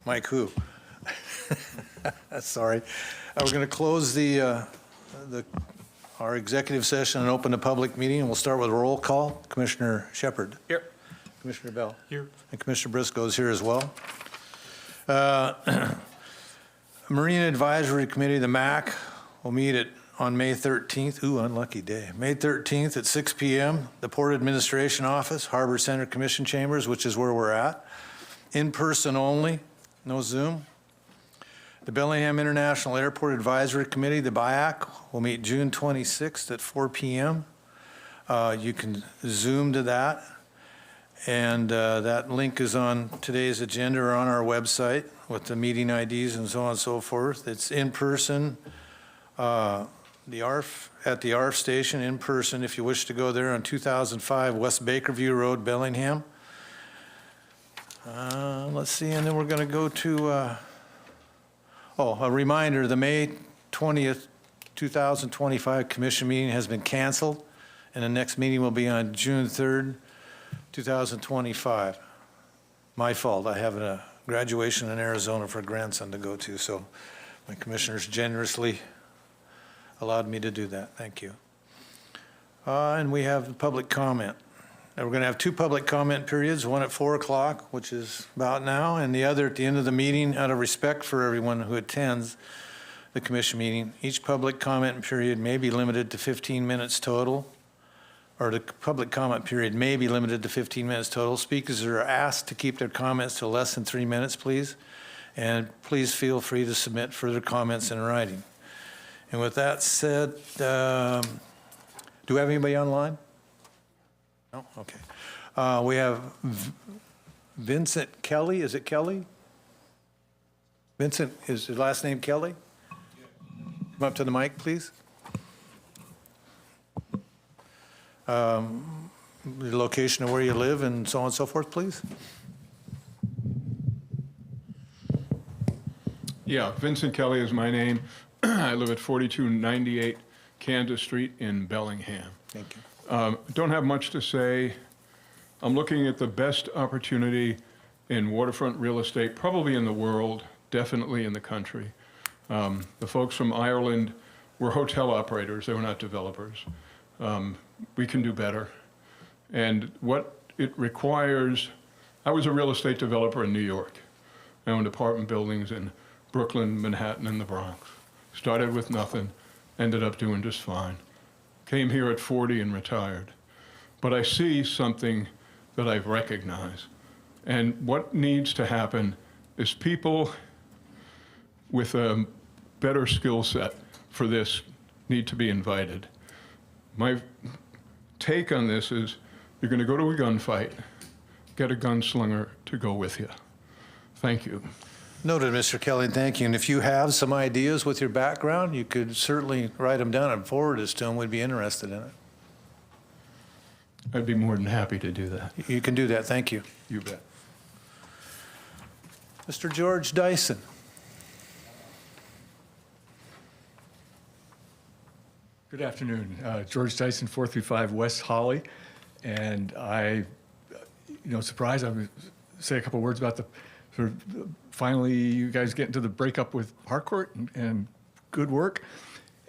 Mike who? Sorry. We're going to close our executive session and open the public meeting, and we'll start with a roll call. Commissioner Shepard. Here. Commissioner Bell. Here. And Commissioner Briscoe is here as well. Marine Advisory Committee, the MAC, will meet on May 13th. Ooh, unlucky day. May 13th at 6 p.m. The Port Administration Office, Harbor Center Commission Chambers, which is where we're at. In person only, no Zoom. The Bellingham International Airport Advisory Committee, the BIAC, will meet June 26th at 4 p.m. You can Zoom to that. And that link is on today's agenda or on our website with the meeting IDs and so on and so forth. It's in person, at the ARF station in person if you wish to go there on 2005 West Bakerview Road, Bellingham. Let's see, and then we're going to go to, a reminder, the May 20th, 2025 commission meeting has been canceled, and the next meeting will be on June 3rd, 2025. My fault. I have a graduation in Arizona for a grandson to go to, so my commissioners generously allowed me to do that. Thank you. And we have public comment. Now we're going to have two public comment periods, one at 4 o'clock, which is about now, and the other at the end of the meeting out of respect for everyone who attends the commission meeting. Each public comment period may be limited to 15 minutes total, or the public comment period may be limited to 15 minutes total. Speakers are asked to keep their comments to less than 3 minutes, please. And please feel free to submit further comments in writing. And with that said, do we have anybody online? No? Okay. We have Vincent Kelly. Is it Kelly? Vincent, is his last name Kelly? Come up to the mic, please. The location of where you live and so on and so forth, please. Yeah, Vincent Kelly is my name. I live at 4298 Kansas Street in Bellingham. Thank you. Don't have much to say. I'm looking at the best opportunity in waterfront real estate, probably in the world, definitely in the country. The folks from Ireland were hotel operators. They were not developers. We can do better. And what it requires, I was a real estate developer in New York. I owned apartment buildings in Brooklyn, Manhattan, and the Bronx. Started with nothing, ended up doing just fine. Came here at 40 and retired. But I see something that I've recognized. And what needs to happen is people with a better skill set for this need to be invited. My take on this is you're going to go to a gunfight, get a gunslinger to go with you. Thank you. Noted, Mr. Kelly, thank you. And if you have some ideas with your background, you could certainly write them down and forward us to them. We'd be interested in it. I'd be more than happy to do that. You can do that. Thank you. You bet. Mr. George Dyson. Good afternoon. George Dyson, 435 West Holly. And surprised, I'm going to say a couple words about the sort of finally you guys get into the breakup with Harcourt and good work.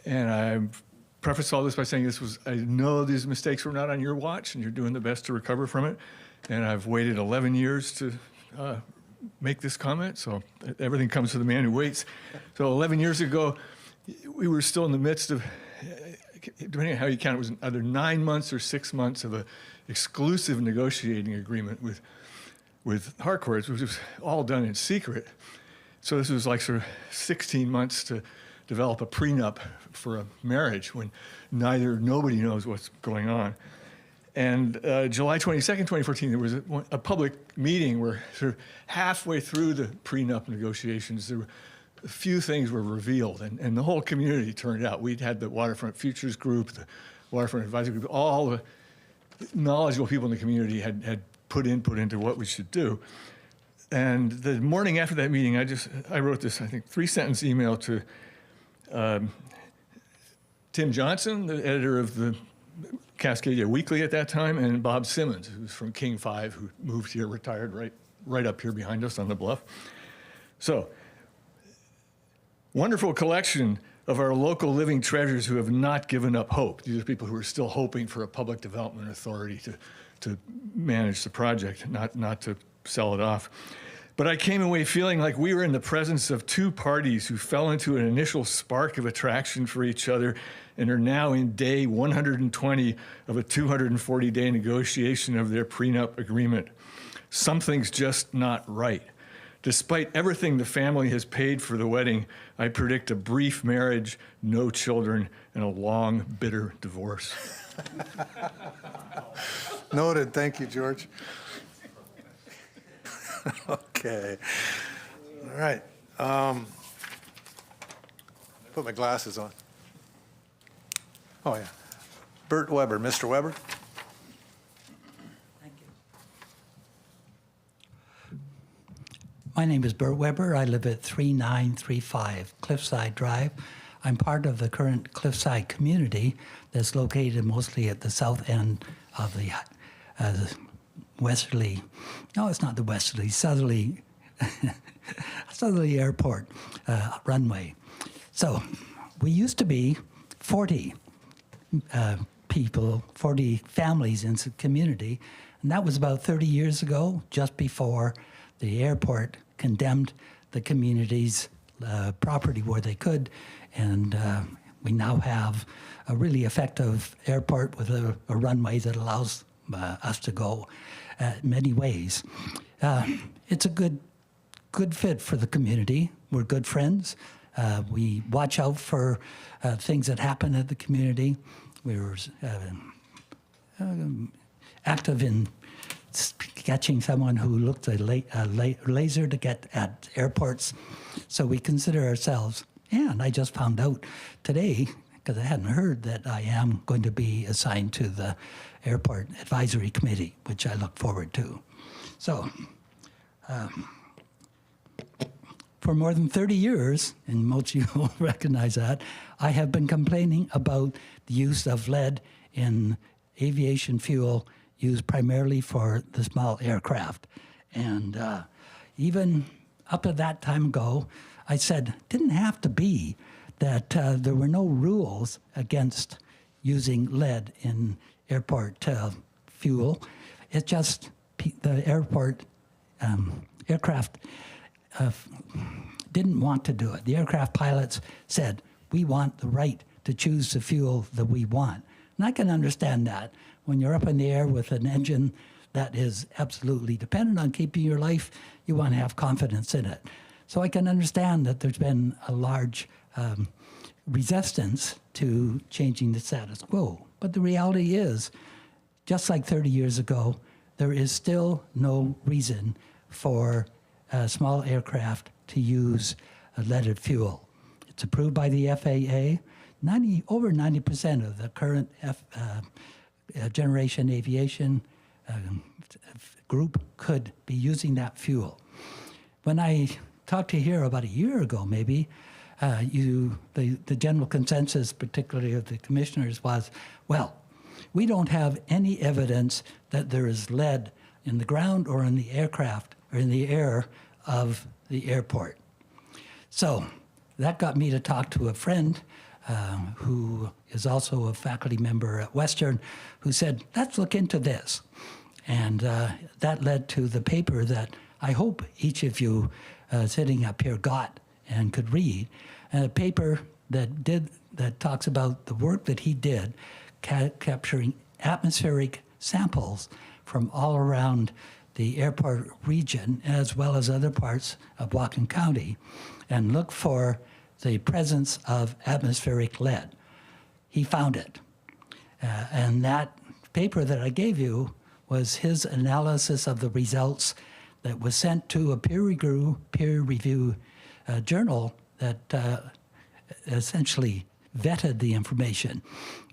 And I preface all this by saying I know these mistakes were not on your watch and you're doing the best to recover from it. And I've waited 11 years to make this comment, so everything comes to the man who waits. So 11 years ago, we were still in the midst of, depending on how you count, it was either 9 months or 6 months of an exclusive negotiating agreement with Harcourt, which was all done in secret. So this was like sort of 16 months to develop a prenup for a marriage when nobody knows what's going on. And July 22nd, 2014, there was a public meeting where sort of halfway through the prenup negotiations, there were a few things were revealed, and the whole community turned out. We'd had the Waterfront Futures Group, the Waterfront Advisory Group, all the knowledgeable people in the community had put input into what we should do. And the morning after that meeting, I wrote this, I think, 3-sentence email to Tim Johnson, the editor of the Cascadia Weekly at that time, and Bob Simmons, who's from King 5, who moved here, retired right up here behind us on the bluff. So, wonderful collection of our local living treasures who have not given up hope. These are people who are still hoping for a public development authority to manage the project, not to sell it off. But I came away feeling like we were in the presence of two parties who fell into an initial spark of attraction for each other and are now in day 120 of a 240-day negotiation of their prenup agreement. Something's just not right. Despite everything the family has paid for the wedding, I predict a brief marriage, no children, and a long, bitter divorce. Noted. Thank you, George. Okay. All right. Put my glasses on. Oh, yeah. Bert Weber. Mr. Weber? Thank you. My name is Bert Weber. I live at 3935 Cliffside Drive. I'm part of the current Cliffside community that's located mostly at the south end of the westerly, no, it's not the westerly, southerly, southerly airport runway. So we used to be 40 people, 40 families in the community, and that was about 30 years ago, just before the airport condemned the community's property where they could, and we now have a really effective airport with a runway that allows us to go many ways. It's a good fit for the community. We're good friends. We watch out for things that happen at the community. We're active in catching someone who looked a laser to get at airports. So we consider ourselves, and I just found out today, because I hadn't heard, that I am going to be assigned to the Airport Advisory Committee, which I look forward to. So, for more than 30 years, and most of you will recognize that, I have been complaining about the use of lead in aviation fuel used primarily for the small aircraft. And even up to that time ago, I said, didn't have to be that there were no rules against using lead in airport fuel. It's just the airport aircraft didn't want to do it. The aircraft pilots said, we want the right to choose the fuel that we want. And I can understand that. When you're up in the air with an engine that is absolutely dependent on keeping your life, you want to have confidence in it. So I can understand that there's been a large resistance to changing the status quo. But the reality is, just like 30 years ago, there is still no reason for small aircraft to use leaded fuel. It's approved by the FAA. Over 90% of the current generation aviation group could be using that fuel. When I talked to you here about a year ago, maybe, the general consensus, particularly of the commissioners, was, well, we don't have any evidence that there is lead in the ground or in the aircraft or in the air of the airport. So that got me to talk to a friend who is also a faculty member at Western, who said, let's look into this. And that led to the paper that I hope each of you sitting up here got and could read, and a paper that talks about the work that he did capturing atmospheric samples from all around the airport region as well as other parts of Whatcom County, and look for the presence of atmospheric lead. He found it. And that paper that I gave you was his analysis of the results that was sent to a peer review journal that essentially vetted the information.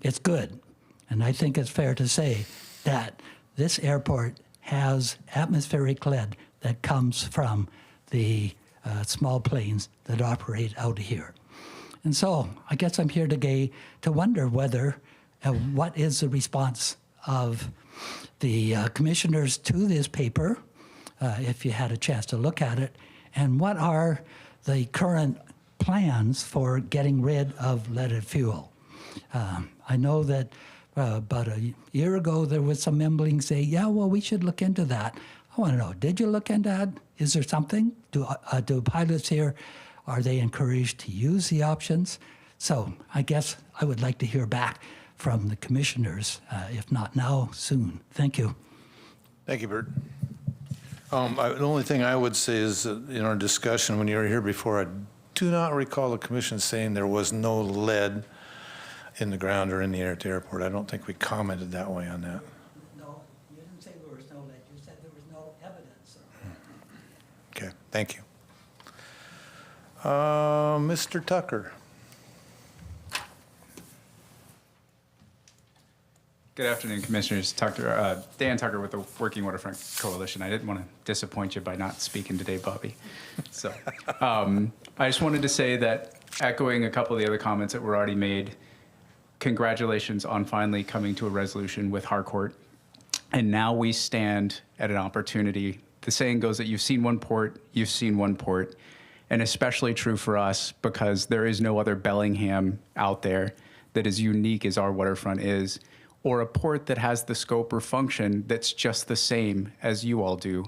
It's good. And I think it's fair to say that this airport has atmospheric lead that comes from the small planes that operate out of here. And so I guess I'm here today to wonder whether, what is the response of the commissioners to this paper, if you had a chance to look at it, And what are the current plans for getting rid of leaded fuel? I know that about a year ago there was some mumbling saying, yeah, well, we should look into that. I want to know, did you look into that? Is there something? Do pilots here, are they encouraged to use the options? So I guess I would like to hear back from the commissioners, if not now, soon. Thank you. Thank you, Bert. The only thing I would say is that in our discussion when you were here before, I do not recall the commission saying there was no lead in the ground or in the air at the airport. I don't think we commented that way on that. No, you didn't say there was no lead. You said there was no evidence. Okay, thank you. Mr. Tucker. Good afternoon, Commissioners. Dan Tucker with the Working Waterfront Coalition. I didn't want to disappoint you by not speaking today, Bobby. So I just wanted to say that, echoing a couple of the other comments that were already made, congratulations on finally coming to a resolution with Harcourt. And now we stand at an opportunity. The saying goes that you've seen one port, you've seen one port. And especially true for us because there is no other Bellingham out there that is unique as our waterfront is, or a port that has the scope or function that's just the same as you all do.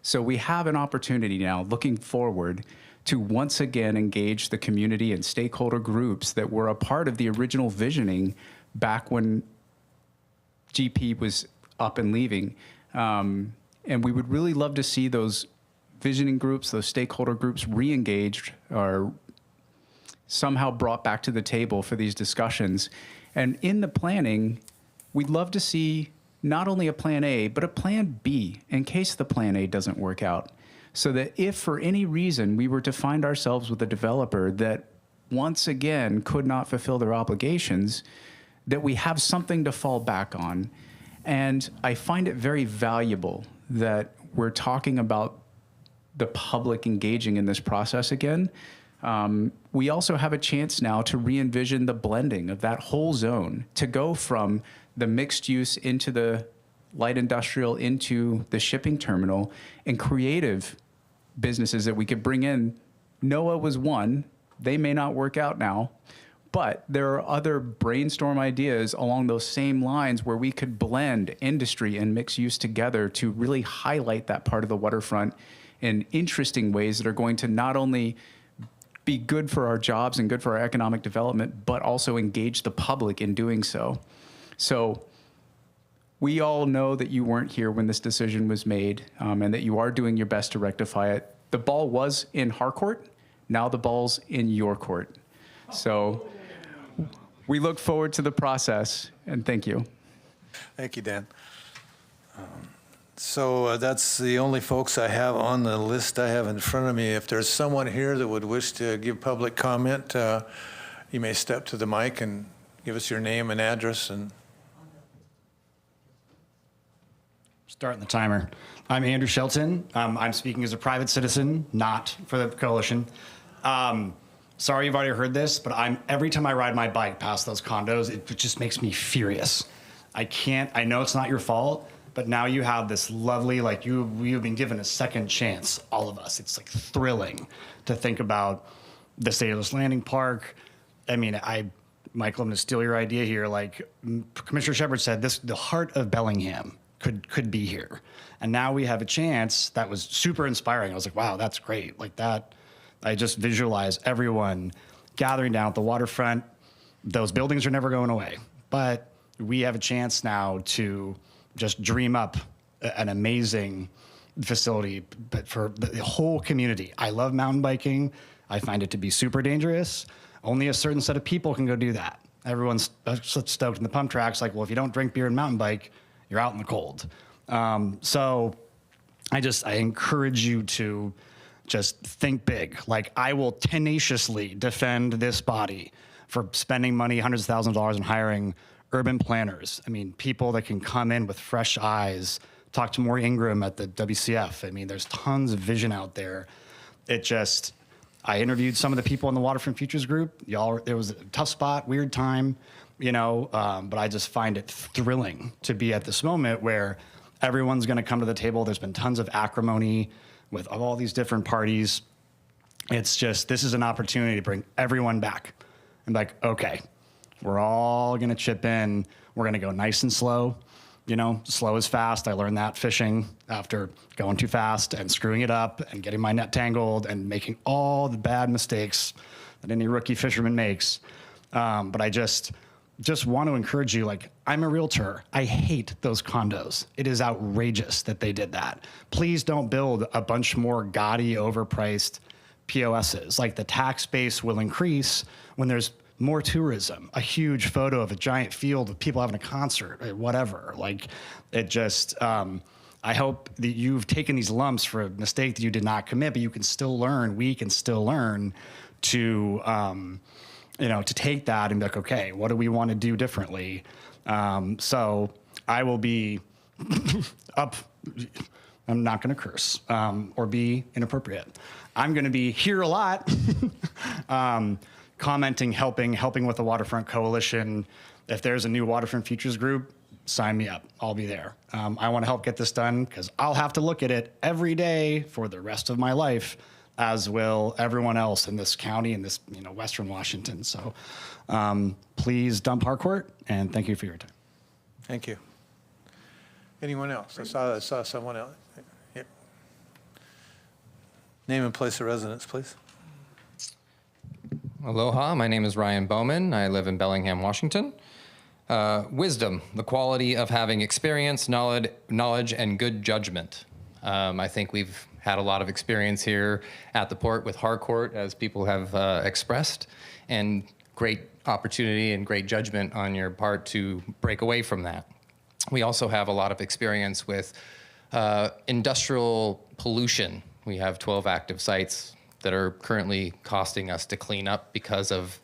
So we have an opportunity now, looking forward, to once again engage the community and stakeholder groups that were a part of the original visioning back when GP was up and leaving. And we would really love to see those visioning groups, those stakeholder groups re-engaged or somehow brought back to the table for these discussions. And in the planning, we'd love to see not only a plan A, but a plan B in case the plan A doesn't work out. So that if for any reason we were to find ourselves with a developer that once again could not fulfill their obligations, that we have something to fall back on. And I find it very valuable that we're talking about the public engaging in this process again. We also have a chance now to re-envision the blending of that whole zone, to go from the mixed use into the light industrial, into the shipping terminal, and creative businesses that we could bring in. NOAA was one. They may not work out now, but there are other brainstorm ideas along those same lines where we could blend industry and mixed use together to really highlight that part of the waterfront in interesting ways that are going to not only be good for our jobs and good for our economic development, but also engage the public in doing so. So we all know that you weren't here when this decision was made, and that you are doing your best to rectify it. The ball was in Harcourt. Now the ball's in your court. So we look forward to the process, and thank you. Thank you, Dan. So that's the only folks I have on the list I have in front of me. If there's someone here that would wish to give public comment, you may step to the mic and give us your name and address. And Starting the timer. I'm Andrew Shelton. I'm speaking as a private citizen, not for the coalition. Sorry you've already heard this, but every time I ride my bike past those condos, it just makes me furious. I know it's not your fault, but now you have this lovely, you've been given a second chance, all of us. It's like thrilling to think about the Sailor's Landing Park. I mean, Michael, I'm gonna steal your idea here. Like Commissioner Shepard said, the heart of Bellingham could be here. And now we have a chance. That was super inspiring. I was like, wow, that's great. Like that, I just visualize everyone gathering down at the waterfront. Those buildings are never going away, but we have a chance now to just dream up an amazing facility, but for the whole community. I love mountain biking. I find it to be super dangerous. Only a certain set of people can go do that. Everyone's stoked in the pump tracks. Like, well, if you don't drink beer and mountain bike, you're out in the cold. So I encourage you to just think big. Like, I will tenaciously defend this body for spending money, hundreds of thousands of dollars, and hiring urban planners. I mean, people that can come in with fresh eyes. Talk to Maury Ingram at the WCF. I mean, there's tons of vision out there. I interviewed some of the people in the Waterfront Futures group. It was a tough spot, weird time, but I just find it thrilling to be at this moment where everyone's going to come to the table. There's been tons of acrimony with all these different parties. It's just, this is an opportunity to bring everyone back. And like, okay, we're all gonna chip in. We're gonna go nice and slow. You know, slow is fast. I learned that fishing after going too fast and screwing it up and getting my net tangled and making all the bad mistakes that any rookie fisherman makes. But I just want to encourage you, like, I'm a realtor. I hate those condos. It is outrageous that they did that. Please don't build a bunch more gaudy, overpriced POSs. Like, the tax base will increase when there's more tourism, a huge photo of a giant field of people having a concert, or whatever. Like, it just, I hope that you've taken these lumps for a mistake that you did not commit, but you can still learn, we can still learn to, you know, to take that and be like, okay, what do we want to do differently? So I will be up. I'm not going to curse or be inappropriate. I'm going to be here a lot, commenting, helping with the Waterfront Coalition. If there's a new Waterfront Futures group, sign me up. I'll be there. I want to help get this done because I'll have to look at it every day for the rest of my life, as will everyone else in this county and this, you know, Western Washington. So please dump Harcourt, and thank you for your time. Thank you. Anyone else? I saw someone else. Yep. Name and place of residence, please. Aloha, my name is Ryan Bowman. I live in Bellingham, Washington. Wisdom, the quality of having experience, knowledge, and good judgment. I think we've had a lot of experience here at the port with Harcourt, as people have expressed, and great opportunity and great judgment on your part to break away from that. We also have a lot of experience with industrial pollution. We have 12 active sites that are currently costing us to clean up because of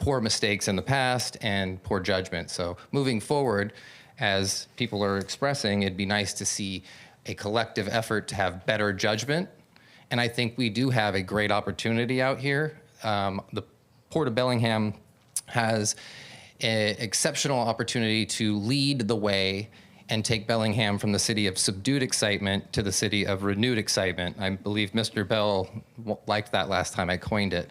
poor mistakes in the past and poor judgment. So moving forward, as people are expressing, it'd be nice to see a collective effort to have better judgment. And I think we do have a great opportunity out here. The Port of Bellingham has an exceptional opportunity to lead the way and take Bellingham from the city of subdued excitement to the city of renewed excitement. I believe Mr. Bell liked that last time I coined it.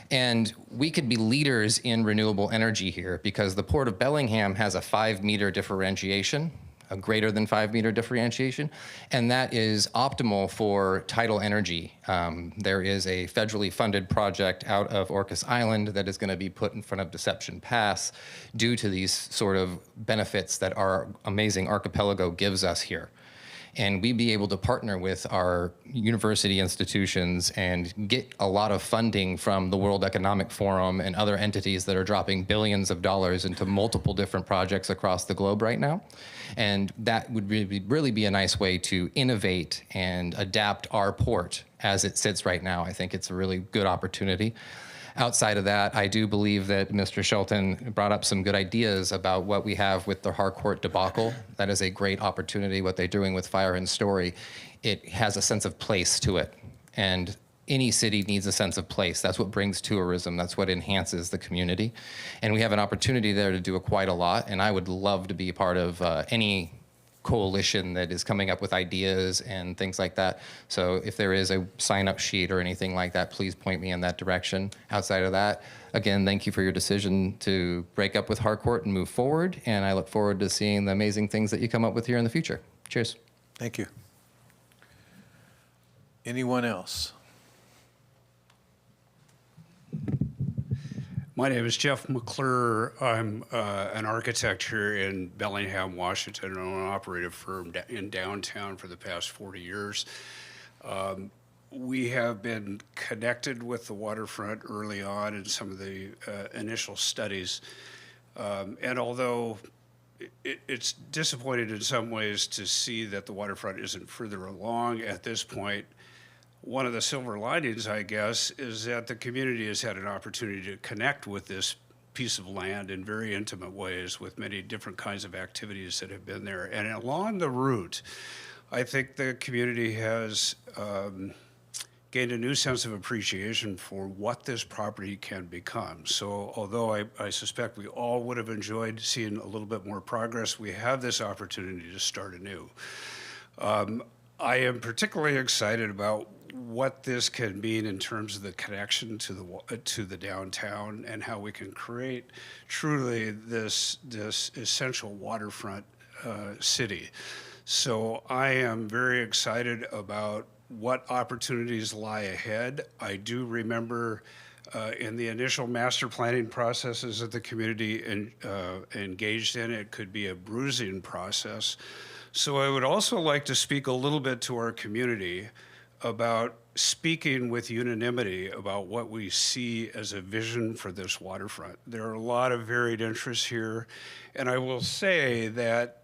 And we could be leaders in renewable energy here because the Port of Bellingham has a 5-meter differentiation, a greater than 5-meter differentiation, and that is optimal for tidal energy. There is a federally funded project out of Orcas Island that is going to be put in front of Deception Pass due to these sort of benefits that our amazing archipelago gives us here. And we'd be able to partner with our university institutions and get a lot of funding from the World Economic Forum and other entities that are dropping billions of dollars into multiple different projects across the globe right now. And that would really be a nice way to innovate and adapt our port as it sits right now. I think it's a really good opportunity. Outside of that, I do believe that Mr. Shelton brought up some good ideas about what we have with the Harcourt debacle. That is a great opportunity, what they're doing with Fire and Story. It has a sense of place to it. And any city needs a sense of place. That's what brings tourism. That's what enhances the community. And we have an opportunity there to do quite a lot. And I would love to be a part of any coalition that is coming up with ideas and things like that. So if there is a sign-up sheet or anything like that, please point me in that direction. Outside of that, again, thank you for your decision to break up with Harcourt and move forward. And I look forward to seeing the amazing things that you come up with here in the future. Cheers. Thank you. Anyone else? My name is Jeff McClure. I'm an architect here in Bellingham, Washington, and an operative firm in downtown for the past 40 years. We have been connected with the waterfront early on in some of the initial studies. And although it's disappointing in some ways to see that the waterfront isn't further along at this point, one of the silver linings, I guess, is that the community has had an opportunity to connect with this piece of land in very intimate ways with many different kinds of activities that have been there. And along the route, I think the community has gained a new sense of appreciation for what this property can become. So although I suspect we all would have enjoyed seeing a little bit more progress, we have this opportunity to start anew. I am particularly excited about what this can mean in terms of the connection to the downtown and how we can create truly this essential waterfront city. So I am very excited about what opportunities lie ahead. I do remember in the initial master planning processes that the community engaged in, it could be a bruising process. So I would also like to speak a little bit to our community about speaking with unanimity about what we see as a vision for this waterfront. There are a lot of varied interests here, and I will say that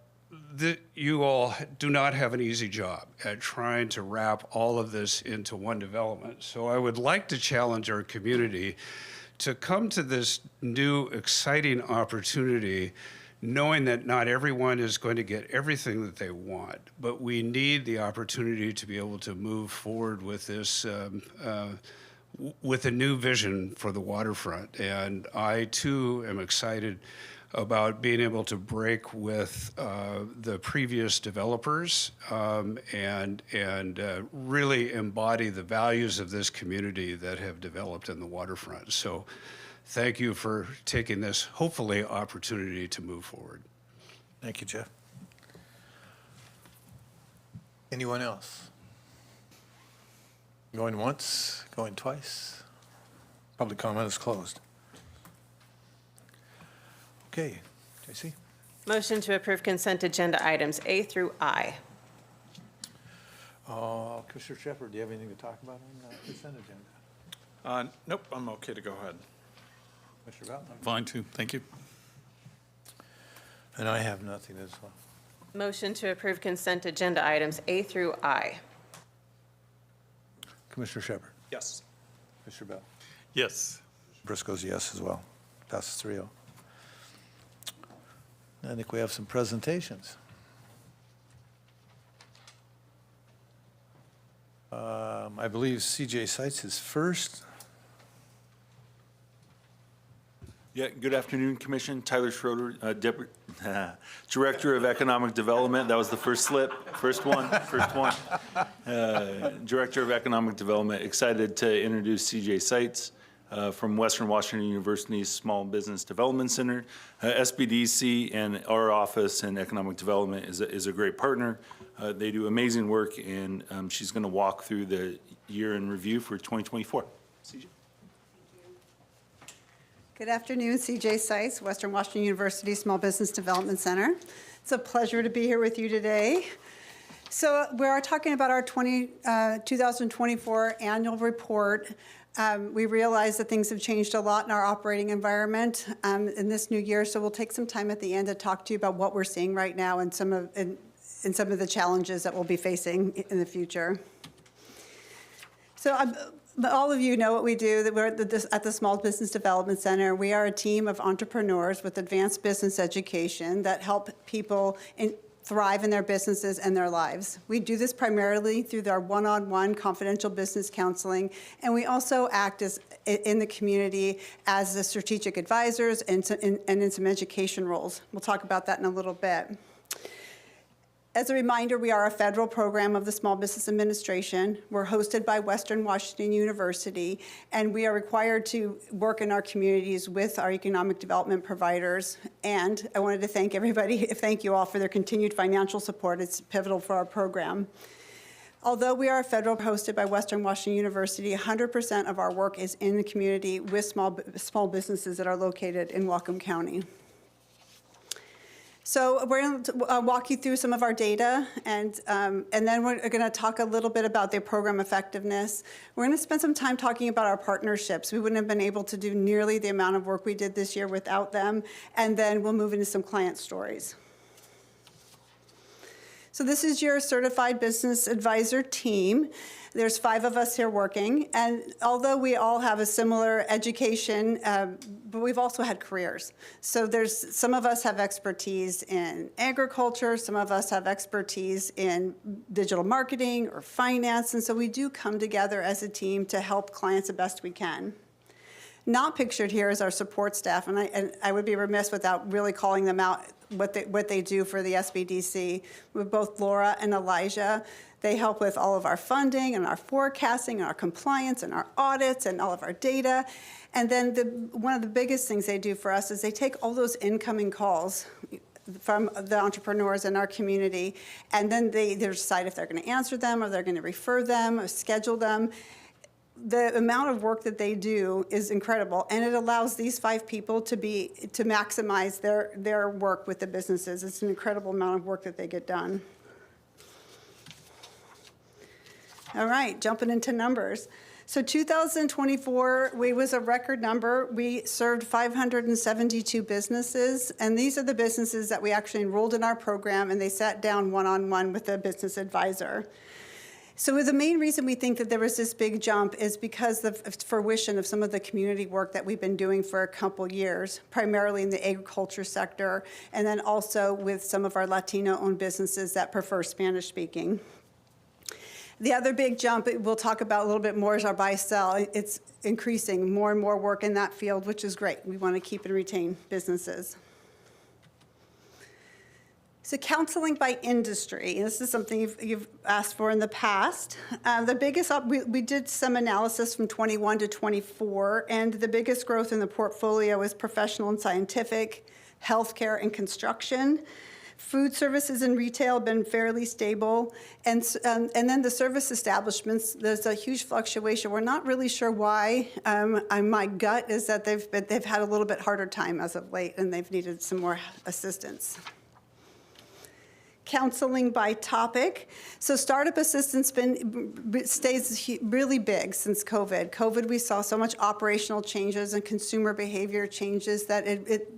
you all do not have an easy job at trying to wrap all of this into one development. So I would like to challenge our community to come to this new exciting opportunity knowing that not everyone is going to get everything that they want, but we need the opportunity to be able to move forward with this, with a new vision for the waterfront. And I too am excited about being able to break with the previous developers and really embody the values of this community that have developed in the waterfront. So thank you for taking this, hopefully, opportunity to move forward. Thank you, Jeff. Anyone else? Going once, going twice? Public comment is closed. Okay, JC? Motion to approve consent agenda items A through I. Commissioner Shepherd, do you have anything to talk about on the consent agenda? Nope, I'm okay to go ahead. Commissioner Bell? Fine, too. Thank you. And I have nothing as well. Motion to approve consent agenda items A through I. Commissioner Shepherd? Yes. Commissioner Bell? Yes. Briscoe's yes as well. Passes 3-0. I think we have some presentations. I believe CJ Sites is first. Yeah, good afternoon, Commission. Tyler Schroeder, Director of Economic Development. That was the first slip, first one. Director of Economic Development. Excited to introduce CJ Sites from Western Washington University's Small Business Development Center. SBDC and our office in Economic Development is a great partner. They do amazing work, and she's going to walk through the year in review for 2024. CJ. Good afternoon, CJ Sites, Western Washington University Small Business Development Center. It's a pleasure to be here with you today. So we are talking about our 2024 annual report. We realize that things have changed a lot in our operating environment in this new year, so we'll take some time at the end to talk to you about what we're seeing right now and some of the challenges that we'll be facing in the future. So all of you know what we do, that we're at the Small Business Development Center. We are a team of entrepreneurs with advanced business education that help people thrive in their businesses and their lives. We do this primarily through our one-on-one confidential business counseling, and we also act in the community as the strategic advisors and in some education roles. We'll talk about that in a little bit. As a reminder, we are a federal program of the Small Business Administration. We're hosted by Western Washington University, and we are required to work in our communities with our economic development providers. And I wanted to thank you all for their continued financial support. It's pivotal for our program. Although we are a federal hosted by Western Washington University, 100% of our work is in the community with small businesses that are located in Whatcom County. So we're going to walk you through some of our data, and then we're going to talk a little bit about their program effectiveness. We're going to spend some time talking about our partnerships. We wouldn't have been able to do nearly the amount of work we did this year without them, and then we'll move into some client stories. So this is your certified business advisor team. There's 5 of us here working, and although we all have a similar education, but we've also had careers. So some of us have expertise in agriculture, some of us have expertise in digital marketing or finance, and so we do come together as a team to help clients the best we can. Not pictured here is our support staff, and I would be remiss without really calling them out what they do for the SBDC. With both Laura and Elijah, They help with all of our funding and our forecasting and our compliance and our audits and all of our data. And then one of the biggest things they do for us is they take all those incoming calls from the entrepreneurs in our community, and then they decide if they're going to answer them or they're going to refer them or schedule them. The amount of work that they do is incredible, and it allows these 5 people to maximize their work with the businesses. It's an incredible amount of work that they get done. All right, jumping into numbers. So 2024, was a record number. We served 572 businesses, and these are the businesses that we actually enrolled in our program, and they sat down one-on-one with a business advisor. So the main reason we think that there was this big jump is because of fruition of some of the community work that we've been doing for a couple years, primarily in the agriculture sector, and then also with some of our Latino-owned businesses that prefer Spanish speaking. The other big jump we'll talk about a little bit more is our buy-sell. It's increasing, more and more work in that field, which is great. We want to keep and retain businesses. So counseling by industry, this is something you've asked for in the past. The biggest, we did some analysis from 21 to 24, and the biggest growth in the portfolio is professional and scientific, healthcare and construction. Food services and retail have been fairly stable, and then the service establishments, there's a huge fluctuation. We're not really sure why. My gut is that they've had a little bit harder time as of late, and they've needed some more assistance. Counseling by topic. So startup assistance stays really big since COVID. COVID, we saw so much operational changes and consumer behavior changes that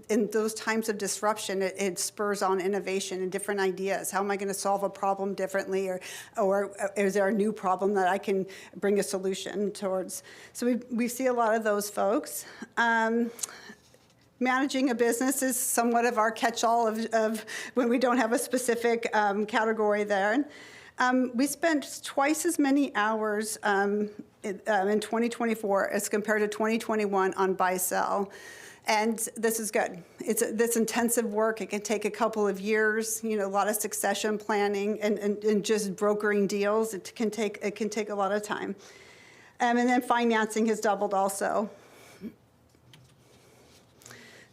in those times of disruption, it spurs on innovation and different ideas. How am I going to solve a problem differently, or is there a new problem that I can bring a solution towards? So we see a lot of those folks. Managing a business is somewhat of our catch-all of when we don't have a specific category there. We spent twice as many hours in 2024 as compared to 2021 on buy-sell. And this is good. It's this intensive work. It can take a couple of years, a lot of succession planning and just brokering deals. It can take a lot of time. And then financing has doubled also.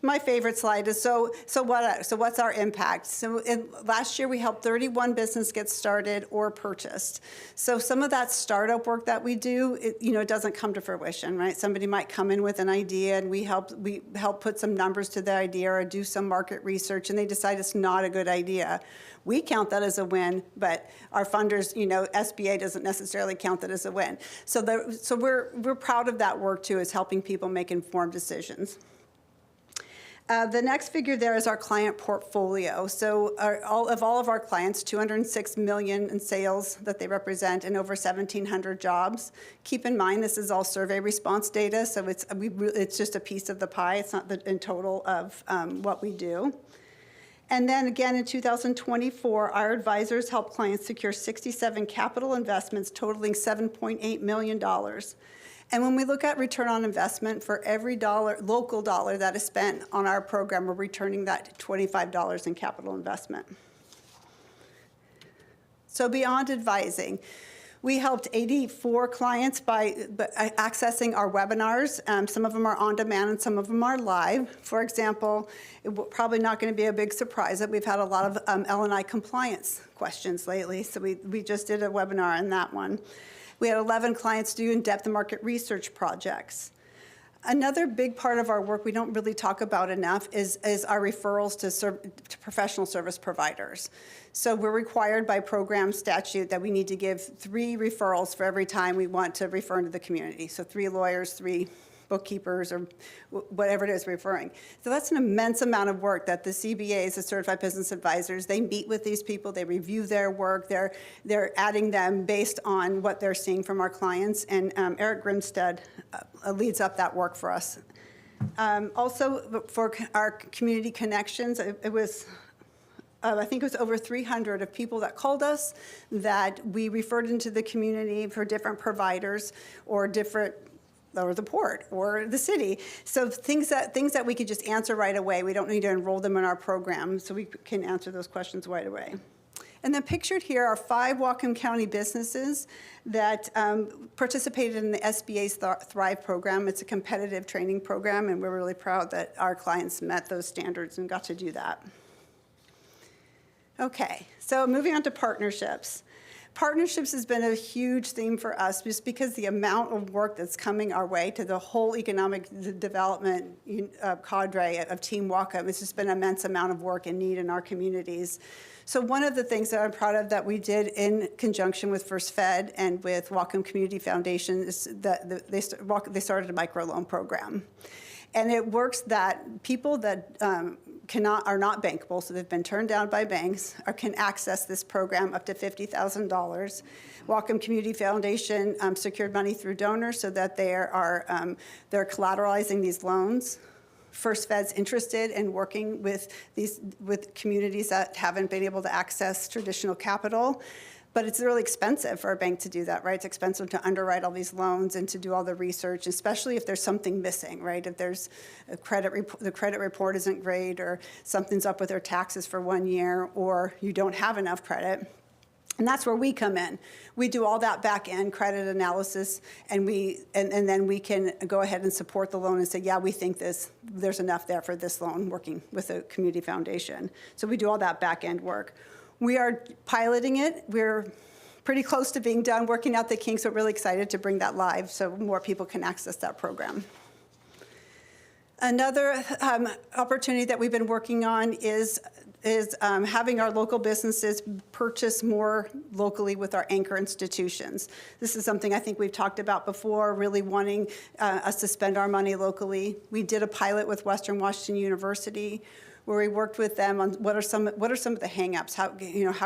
My favorite slide is so what's our impact? So last year we helped 31 businesses get started or purchased. So some of that startup work that we do, it doesn't come to fruition, right? Somebody might come in with an idea, and we help put some numbers to the idea or do some market research, and they decide it's not a good idea. We count that as a win, but our funders, SBA doesn't necessarily count that as a win. So we're proud of that work too, is helping people make informed decisions. The next figure there is our client portfolio. So all of our clients, $206 million in sales that they represent, and over 1,700 jobs. Keep in mind, this is all survey response data, so it's just a piece of the pie. It's not in total of what we do. And then again, in 2024, our advisors helped clients secure 67 capital investments totaling $7.8 million. And when we look at return on investment, for every local dollar that is spent on our program, we're returning that $25 in capital investment. So beyond advising, we helped 84 clients by accessing our webinars. Some of them are on demand and some of them are live. For example, probably not going to be a big surprise that we've had a lot of L&I compliance questions lately. So we just did a webinar on that one. We had 11 clients do in-depth market research projects. Another big part of our work we don't really talk about enough is our referrals to professional service providers. So we're required by program statute that we need to give 3 referrals for every time we want to refer into the community. So 3 lawyers, 3 bookkeepers, or whatever it is referring. So that's an immense amount of work that the CBAs, the Certified Business Advisors, they meet with these people, they review their work, they're adding them based on what they're seeing from our clients, and Eric Grimstead leads up that work for us. Also, for our community connections, it was I think it was over 300 of people that called us that we referred into the community for different providers or the port or the city. So things that we could just answer right away. We don't need to enroll them in our program, so we can answer those questions right away. And then pictured here are 5 Whatcom County businesses that participated in the SBA's Thrive program. It's a competitive training program, and we're really proud that our clients met those standards and got to do that. Okay, so moving on to partnerships. Partnerships has been a huge theme for us just because the amount of work that's coming our way to the whole economic development cadre of Team Whatcom. It's just been an immense amount of work and need in our communities. So one of the things that I'm proud of that we did in conjunction with First Fed and with Whatcom Community Foundation is that they started a microloan program. And it works that people that are not bankable, so they've been turned down by banks, or can access this program up to $50,000. Whatcom Community Foundation secured money through donors so that they're collateralizing these loans. First Fed's interested in working with communities that haven't been able to access traditional capital. But it's really expensive for a bank to do that, right? It's expensive to underwrite all these loans and to do all the research, especially if there's something missing, right? If there's the credit report isn't great, or something's up with their taxes for 1 year, or you don't have enough credit. And that's where we come in. We do all that back-end credit analysis, and then we can go ahead and support the loan and say, yeah, we think there's enough there for this loan, working with a community foundation. So we do all that back-end work. We are piloting it. We're pretty close to being done working out the kinks, so we're really excited to bring that live so more people can access that program. Another opportunity that we've been working on is having our local businesses purchase more locally with our anchor institutions. This is something I think we've talked about before, really wanting us to spend our money locally. We did a pilot with Western Washington University, where we worked with them on what are some of the hang-ups, how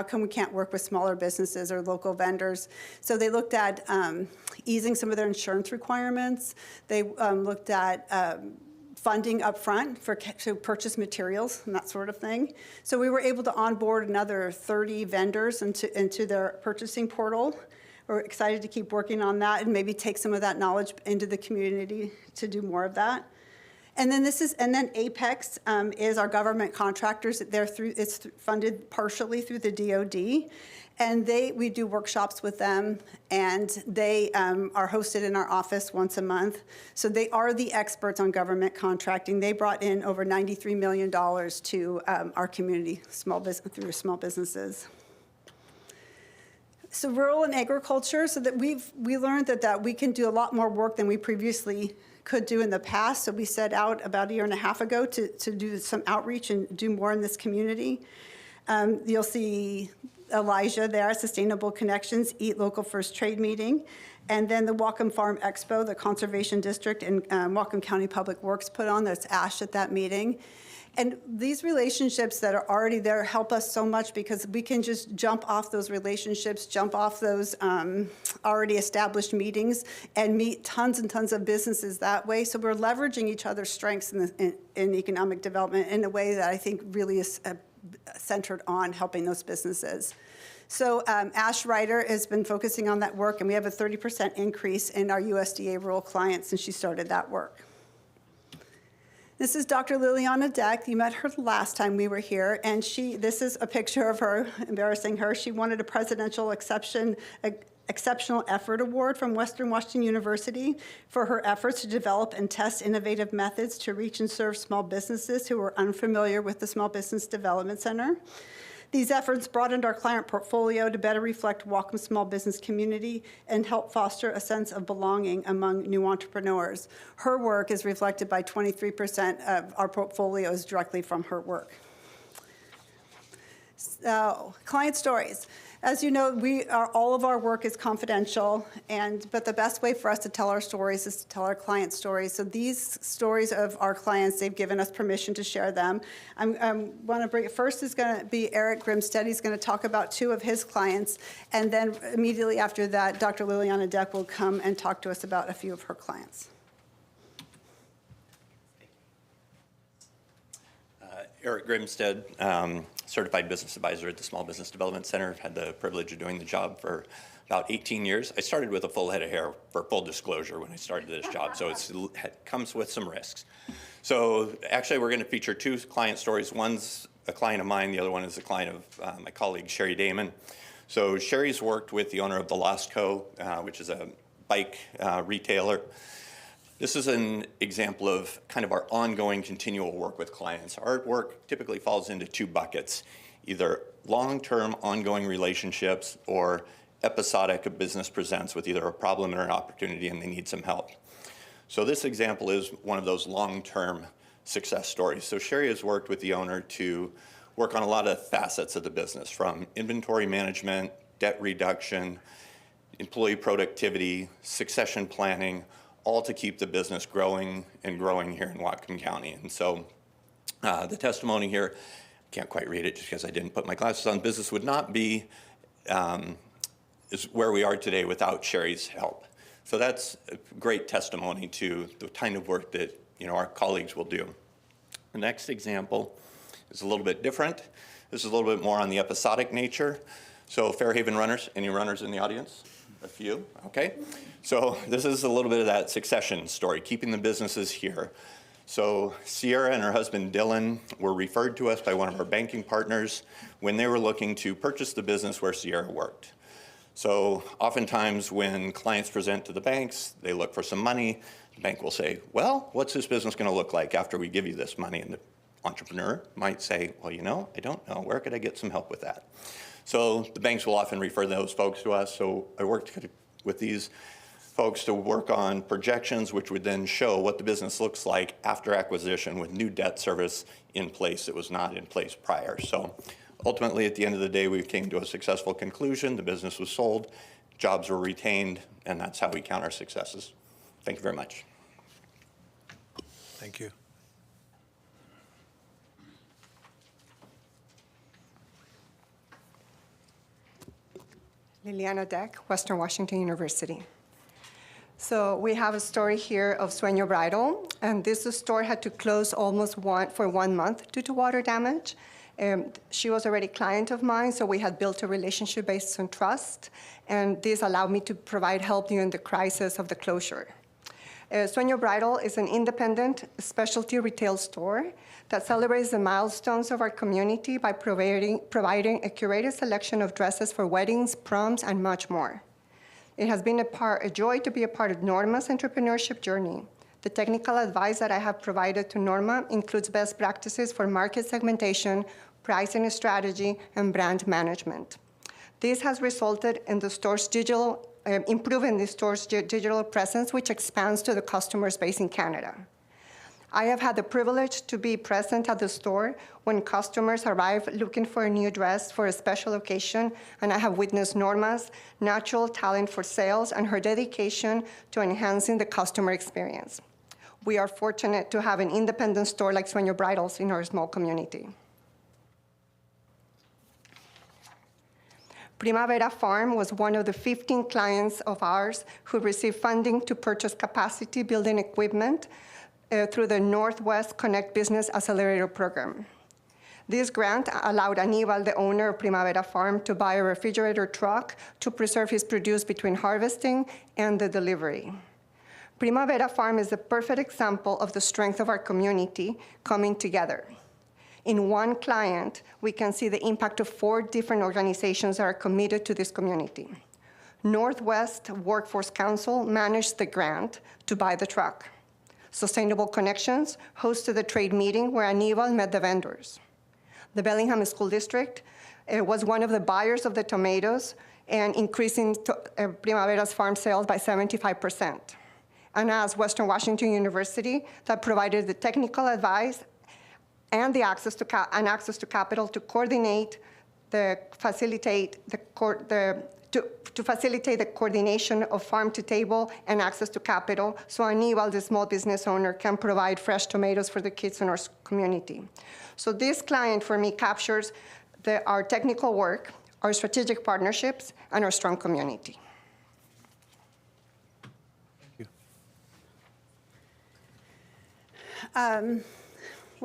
come we can't work with smaller businesses or local vendors. So they looked at easing some of their insurance requirements. They looked at funding up front to purchase materials and that sort of thing. So we were able to onboard another 30 vendors into their purchasing portal. We're excited to keep working on that and maybe take some of that knowledge into the community to do more of that. And then Apex is our government contractors. It's funded partially through the DoD, and we do workshops with them, and they are hosted in our office once a month. So they are the experts on government contracting. They brought in over $93 million to our community through small businesses. So rural and agriculture, so that we learned that we can do a lot more work than we previously could do in the past. So we set out about 1.5 years ago to do some outreach and do more in this community. You'll see Elijah there, Sustainable Connections, Eat Local First Trade Meeting, and then the Whatcom Farm Expo, the Conservation District and Whatcom County Public Works put on. There's Ash at that meeting. And these relationships that are already there help us so much because we can just jump off those relationships, jump off those already established meetings and meet tons and tons of businesses that way. So we're leveraging each other's strengths in economic development in a way that I think really is centered on helping those businesses. So Ash Ryder has been focusing on that work, and we have a 30% increase in our USDA rural clients since she started that work. This is Dr. Liliana Deck. You met her the last time we were here, and this is a picture of her, embarrassing her. She wanted a Presidential Exceptional Effort Award from Western Washington University for her efforts to develop and test innovative methods to reach and serve small businesses who are unfamiliar with the Small Business Development Center. These efforts broadened our client portfolio to better reflect Whatcom's small business community and help foster a sense of belonging among new entrepreneurs. Her work is reflected by 23% of our portfolio is directly from her work. So, client stories. As you know, all of our work is confidential, but the best way for us to tell our stories is to tell our client stories. So these stories of our clients, they've given us permission to share them. First is going to be Eric Grimstead. He's going to talk about 2 of his clients, and then immediately after that, Dr. Liliana Deck will come and talk to us about a few of her clients. Eric Grimstead, Certified Business Advisor at the Small Business Development Center. I've had the privilege of doing the job for about 18 years. I started with a full head of hair, for full disclosure, when I started this job, so it comes with some risks. So actually we're going to feature 2 client stories. One's a client of mine. The other one is a client of my colleague, Sherry Damon. So Sherry's worked with the owner of the Lost Co., which is a bike retailer. This is an example of kind of our ongoing continual work with clients. Our work typically falls into two buckets, either long-term ongoing relationships or episodic a business presents with either a problem or an opportunity and they need some help. So this example is one of those long-term success stories. So Sherry has worked with the owner to work on a lot of facets of the business, from inventory management, debt reduction, employee productivity, succession planning, all to keep the business growing and growing here in Whatcom County. And so the testimony here, can't quite read it just because I didn't put my glasses on. Business would not be is where we are today without Sherry's help. So that's a great testimony to the kind of work that our colleagues will do. The next example is a little bit different. This is a little bit more on the episodic nature. So Fairhaven runners, any runners in the audience? A few, okay. So this is a little bit of that succession story, keeping the businesses here. So Sierra and her husband Dylan were referred to us by one of our banking partners when they were looking to purchase the business where Sierra worked. So oftentimes when clients present to the banks, they look for some money. The bank will say, well, what's this business going to look like after we give you this money? And the entrepreneur might say, well, I don't know. Where could I get some help with that? So the banks will often refer those folks to us. So I worked with these folks to work on projections, which would then show what the business looks like after acquisition with new debt service in place that was not in place prior. So ultimately, at the end of the day, we came to a successful conclusion. The business was sold, jobs were retained, and that's how we count our successes. Thank you very much. Thank you. Liliana Deck, Western Washington University. So we have a story here of Sueño Bridal, and this store had to close for 1 month due to water damage. She was already a client of mine, so we had built a relationship based on trust, and this allowed me to provide help during the crisis of the closure. Sueño Bridal is an independent specialty retail store that celebrates the milestones of our community by providing a curated selection of dresses for weddings, proms, and much more. It has been a joy to be a part of Norma's entrepreneurship journey. The technical advice that I have provided to Norma includes best practices for market segmentation, pricing strategy, and brand management. This has resulted in the store's improving the store's digital presence, which expands to the customer base in Canada. I have had the privilege to be present at the store when customers arrive looking for a new dress for a special occasion, and I have witnessed Norma's natural talent for sales and her dedication to enhancing the customer experience. We are fortunate to have an independent store like Sueño Bridals in our small community. Primavera Farm was one of the 15 clients of ours who received funding to purchase capacity building equipment through the Northwest Connect Business Accelerator Program. This grant allowed Aníbal, the owner of Primavera Farm, to buy a refrigerator truck to preserve his produce between harvesting and the delivery. Primavera Farm is a perfect example of the strength of our community coming together. In one client, we can see the impact of 4 different organizations that are committed to this community. Northwest Workforce Council managed the grant to buy the truck. Sustainable Connections hosted the trade meeting where Aníbal met the vendors. The Bellingham School District was one of the buyers of the tomatoes and increasing Primavera's farm sales by 75%. And as Western Washington University that provided the technical advice and the access to capital to facilitate the coordination of farm to table and access to capital, so Aníbal, the small business owner, can provide fresh tomatoes for the kids in our community. So this client for me captures our technical work, our strategic partnerships, and our strong community.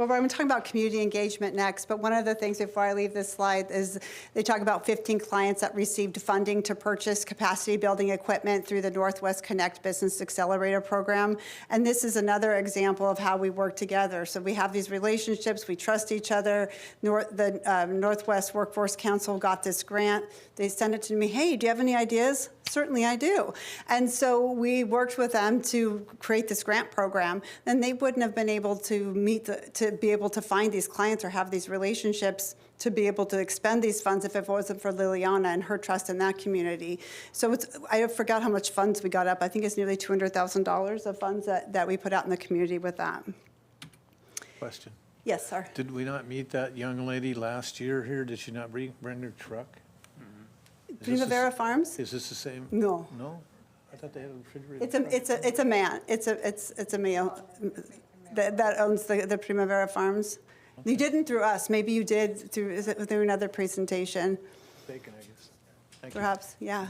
Well, I'm talking about community engagement next, but one of the things before I leave this slide is they talk about 15 clients that received funding to purchase capacity building equipment through the Northwest Connect Business Accelerator Program. And this is another example of how we work together. So we have these relationships, we trust each other. The Northwest Workforce Council got this grant. They sent it to me, hey, do you have any ideas? Certainly I do. And so we worked with them to create this grant program. Then they wouldn't have been able to to be able to find these clients or have these relationships to be able to expend these funds if it wasn't for Liliana and her trust in that community. So I forgot how much funds we got up. I think it's nearly $200,000 of funds that we put out in the community with that. Question. Yes, sir. Did we not meet that young lady last year here? Did she not bring her truck? Is this Primavera Farms? Is this the same? No. No? I thought they had a refrigerator. It's a man. It's a male that owns the Primavera Farms. You didn't through us. Maybe you did through another presentation. Bacon, I guess. Thank you. Perhaps, yeah.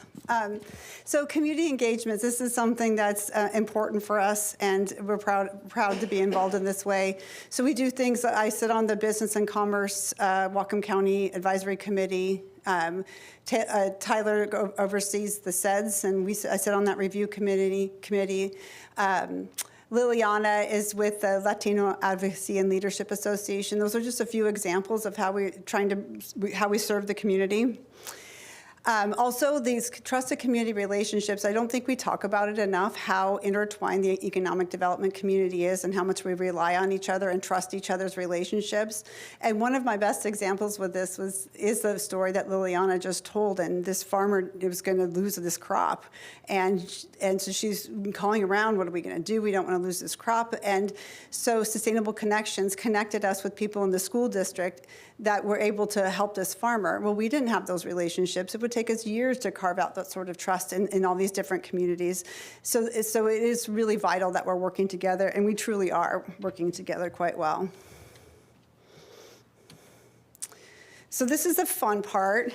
So community engagements, this is something that's important for us, and we're proud to be involved in this way. So we do things, I sit on the Business and Commerce Whatcom County Advisory Committee. Tyler oversees the SEDS, and I sit on that review committee. Liliana is with the Latino Advocacy and Leadership Association. Those are just a few examples of how we serve the community. Also, these trusted community relationships, I don't think we talk about it enough, how intertwined the economic development community is and how much we rely on each other and trust each other's relationships. And one of my best examples with this is the story that Liliana just told. And this farmer was going to lose this crop. And so she's been calling around, what are we going to do? We don't want to lose this crop. And so Sustainable Connections connected us with people in the school district that were able to help this farmer. Well, we didn't have those relationships. It would take us years to carve out that sort of trust in all these different communities. So it is really vital that we're working together, and we truly are working together quite well. So this is the fun part.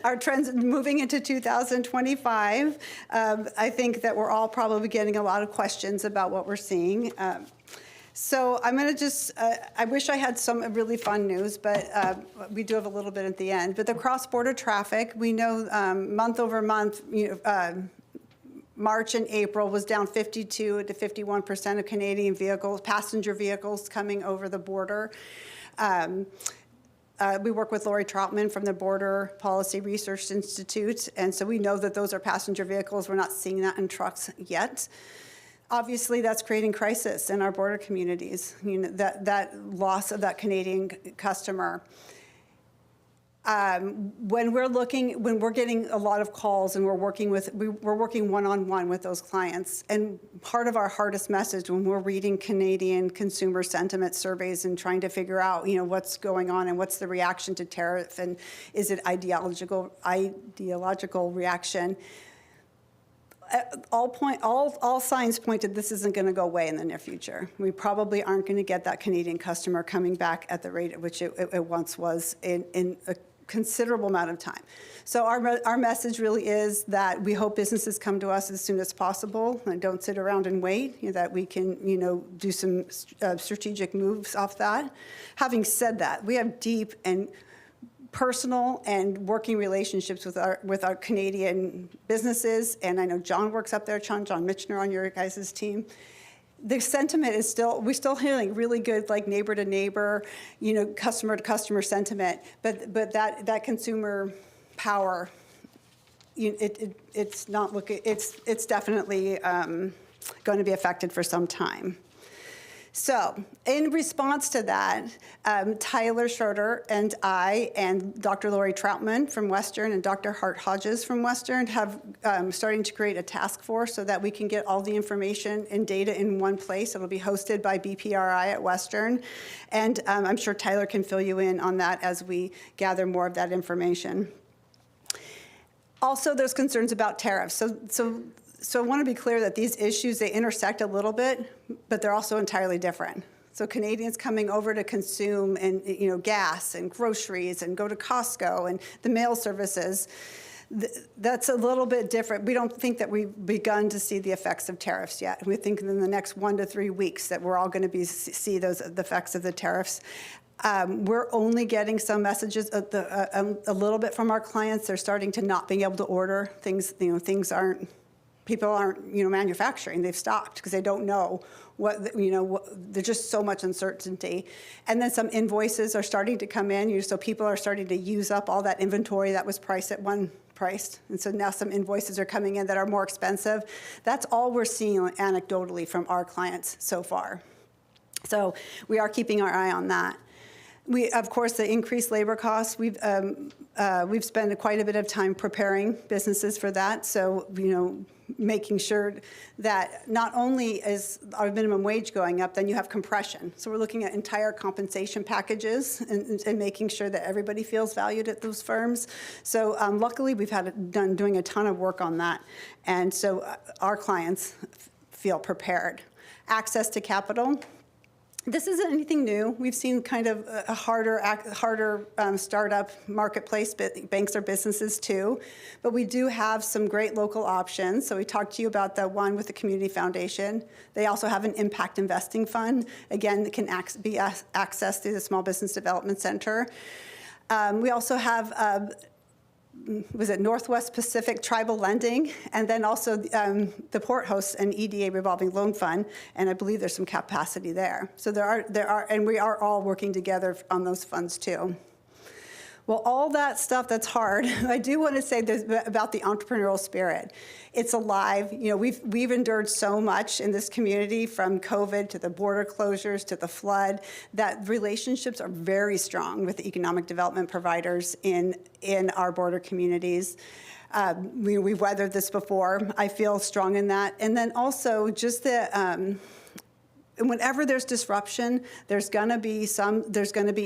Our trends moving into 2025. I think that we're all probably getting a lot of questions about what we're seeing. So I'm going to just, I wish I had some really fun news, but we do have a little bit at the end. But the cross-border traffic, we know month over month, March and April was down 52 to 51% of Canadian vehicles, passenger vehicles coming over the border. We work with Lori Troutman from the Border Policy Research Institute, and so we know that those are passenger vehicles. We're not seeing that in trucks yet. Obviously, that's creating crisis in our border communities, that loss of that Canadian customer. When we're getting a lot of calls and we're working one-on-one with those clients, and part of our hardest message when we're reading Canadian consumer sentiment surveys and trying to figure out, what's going on and what's the reaction to tariff, and is it ideological reaction, all signs point to this isn't going to go away in the near future. We probably aren't going to get that Canadian customer coming back at the rate at which it once was in a considerable amount of time. So our message really is that we hope businesses come to us as soon as possible and don't sit around and wait, that we can, do some strategic moves off that. Having said that, we have deep and personal and working relationships with our Canadian businesses, and I know John works up there, John Michener on your guys' team. The sentiment is we're still hearing really good, like neighbor to neighbor, customer to customer sentiment, but that consumer power, it's not looking, it's definitely going to be affected for some time. So in response to that, Tyler Schroeder and I and Dr. Lori Troutman from Western and Dr. Hart Hodges from Western have starting to create a task force so that we can get all the information and data in one place. It'll be hosted by BPRI at Western. And I'm sure Tyler can fill you in on that as we gather more of that information. Also, there's concerns about tariffs. So I want to be clear that these issues, they intersect a little bit, but they're also entirely different. So Canadians coming over to consume and gas and groceries and go to Costco and the mail services, That's a little bit different. We don't think that we've begun to see the effects of tariffs yet. We think in the next 1 to 3 weeks that we're all going to see the effects of the tariffs. We're only getting some messages, a little bit from our clients. They're starting to not being able to order things. People aren't manufacturing. They've stopped because they don't know there's just so much uncertainty. And then some invoices are starting to come in. So people are starting to use up all that inventory that was priced at one price. And so now some invoices are coming in that are more expensive. That's all we're seeing anecdotally from our clients so far. So we are keeping our eye on that. Of course, the increased labor costs, we've spent quite a bit of time preparing businesses for that. So, making sure that not only is our minimum wage going up, then you have compression. So we're looking at entire compensation packages and making sure that everybody feels valued at those firms. So luckily, we've doing a ton of work on that. And so our clients feel prepared. Access to capital. This isn't anything new. We've seen kind of a harder startup marketplace, but banks are businesses too. But we do have some great local options. So we talked to you about the one with the Community Foundation. They also have an impact investing fund, again, that can be accessed through the Small Business Development Center. We also have Northwest Pacific Tribal Lending, and then also the port hosts an EDA revolving loan fund, and I believe there's some capacity there. So there are, and we are all working together on those funds too. Well, all that stuff that's hard, I do want to say about the entrepreneurial spirit. It's alive. We've endured so much in this community, from COVID to the border closures to the flood, that relationships are very strong with the economic development providers in our border communities. We've weathered this before. I feel strong in that. And then also just whenever there's disruption, there's going to be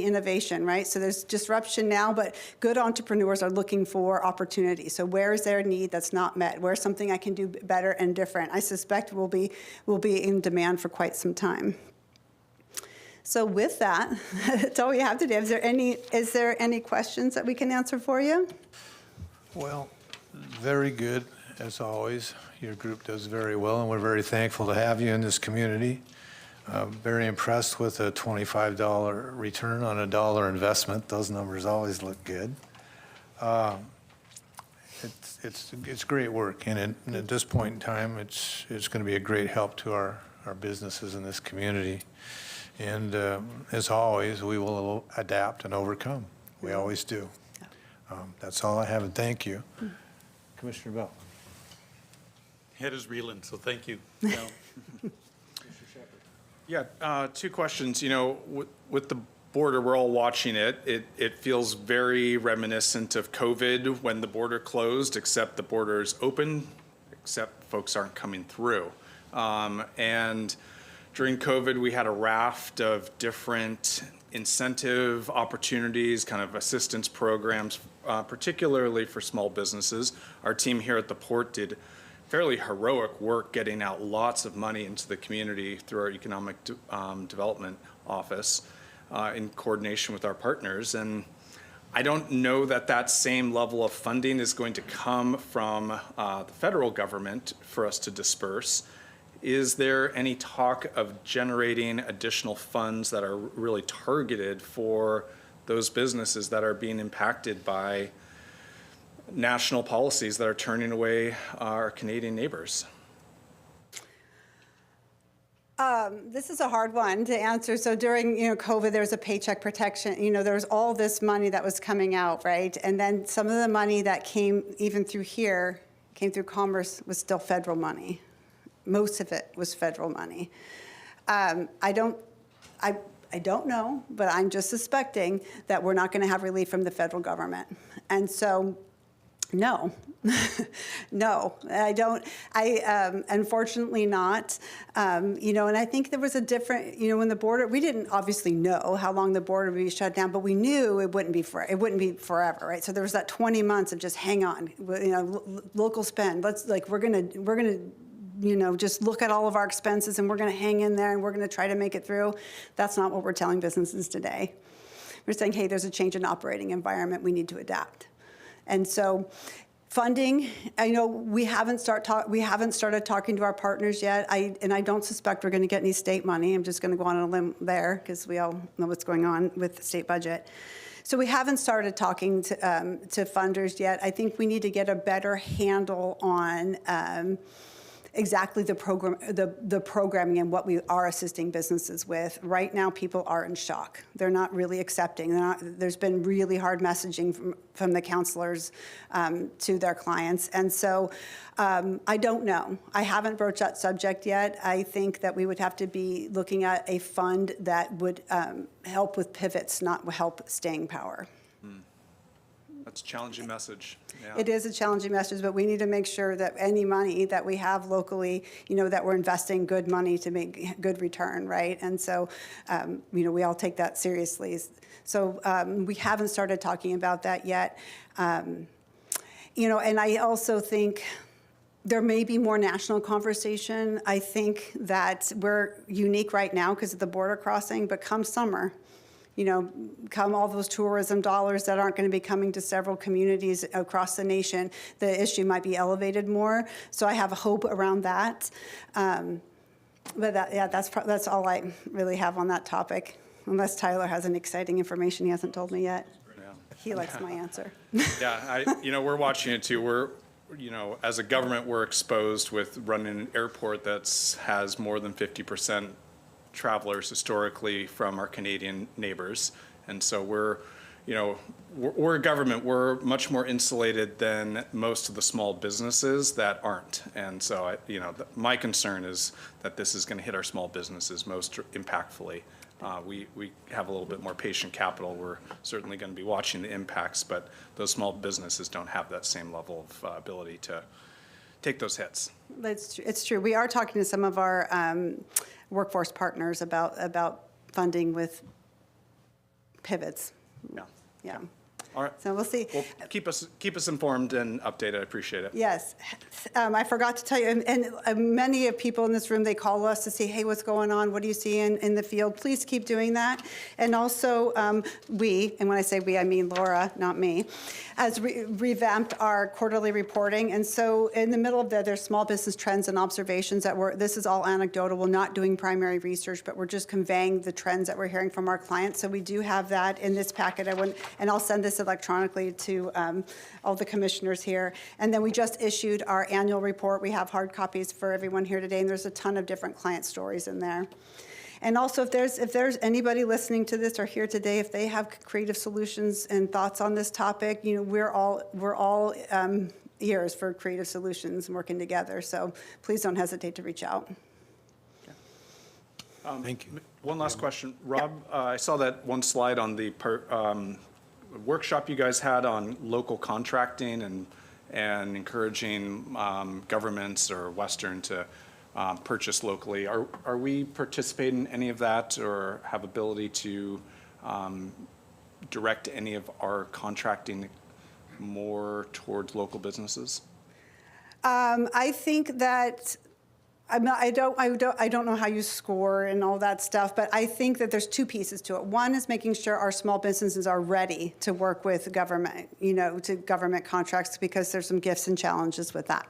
innovation, right? So there's disruption now, but good entrepreneurs are looking for opportunity. So where is there a need that's not met? Where's something I can do better and different? I suspect will be in demand for quite some time. So with that, that's all we have today. Is there any questions that we can answer for you? Well, very good, as always. Your group does very well, and we're very thankful to have you in this community. Very impressed with a $25 return on a $1 investment. Those numbers always look good. It's great work, and at this point in time, it's going to be a great help to our businesses in this community. And as always, we will adapt and overcome. We always do. That's all I have, and thank you. Commissioner Bell. Head is reeling, so thank you. Yeah, two questions. With the border, we're all watching it. It feels very reminiscent of COVID when the border closed, except the border is open, except folks aren't coming through. And during COVID, we had a raft of different incentive opportunities, kind of assistance programs, particularly for small businesses. Our team here at the port did fairly heroic work getting out lots of money into the community through our economic development office in coordination with our partners. And I don't know that same level of funding is going to come from the federal government for us to disperse. Is there any talk of generating additional funds that are really targeted for those businesses that are being impacted by national policies that are turning away our Canadian neighbors? This is a hard one to answer. So during COVID, there was a paycheck protection. There was all this money that was coming out, right? And then some of the money that came even through here, came through Commerce, was still federal money. Most of it was federal money. I don't know, but I'm just suspecting that we're not going to have relief from the federal government. And so, no, no, I don't. Unfortunately not. And I think there was a different, when the border, we didn't obviously know how long the border would be shut down, but we knew it wouldn't be forever, right? So there was that 20 months of just hang on, local spend. We're gonna just look at all of our expenses and we're going to hang in there and we're going to try to make it through. That's not what we're telling businesses today. We're saying, hey, there's a change in operating environment. We need to adapt. And so Funding, I know we haven't started talking to our partners yet. And I don't suspect we're going to get any state money. I'm just going to go on a limb there because we all know what's going on with the state budget. So we haven't started talking to funders yet. I think we need to get a better handle on exactly the programming and what we are assisting businesses with. Right now, people are in shock. They're not really accepting. There's been really hard messaging from the counselors to their clients. And so I don't know. I haven't broached that subject yet. I think that we would have to be looking at a fund that would help with pivots, not help staying power. That's a challenging message. Yeah. It is a challenging message, but we need to make sure that any money that we have locally, that we're investing good money to make good return, right? And so, we all take that seriously. So we haven't started talking about that yet. And I also think there may be more national conversation. I think that we're unique right now because of the border crossing, but come summer, come all those tourism dollars that aren't going to be coming to several communities across the nation, the issue might be elevated more. So I have hope around that. But that's all I really have on that topic, unless Tyler has any exciting information he hasn't told me yet. Yeah. He likes my answer. Yeah, we're watching it too. We're, as a government, we're exposed with running an airport that has more than 50% travelers historically from our Canadian neighbors. And so we're a government, we're much more insulated than most of the small businesses that aren't. And so, my concern is that this is going to hit our small businesses most impactfully. We have a little bit more patient capital. We're certainly going to be watching the impacts, but those small businesses don't have that same level of ability to take those hits. It's true. We are talking to some of our workforce partners about funding with pivots. Yeah. Yeah. All right. So we'll see. Well, keep us informed and updated. I appreciate it. Yes. I forgot to tell you, and many of people in this room, they call us to say, hey, what's going on? What do you see in the field? Please keep doing that. And also, and when I say we, I mean Laura, not me, has revamped our quarterly reporting. And so in the middle of there's small business trends and observations this is all anecdotal. We're not doing primary research, but we're just conveying the trends that we're hearing from our clients. So we do have that in this packet. And I'll send this electronically to all the commissioners here. And then we just issued our annual report. We have hard copies for everyone here today, and there's a ton of different client stories in there. And also, if there's anybody listening to this or here today, if they have creative solutions and thoughts on this topic, we're all ears for creative solutions and working together. So please don't hesitate to reach out. Thank you. One last question. Rob, I saw that one slide on the workshop you guys had on local contracting and encouraging governments or Western to purchase locally. Are we participating in any of that or have ability to direct any of our contracting more towards local businesses? I think that I don't know how you score and all that stuff, but I think that there's two pieces to it. One is making sure our small businesses are ready to work with government, to government contracts, because there's some gifts and challenges with that.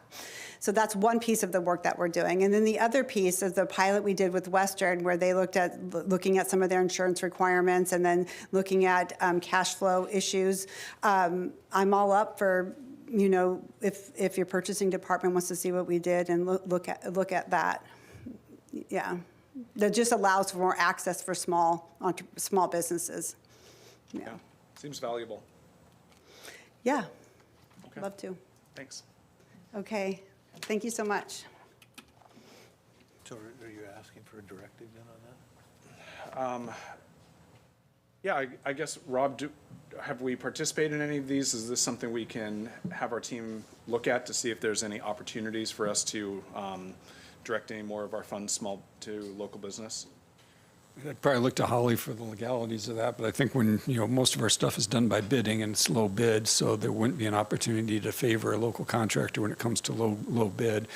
So that's one piece of the work that we're doing. And then the other piece is the pilot we did with Western, where they looking at some of their insurance requirements and then looking at cash flow issues. I'm all up for, if your purchasing department wants to see what we did and look at that. Yeah, that just allows for more access for small businesses. Yeah, seems valuable. Yeah, Okay. love to. Thanks. Okay, thank you so much. So are you asking for a directive then on that? Yeah, I guess, Rob, have we participated in any of these? Is this something we can have our team look at to see if there's any opportunities for us to direct any more of our funds to local business? I'd probably look to Holly for the legalities of that, but I think when, most of our stuff is done by bidding and it's low bid, so there wouldn't be an opportunity to favor a local contractor when it comes to low bid.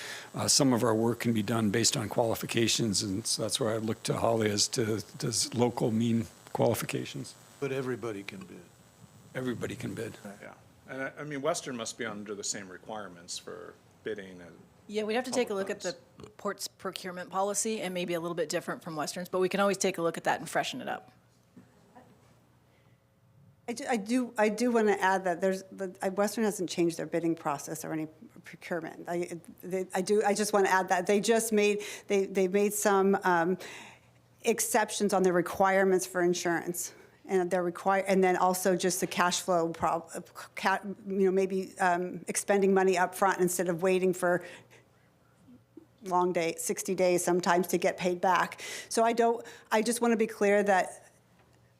Some of our work can be done based on qualifications, and so that's where I look to Holly as to, does local mean qualifications? But everybody can bid. Everybody can bid. Yeah, And I mean, Western must be under the same requirements for bidding and. Yeah, we'd have to take a look at the port's procurement policy and maybe a little bit different from Western's, but we can always take a look at that and freshen it up. I do want to add that Western hasn't changed their bidding process or any procurement. I just want to add that they made some exceptions on the requirements for insurance. And and then also just the cash flow maybe expending money up front instead of waiting for long day, 60 days sometimes to get paid back. So I just want to be clear that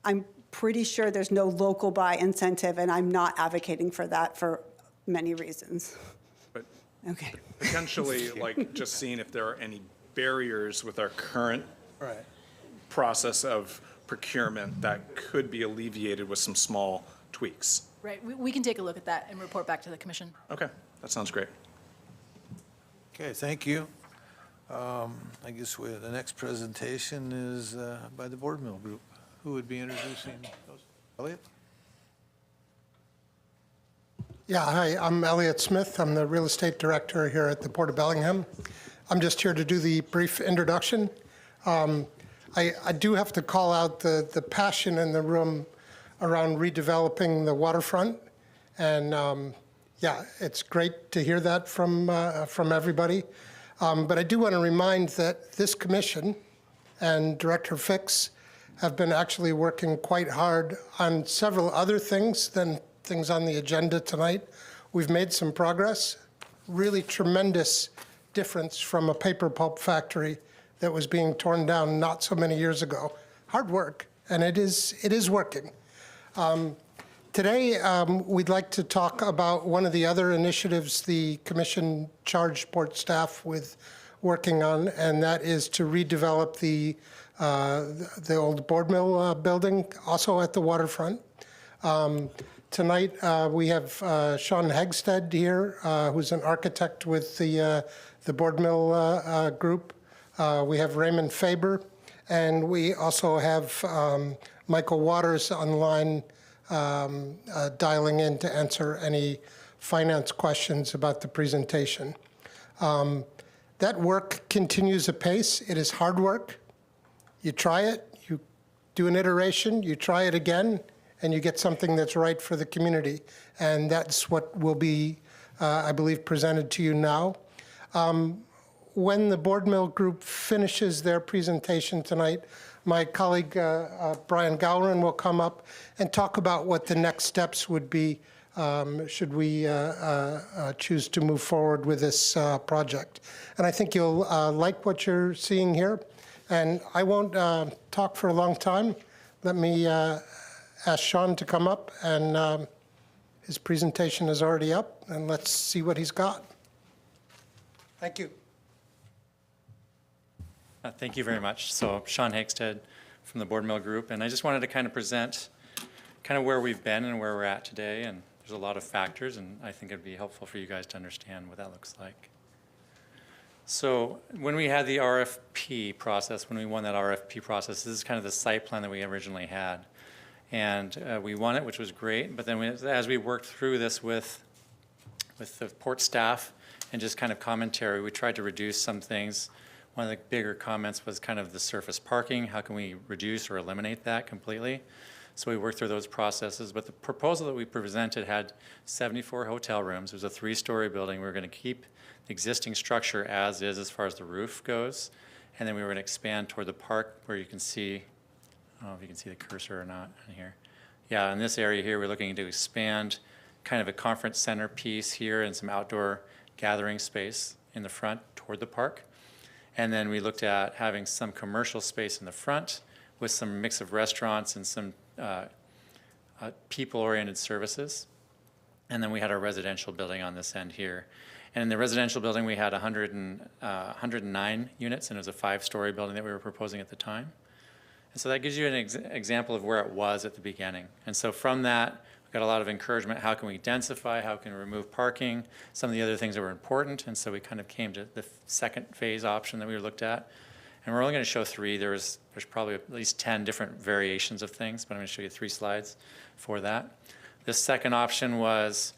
I'm pretty sure there's no local buy incentive, and I'm not advocating for that for many reasons. But okay. Potentially, like just seeing if there are any barriers with our current process of procurement that could be alleviated with some small tweaks. Right, we can take a look at that and report back to the commission. Okay, that sounds great. Okay, thank you. I guess the next presentation is by the Board Mill Group. Who would be introducing those? Elliot? Yeah, hi, I'm Elliot Smith. I'm the real estate director here at the Port of Bellingham. I'm just here to do the brief introduction. I do have to call out the passion in the room around redeveloping the waterfront. And yeah, it's great to hear that from everybody. But I do want to remind that this commission and Director Fix have been actually working quite hard on several other things than things on the agenda tonight. We've made some progress, really tremendous difference from a paper pulp factory that was being torn down not so many years ago. Hard work, and it is working. Today, we'd like to talk about one of the other initiatives the commission charged port staff with working on, and that is to redevelop the old board mill building, also at the waterfront. Tonight, we have Sean Hegstead here, who's an architect with the board mill group. We have Raymond Faber, and we also have Michael Waters online dialing in to answer any finance questions about the presentation. That work continues apace. It is hard work. You try it, you do an iteration, you try it again, and you get something that's right for the community. And that's what will be, I believe, presented to you now. When the Board Mill Group finishes their presentation tonight, my colleague Brian Gowron will come up and talk about what the next steps would be should we choose to move forward with this project. And I think you'll like what you're seeing here. And I won't talk for a long time. Let me ask Sean to come up, and his presentation is already up, and let's see what he's got. Thank you. Thank you very much. So Sean Hegstead from the Board Mill Group, and I just wanted to kind of present kind of where we've been and where we're at today, and there's a lot of factors, and I think it'd be helpful for you guys to understand what that looks like. So when we had the RFP process, when we won that RFP process, this is kind of the site plan that we originally had. And we won it, which was great, but then as we worked through this with the port staff and just kind of commentary, we tried to reduce some things. One of the bigger comments was kind of the surface parking. How can we reduce or eliminate that completely? So we worked through those processes, but the proposal that we presented had 74 hotel rooms. It was a 3-story building. We were going to keep the existing structure as is far as the roof goes, and then we were going to expand toward the park where you can see, I don't know if you can see the cursor or not in here. Yeah, in this area here, we're looking to expand kind of a conference center piece here and some outdoor gathering space in the front toward the park. And then we looked at having some commercial space in the front with some mix of restaurants and some people-oriented services. And then we had our residential building on this end here. And in the residential building, we had 109 units, and it was a 5-story building that we were proposing at the time. And so that gives you an example of where it was at the beginning. And so from that, we got a lot of encouragement. How can we densify? How can we remove parking? Some of the other things that were important. And so we kind of came to the second phase option that we looked at. And we're only going to show 3. There's probably at least 10 different variations of things, but I'm going to show you 3 slides for that. The second option was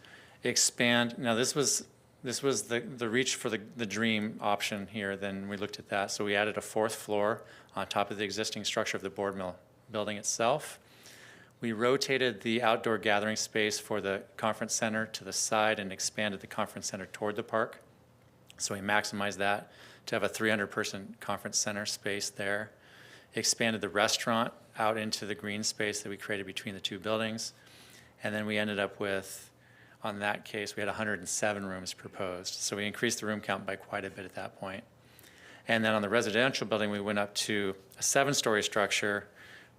expand. Now this was the reach for the dream option here. Then we looked at that. So we added a 4th floor on top of the existing structure of the board mill building itself. We rotated the outdoor gathering space for the conference center to the side and expanded the conference center toward the park. So we maximized that to have a 300-person conference center space there. Expanded the restaurant out into the green space that we created between the two buildings. And then we ended up with, on that case, we had 107 rooms proposed. So we increased the room count by quite a bit at that point. And then on the residential building, we went up to a 7-story structure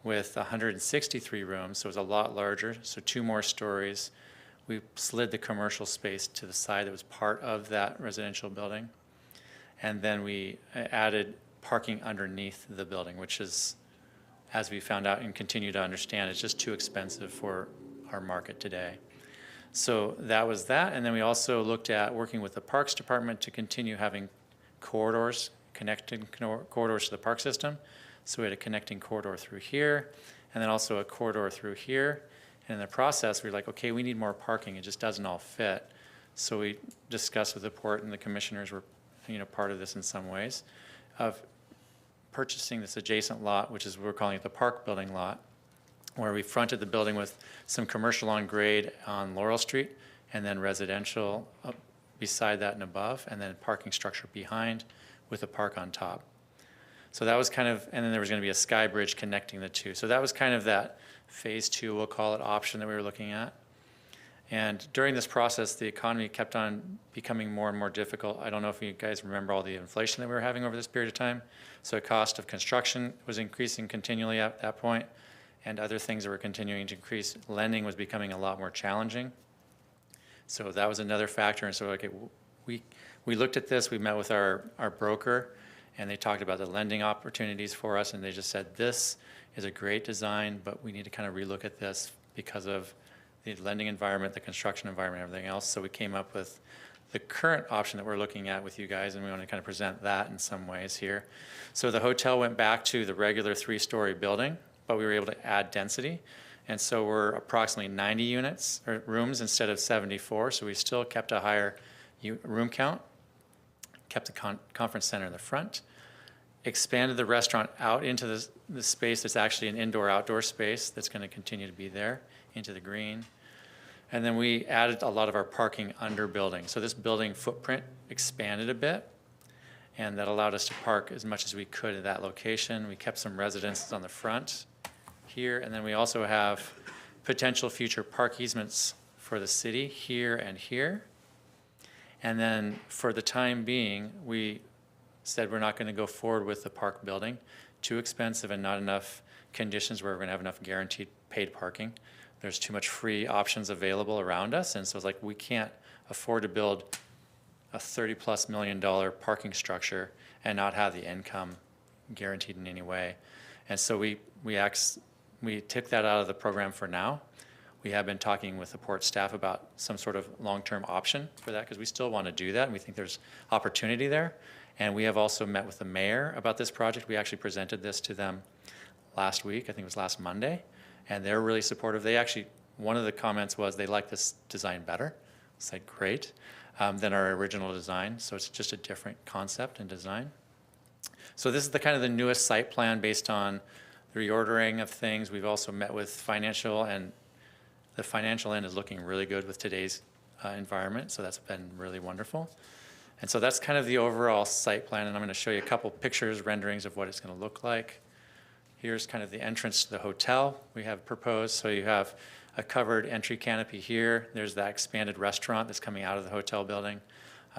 with 163 rooms, so it was a lot larger, so 2 more stories. We slid the commercial space to the side that was part of that residential building. And then we added parking underneath the building, which is, as we found out and continue to understand, it's just too expensive for our market today. So that was that, and then we also looked at working with the Parks Department to continue having corridors, connecting corridors to the park system. So we had a connecting corridor through here, and then also a corridor through here. And in the process, we were like, okay, we need more parking. It just doesn't all fit. So we discussed with the port, and the commissioners were, part of this in some ways, of purchasing this adjacent lot, which is, we're calling it the park building lot, where we fronted the building with some commercial on grade on Laurel Street, and then residential up beside that and above, and then parking structure behind with a park on top. So that was kind of, and then there was going to be a sky bridge connecting the two. So that was kind of that phase 2, we'll call it, option that we were looking at. And during this process, the economy kept on becoming more and more difficult. I don't know if you guys remember all the inflation that we were having over this period of time. So the cost of construction was increasing continually at that point, and other things that were continuing to increase. Lending was becoming a lot more challenging. So that was another factor. And so, okay, we looked at this, we met with our broker, and they talked about the lending opportunities for us, and they just said, this is a great design, but we need to kind of relook at this because of the lending environment, the construction environment, everything else. So we came up with the current option that we're looking at with you guys, and we want to kind of present that in some ways here. So the hotel went back to the regular 3-story building, but we were able to add density. And so we're approximately 90 units or rooms instead of 74. So we still kept a higher room count, kept the conference center in the front, expanded the restaurant out into the space that's actually an indoor-outdoor space that's going to continue to be there into the green. And then we added a lot of our parking under building. So this building footprint expanded a bit, and that allowed us to park as much as we could at that location. We kept some residences on the front here, and then we also have potential future park easements for the city here and here. And then for the time being, we said we're not going to go forward with the park building. Too expensive and not enough conditions where we're going to have enough guaranteed paid parking. There's too much free options available around us, and so it's like we can't afford to build a $30+ million parking structure and not have the income guaranteed in any way. And so we took that out of the program for now. We have been talking with the port staff about some sort of long-term option for that, because we still want to do that, and we think there's opportunity there. And we have also met with the mayor about this project. We actually presented this to them last week, I think it was last Monday, and they're really supportive. They actually, one of the comments was they like this design better. It's like, great, than our original design. So it's just a different concept and design. So this is the kind of the newest site plan based on the reordering of things. We've also met with financial, and the financial end is looking really good with today's environment. So that's been really wonderful. And so that's kind of the overall site plan, and I'm going to show you a couple pictures, renderings of what it's going to look like. Here's kind of the entrance to the hotel we have proposed. So you have a covered entry canopy here. There's that expanded restaurant that's coming out of the hotel building,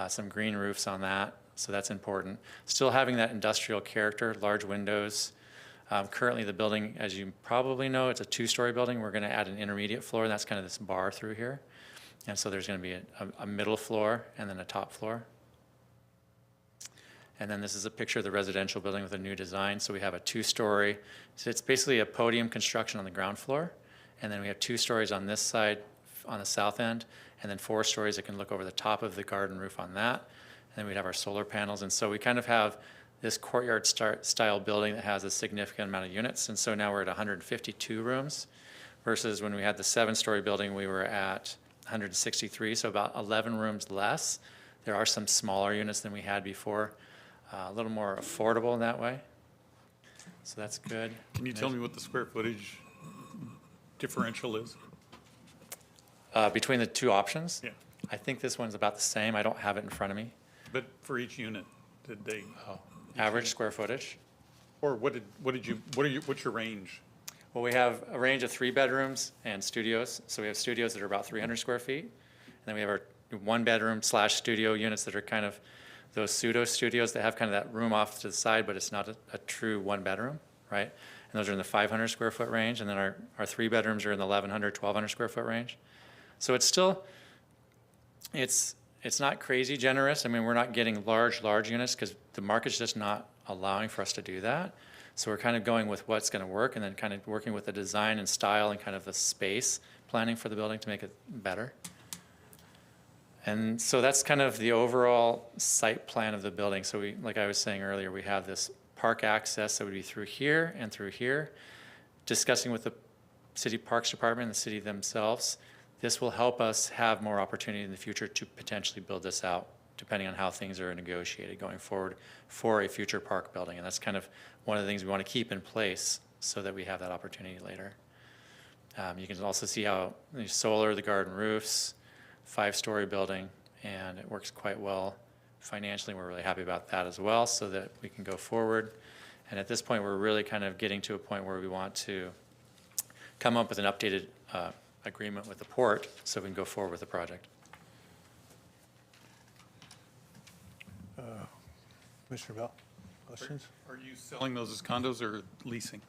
some green roofs on that, so that's important. Still having that industrial character, large windows. Currently the building, as you probably know, it's a 2-story building. We're going to add an intermediate floor, and that's kind of this bar through here. And so there's going to be a middle floor and then a top floor. And then this is a picture of the residential building with a new design. So we have a 2-story. So it's basically a podium construction on the ground floor. And then we have 2 stories on this side, on the south end, and then 4 stories that can look over the top of the garden roof on that. And then we'd have our solar panels. And so we kind of have this courtyard style building that has a significant amount of units. And so now we're at 152 rooms versus when we had the 7-story building, we were at 163, so about 11 rooms less. There are some smaller units than we had before, a little more affordable in that way. So that's good. Can you tell me what the square footage differential is? Between the two options? Yeah. I think this one's about the same. I don't have it in front of me. But for each unit, did they? Average square footage? Or what's your range? Well, we have a range of 3 bedrooms and studios. So we have studios that are about 300 square feet. And then we have our 1 bedroom / studio units that are kind of those pseudo studios that have kind of that room off to the side, but it's not a true 1 bedroom, right? And those are in the 500 square foot range. And then our 3 bedrooms are in the 1,100, 1,200 square foot range. So it's still, it's not crazy generous. I mean, we're not getting large units because the market's just not allowing for us to do that. So we're kind of going with what's going to work and then kind of working with the design and style and kind of the space planning for the building to make it better. And so that's kind of the overall site plan of the building. So we, like I was saying earlier, we have this park access that would be through here and through here. Discussing with the City Parks Department and the city themselves, this will help us have more opportunity in the future to potentially build this out, depending on how things are negotiated going forward for a future park building. And that's kind of one of the things we want to keep in place so that we have that opportunity later. You can also see how the solar, the garden roofs, 5-story building, and it works quite well financially. We're really happy about that as well so that we can go forward. And at this point, we're really kind of getting to a point where we want to come up with an updated agreement with the port so we can go forward with the project. Commissioner Bell, questions? Are you selling those as condos or leasing?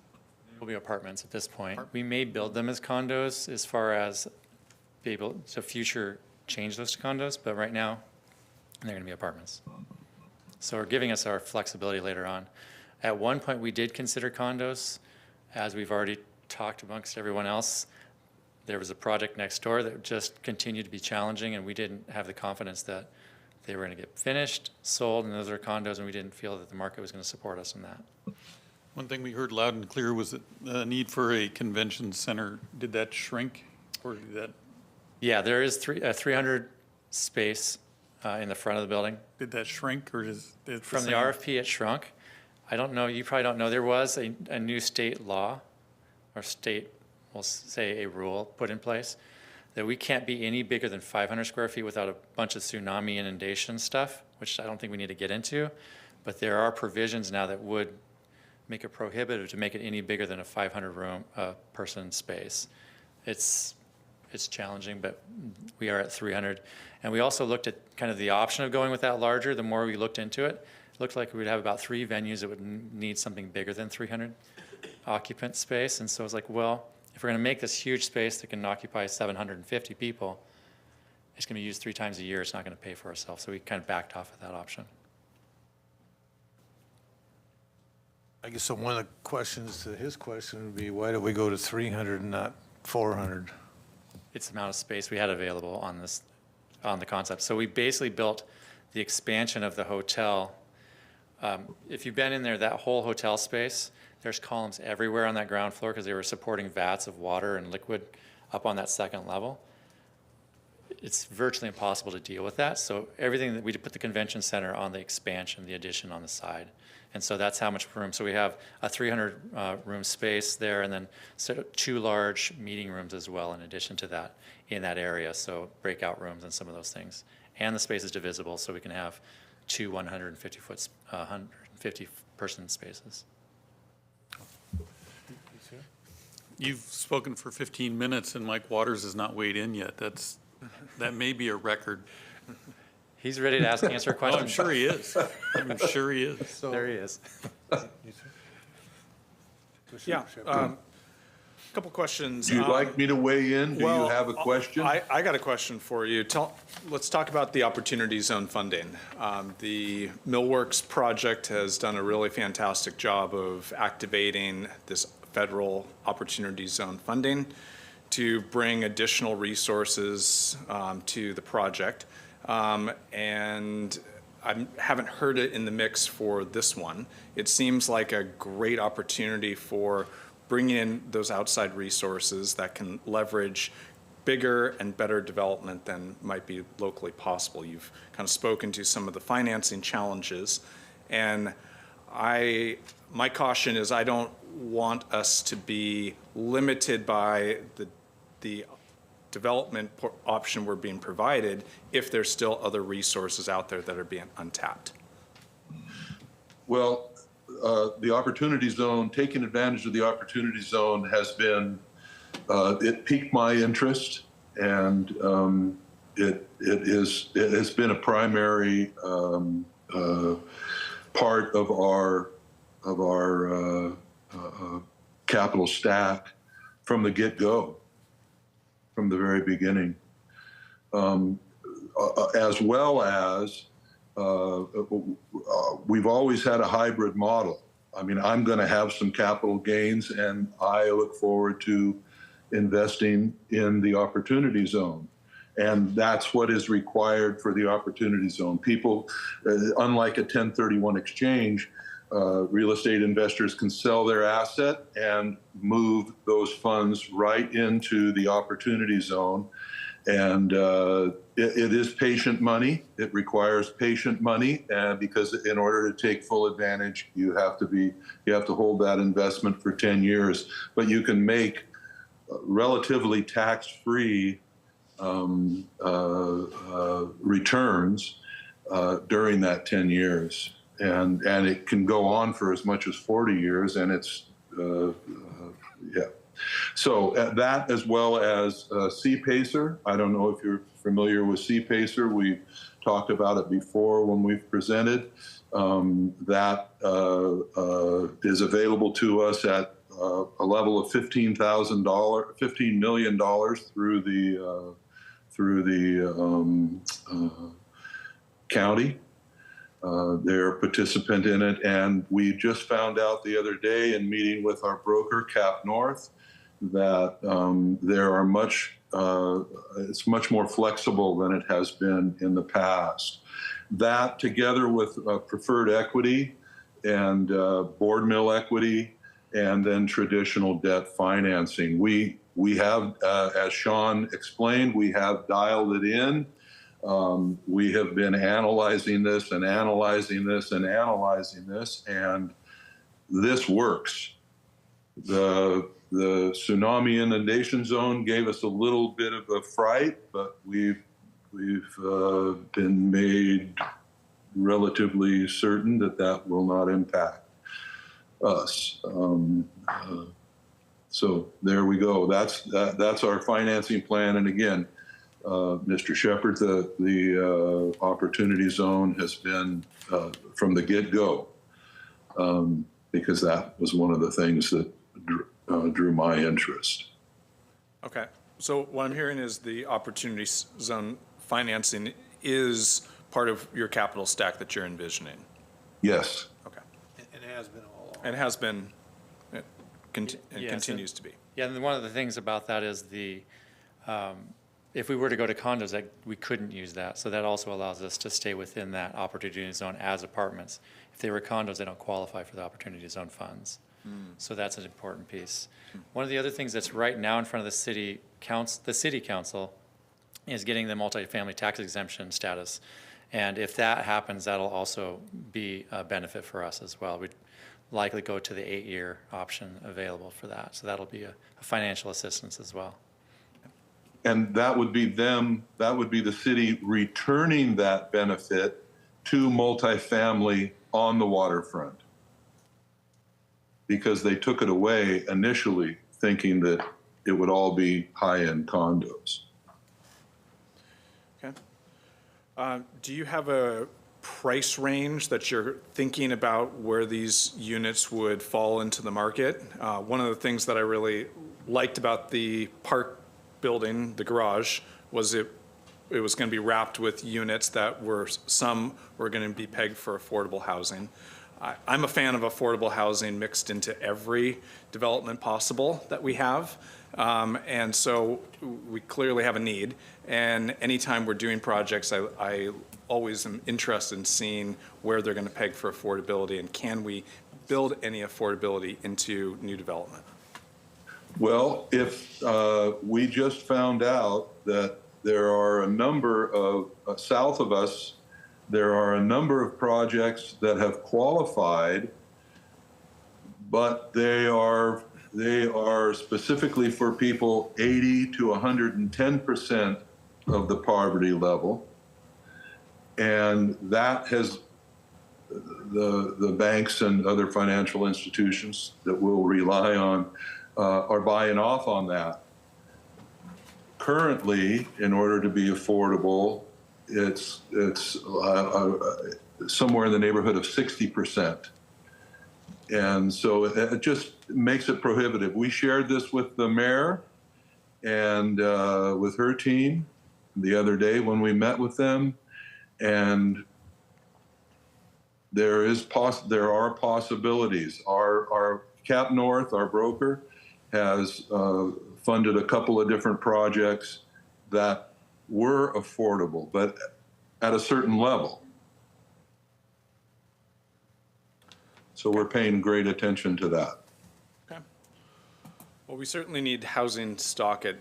Will be apartments at this point. We may build them as condos as far as be able to future change those to condos, but right now they're going to be apartments. So we're giving us our flexibility later on. At one point we did consider condos. As we've already talked amongst everyone else, there was a project next door that just continued to be challenging, and we didn't have the confidence that they were going to get finished, sold, and those are condos, and we didn't feel that the market was going to support us in that. One thing we heard loud and clear was that the need for a convention center. Did that shrink, or did that? Yeah, there is a 300 space in the front of the building. Did that shrink, or is it From the RFP, it shrunk. I don't know, you probably don't know, there was a new state law, or state, we'll say a rule put in place, that we can't be any bigger than 500 square feet without a bunch of tsunami inundation stuff, which I don't think we need to get into. But there are provisions now that would make it prohibitive to make it any bigger than a 500 room person space. It's challenging, but we are at 300. And we also looked at kind of the option of going with that larger. The more we looked into it, it looked like we'd have about 3 venues that would need something bigger than 300 occupant space. And so I was like, well, if we're going to make this huge space that can occupy 750 people, it's going to be used 3 times a year. It's not going to pay for itself. So we kind of backed off of that option. I guess so one of the questions to his question would be, why do we go to 300 and not 400? It's the amount of space we had available on the concept. So we basically built the expansion of the hotel. If you've been in there, that whole hotel space, there's columns everywhere on that ground floor because they were supporting vats of water and liquid up on that second level. It's virtually impossible to deal with that. So everything that we put the convention center on the expansion, the addition on the side. And so that's how much room. So we have a 300 room space there, and then 2 large meeting rooms as well in addition to that in that area. So breakout rooms and some of those things. And the space is divisible, so we can have 2 150 person spaces. You've spoken for 15 minutes and Mike Waters has not weighed in yet. That may be a record. He's ready to answer a question. Oh, I'm sure he is. I'm sure he is. So, there he is. Yeah. A couple questions. Do you like me to weigh in? Do you have a question? I got a question for you. Let's talk about the Opportunity Zone funding. The Millworks project has done a really fantastic job of activating this federal Opportunity Zone funding to bring additional resources to the project. And I haven't heard it in the mix for this one. It seems like a great opportunity for bringing in those outside resources that can leverage bigger and better development than might be locally possible. You've kind of spoken to some of the financing challenges, and my caution is I don't want us to be limited by the development option we're being provided if there's still other resources out there that are being untapped. Well, the Opportunity Zone, taking advantage of the Opportunity Zone has been, it piqued my interest, and it has been a primary part of our capital stack from the get-go, from the very beginning, as well as we've always had a hybrid model. I mean, I'm going to have some capital gains, and I look forward to investing in the Opportunity Zone. And that's what is required for the Opportunity Zone. People, unlike a 1031 exchange, real estate investors can sell their asset and move those funds right into the Opportunity Zone. And it is patient money. It requires patient money, because in order to take full advantage, you have to hold that investment for 10 years. But you can make relatively tax-free returns during that 10 years. And it can go on for as much as 40 years, and it's, yeah. So that, as well as CPACER. I don't know if you're familiar with CPACER. We talked about it before when we've presented. That is available to us at a level of $15 million through the county. They're a participant in it, and we just found out the other day in meeting with our broker, Cap North, that there are it's much more flexible than it has been in the past. That, together with preferred equity and board mill equity, and then traditional debt financing, we have, as Sean explained, we have dialed it in. We have been analyzing this and analyzing this and analyzing this, and this works. The tsunami inundation zone gave us a little bit of a fright, but we've been made relatively certain that will not impact us. So there we go. That's our financing plan. And again, Mr. Shepherd, the Opportunity Zone has been from the get-go, because that was one of the things that drew my interest. Okay, so what I'm hearing is the Opportunity Zone financing is part of your capital stack that you're envisioning. Yes. Okay. And it has been all along. And it has been, and continues to be. Yeah, and one of the things about that is if we were to go to condos, we couldn't use that. So that also allows us to stay within that Opportunity Zone as apartments. If they were condos, they don't qualify for the Opportunity Zone funds. So that's an important piece. One of the other things that's right now in front of the city council is getting the multifamily tax exemption status. And if that happens, that'll also be a benefit for us as well. We'd likely go to the 8-year option available for that. So that'll be a financial assistance as well. And that would be the city returning that benefit to multifamily on the waterfront, because they took it away initially thinking that it would all be high-end condos. Okay. Do you have a price range that you're thinking about where these units would fall into the market? One of the things that I really liked about the park building, the garage, was it was going to be wrapped with units that some were going to be pegged for affordable housing. I'm a fan of affordable housing mixed into every development possible that we have. And so we clearly have a need. And anytime we're doing projects, I always am interested in seeing where they're going to peg for affordability, and can we build any affordability into new development? Well, if we just found out that there are a number of, south of us, there are a number of projects that have qualified, but they are specifically for people 80 to 110% of the poverty level. And that has, the banks and other financial institutions that we'll rely on are buying off on that. Currently, in order to be affordable, it's somewhere in the neighborhood of 60%. And so it just makes it prohibitive. We shared this with the mayor and with her team the other day when we met with them, and there are possibilities. Our Cap North, our broker, has funded a couple of different projects that were affordable, but at a certain level. So we're paying great attention to that. Okay. Well, we certainly need housing stock at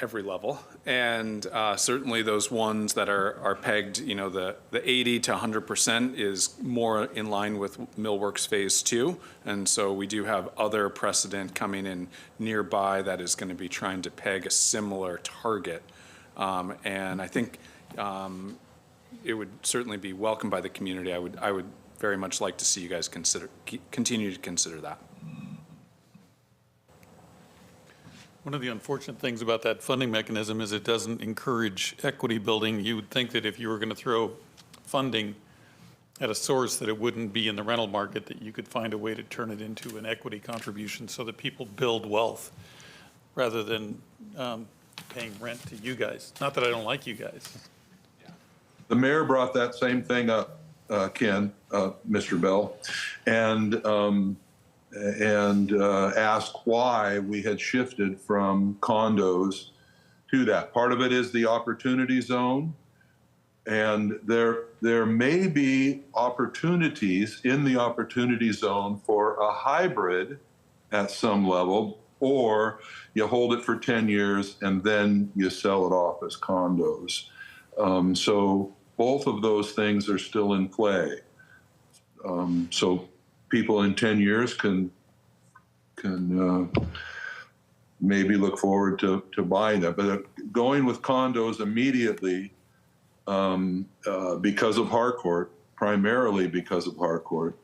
every level, and certainly those ones that are pegged, you know, the 80 to 100% is more in line with Millworks Phase 2, and so we do have other precedent coming in nearby that is going to be trying to peg a similar target, and I think it would certainly be welcomed by the community. I would very much like to see you guys continue to consider that. One of the unfortunate things about that funding mechanism is it doesn't encourage equity building. You would think that if you were going to throw funding at a source that it wouldn't be in the rental market, that you could find a way to turn it into an equity contribution so that people build wealth rather than paying rent to you guys. Not that I don't like you guys. The mayor brought that same thing up, Ken, Mr. Bell, and asked why we had shifted from condos to that. Part of it is the opportunity zone, and there may be opportunities in the opportunity zone for a hybrid at some level, or you hold it for 10 years and then you sell it off as condos. So both of those things are still in play. So people in 10 years can maybe look forward to buying them. But going with condos immediately because of Harcourt, primarily because of Harcourt,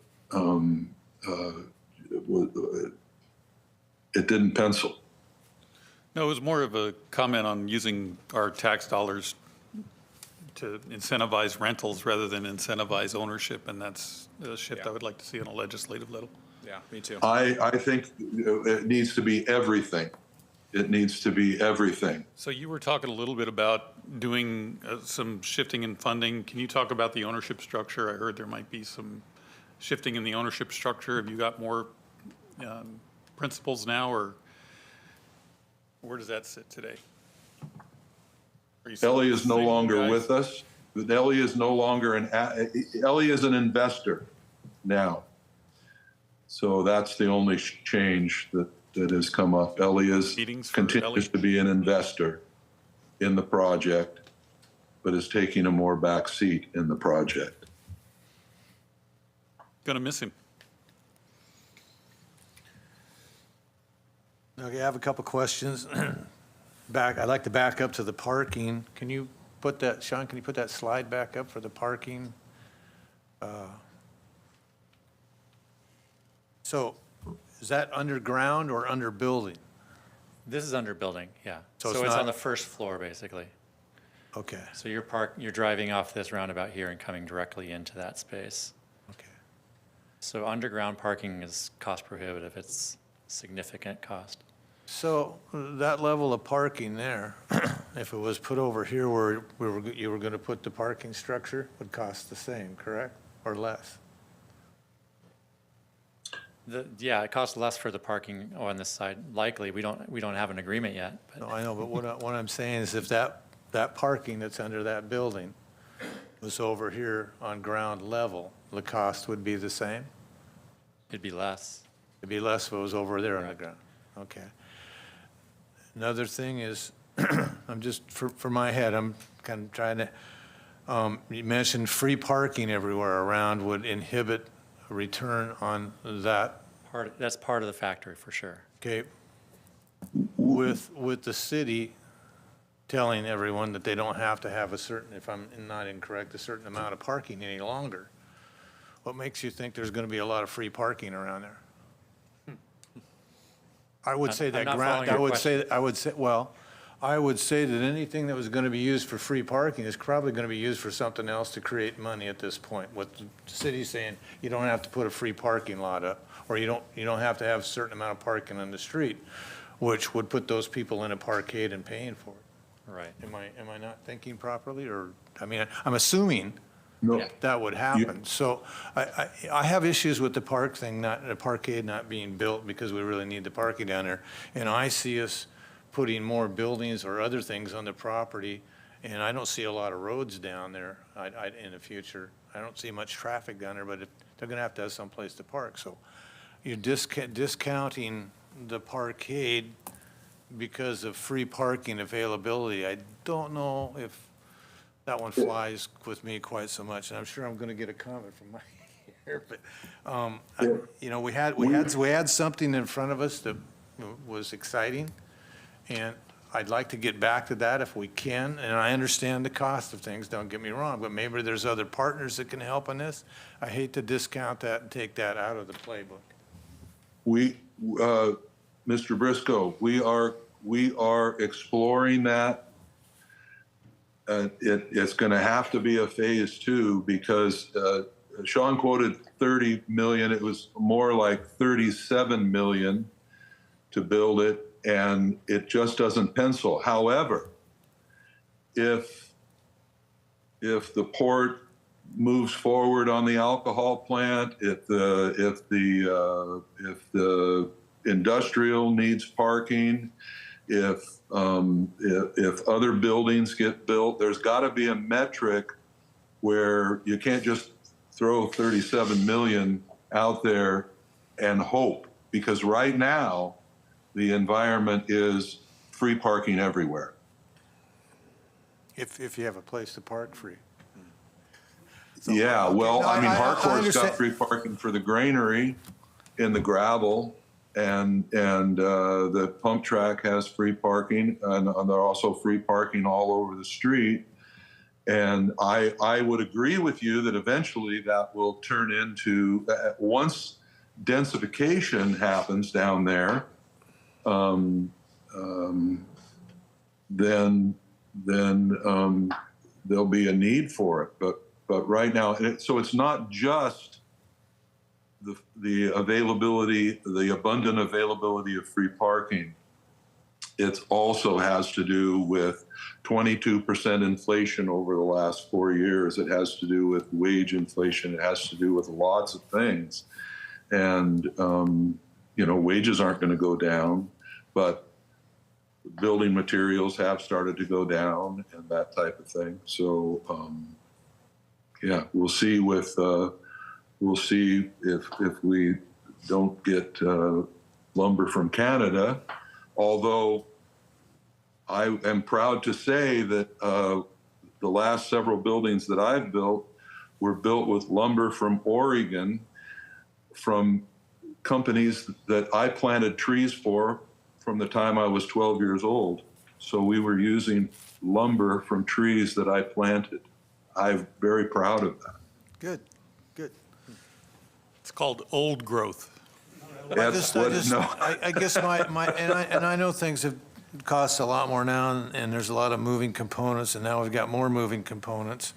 it didn't pencil. No, it was more of a comment on using our tax dollars to incentivize rentals rather than incentivize ownership, and that's a shift I would like to see on a legislative level. Yeah, me too. I think it needs to be everything. It needs to be everything. So you were talking a little bit about doing some shifting in funding. Can you talk about the ownership structure? I heard there might be some shifting in the ownership structure. Have you got more principals now, or where does that sit today? Ellie is no longer with us. Ellie is no longer Ellie is an investor now. So that's the only change that has come up. Ellie continues to be an investor in the project, but is taking a more back seat in the project. Gonna miss him. Okay, I have a couple questions. I'd like to back up to the parking. Can you put that, Sean, can you put that slide back up for the parking? So is that underground or under building? This is under building, yeah. So So it's it's on not- the first floor, basically. Okay, So you're driving off this roundabout here and coming directly into that space. okay. So underground parking is cost prohibitive. It's significant cost. So that level of parking there, if it was put over here where you were going to put the parking structure, would cost the same, correct? Or less? Yeah, it costs less for the parking on this side. Likely, we don't have an agreement yet. But No, I know, but what I'm saying is if that parking that's under that building was over here on ground level, the cost would be the same? it'd be less. It'd be less if it was over there on the ground. Okay. Another thing is, I'm just, for my head, I'm kind of trying to, you mentioned free parking everywhere around would inhibit a return on that. That's part of the factory, for sure. Okay. With the city telling everyone that they don't have to have a certain, if I'm not incorrect, a certain amount of parking any longer, what makes you think there's going to be a lot of free parking around there? I would say that ground, I would say that anything that was going to be used for free parking is probably going to be used for something else to create money at this point. With the city saying you don't have to put a free parking lot up, or you don't have to have a certain amount of parking on the street, which would put those people in a parkade and paying for it. Right. Am I not thinking properly, or, I mean, I'm assuming that would happen. So I have issues with the parkade not being built because we really need the parking down there. And I see us putting more buildings or other things on the property, and I don't see a lot of roads down there in the future. I don't see much traffic down there, but they're gonna have to have someplace to park. So you're discounting the parkade because of free parking availability. I don't know if that one flies with me quite so much, and I'm sure I'm going to get a comment from my ear. But you know, we had something in front of us that was exciting, and I'd like to get back to that if we can. And I understand the cost of things. Don't get me wrong, but maybe there's other partners that can help on this. I hate to discount that and take that out of the playbook. Mr. Briscoe, we are exploring that. It's going to have to be a phase 2 because Sean quoted 30 million. It was more like 37 million to build it, and it just doesn't pencil. However, if the port moves forward on the alcohol plant, if the industrial needs parking, if other buildings get built, there's got to be a metric where you can't just throw 37 million out there and hope, because right now the environment is free parking everywhere. If you have a place to park free. Yeah, well, No, I mean, I Harcourt's understand. got free parking for the granary in the gravel, and the pump track has free parking, and there are also free parking all over the street. And I would agree with you that eventually that will turn into, once densification happens down there, then there'll be a need for it. But right now, so it's not just the availability, the abundant availability of free parking. It also has to do with 22% inflation over the last 4 years. It has to do with wage inflation. It has to do with lots of things. And, wages aren't going to go down, but building materials have started to go down and that type of thing. So, we'll see we'll see if we don't get lumber from Canada, although I am proud to say that the last several buildings that I've built were built with lumber from Oregon, from companies that I planted trees for from the time I was 12 years old. So we were using lumber from trees that I planted. I'm very proud of that. Good, good. It's called old growth. I guess I know things have cost a lot more now, and there's a lot of moving components, and now we've got more moving components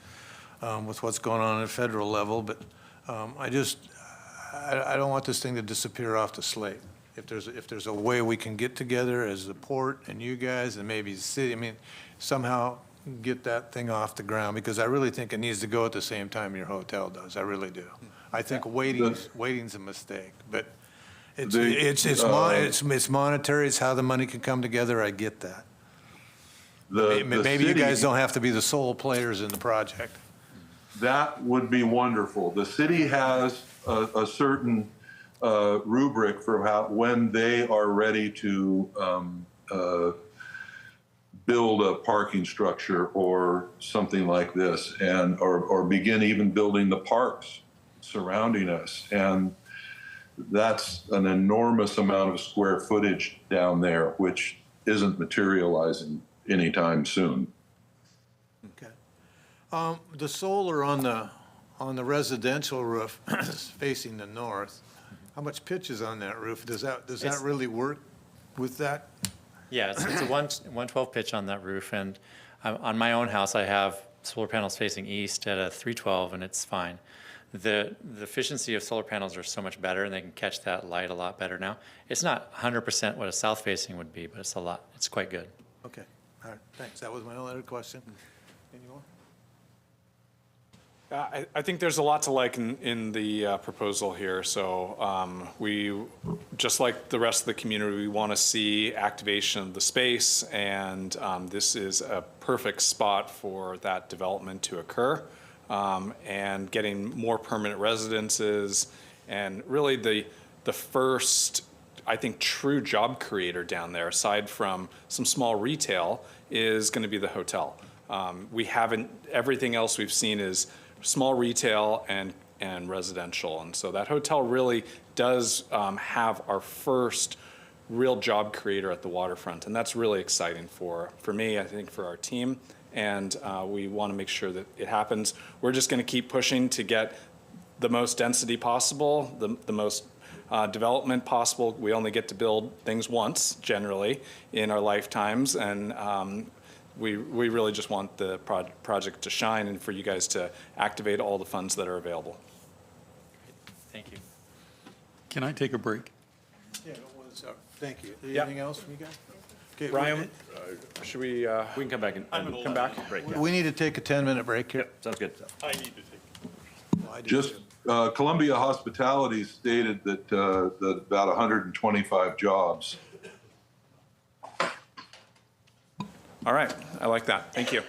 with what's going on at federal level. But I don't want this thing to disappear off the slate. If there's a way we can get together as the port and you guys and maybe the city, somehow get that thing off the ground, because I really think it needs to go at the same time your hotel does. I really do. I think waiting's a mistake, but it's monetary. It's how the money can come together. I get that. Maybe you guys don't have to be the sole players in the project. That would be wonderful. The city has a certain rubric for when they are ready to build a parking structure or something like this, and or begin even building the parks surrounding us. And that's an enormous amount of square footage down there, which isn't materializing anytime soon. Okay. The solar on the residential roof is facing the north. How much pitch is on that roof? Does that really work with that? Yeah, it's a 112 pitch on that roof, and on my own house, I have solar panels facing east at a 312, and it's fine. The efficiency of solar panels are so much better, and they can catch that light a lot better now. It's not 100% what a south facing would be, but it's quite good. Okay, all right, thanks. That was my only other question. Any more? I think there's a lot to like in the proposal here. So we, just like the rest of the community, we want to see activation of the space, and this is a perfect spot for that development to occur, and getting more permanent residences, and really the first, I think, true job creator down there, aside from some small retail, is going to be the hotel. Everything else we've seen is small retail and residential. And so that hotel really does have our first real job creator at the waterfront. And that's really exciting for me, I think for our team. And we want to make sure that it happens. We're just going to keep pushing to get the most density possible, the most development possible. We only get to build things once, generally, in our lifetimes. And we really just want the project to shine and for you guys to activate all the funds that are available. Thank you. Can I take a break? Yeah, thank you. Yeah. Anything else from you guys? Okay, Ryan, should we? We can come back and come back. We need to take a 10-minute break here. Sounds good. I need to take. Just Columbia Hospitality stated that that about 125 jobs. All right, I like that. Thank you.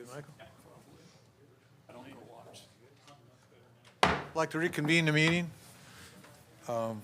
Good, Michael? I'd like to reconvene the meeting. Commissioners,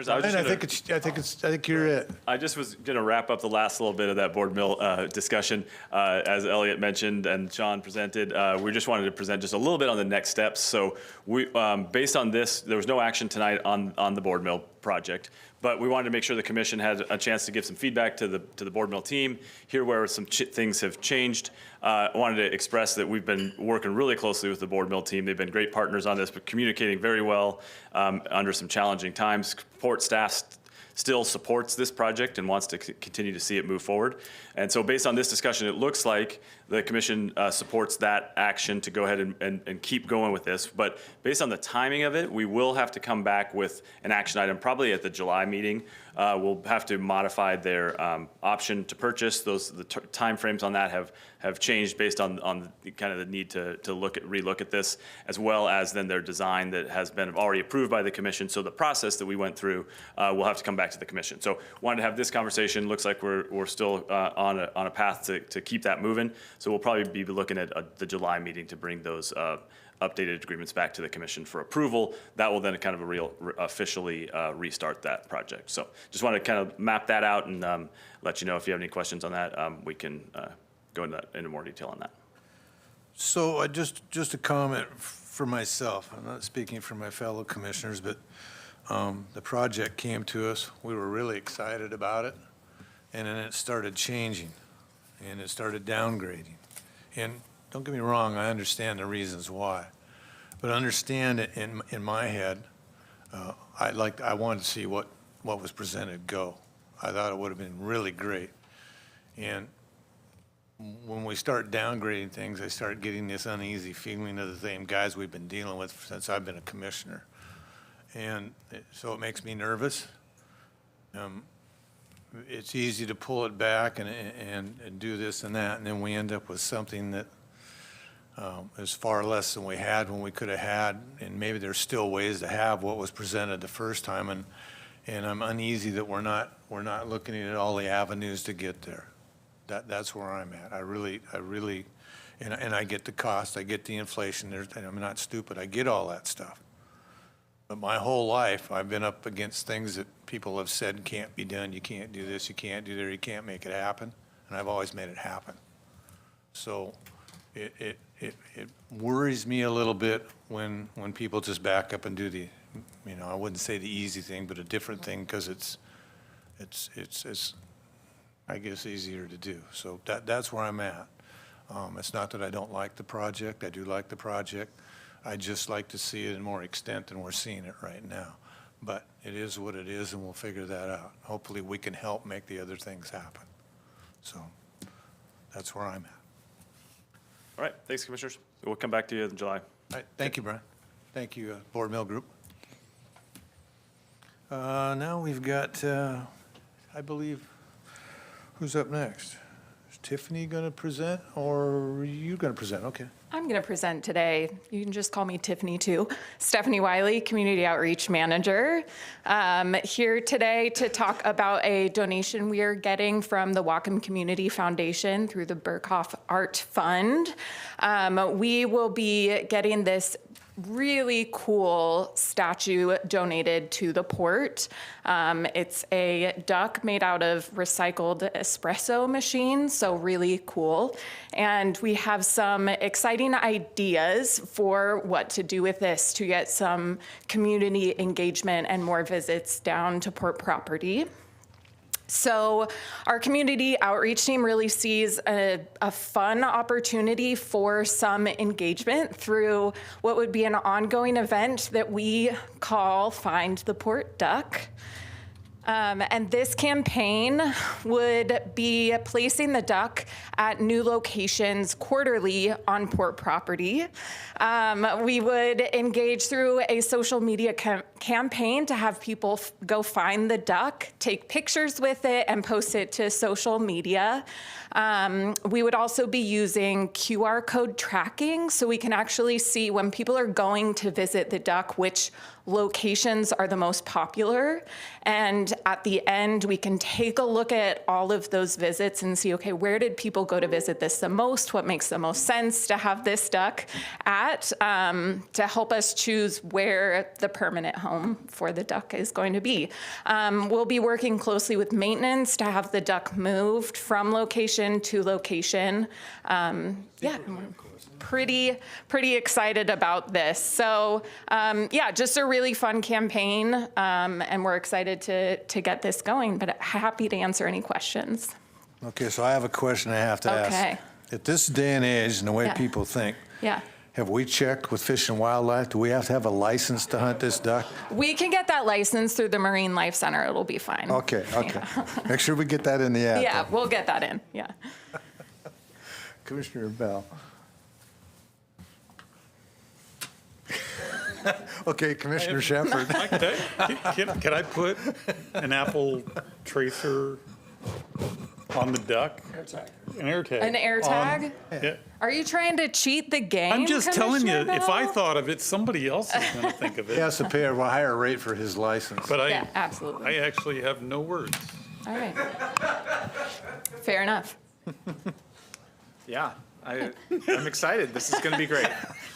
I was just I think you're it. I just was going to wrap up the last little bit of that board mill discussion. As Elliot mentioned and Sean presented, we just wanted to present just a little bit on the next steps. So we, based on this, there was no action tonight on the board mill project, but we wanted to make sure the commission had a chance to give some feedback to the board mill team, hear where some things have changed. I wanted to express that we've been working really closely with the board mill team. They've been great partners on this, but communicating very well under some challenging times. Support staff still supports this project and wants to continue to see it move forward. And so based on this discussion, it looks like the commission supports that action to go ahead and keep going with this. But based on the timing of it, we will have to come back with an action item probably at the July meeting. We'll have to modify their option to purchase. The timeframes on that have changed based on the kind of the need to relook at this, as well as then their design that has been already approved by the commission. So the process that we went through, we'll have to come back to the commission. So wanted to have this conversation. Looks like we're still on a path to keep that moving. So we'll probably be looking at the July meeting to bring those updated agreements back to the commission for approval. That will then kind of officially restart that project. So just want to kind of map that out and let you know if you have any questions on that. We can go into more detail on that. So just a comment for myself. I'm not speaking for my fellow commissioners, but the project came to us. We were really excited about it, and then it started changing, and it started downgrading. And don't get me wrong, I understand the reasons why, but understand it in my head, I wanted to see what was presented go. I thought it would have been really great. And when we start downgrading things, I start getting this uneasy feeling of the same guys we've been dealing with since I've been a commissioner. And so it makes me nervous. It's easy to pull it back and do this and that, and then we end up with something that is far less than we had when we could have had, and maybe there's still ways to have what was presented the first time, and I'm uneasy that we're not looking at all the avenues to get there. That's where I'm at. I really, and I get the cost, I get the inflation. And I'm not stupid. I get all that stuff. But my whole life, I've been up against things that people have said can't be done. You can't do this. You can't do that. You can't make it happen. And I've always made it happen. So it worries me a little bit when people just back up and do the, I wouldn't say the easy thing, but a different thing, because it's I guess easier to do. So that's where I'm at. It's not that I don't like the project. I do like the project. I just like to see it in more extent than we're seeing it right now. But it is what it is, and we'll figure that out. Hopefully we can help make the other things happen. So that's where I'm at. All right, thanks, commissioners. We'll come back to you in July. All right, thank you, Brian. Thank you, Board Mill Group. Now we've got, I believe, who's up next? Is Tiffany going to present, or are you going to present? Okay. I'm going to present today. You can just call me Tiffany too. Stephanie Wiley, Community Outreach Manager, here today to talk about a donation we are getting from the Whatcom Community Foundation through the Berghoff Art Fund. We will be getting this really cool statue donated to the port. It's a duck made out of recycled espresso machines, so really cool. And we have some exciting ideas for what to do with this to get some community engagement and more visits down to port property. So our community outreach team really sees a fun opportunity for some engagement through what would be an ongoing event that we call Find the Port Duck. And this campaign would be placing the duck at new locations quarterly on port property. We would engage through a social media campaign to have people go find the duck, take pictures with it, and post it to social media. We would also be using QR code tracking so we can actually see when people are going to visit the duck which locations are the most popular. And And at the end, we can take a look at all of those visits and see, okay, where did people go to visit this the most? What makes the most sense to have this duck at, to help us choose where the permanent home for the duck is going to be. We'll be working closely with maintenance to have the duck moved from location to location. Yeah, pretty excited about this. So yeah, just a really fun campaign, and we're excited to get this going, but happy to answer any questions. Okay, so I have a question I have to ask. Okay. At this day and age and the way Yeah. people think, Yeah. have we checked with Fish and Wildlife? Do we have to have a license to hunt this duck? We can get that license through the Marine Life Center. It'll be fine. Okay. Make sure we get that in the ad. Yeah, we'll get that in. Yeah. Commissioner Bell. Okay, Commissioner Shepard. Can I put an Apple tracer on the duck? An air tag. An air tag? Yeah. Are you trying to cheat the game? I'm just telling you, Commissioner if I Bell? thought of it, somebody else is going to think of He it. has to pay a higher rate for his license. But Yeah, absolutely. I actually have no words. All right. Fair enough. Yeah, I'm excited. This is going to be great.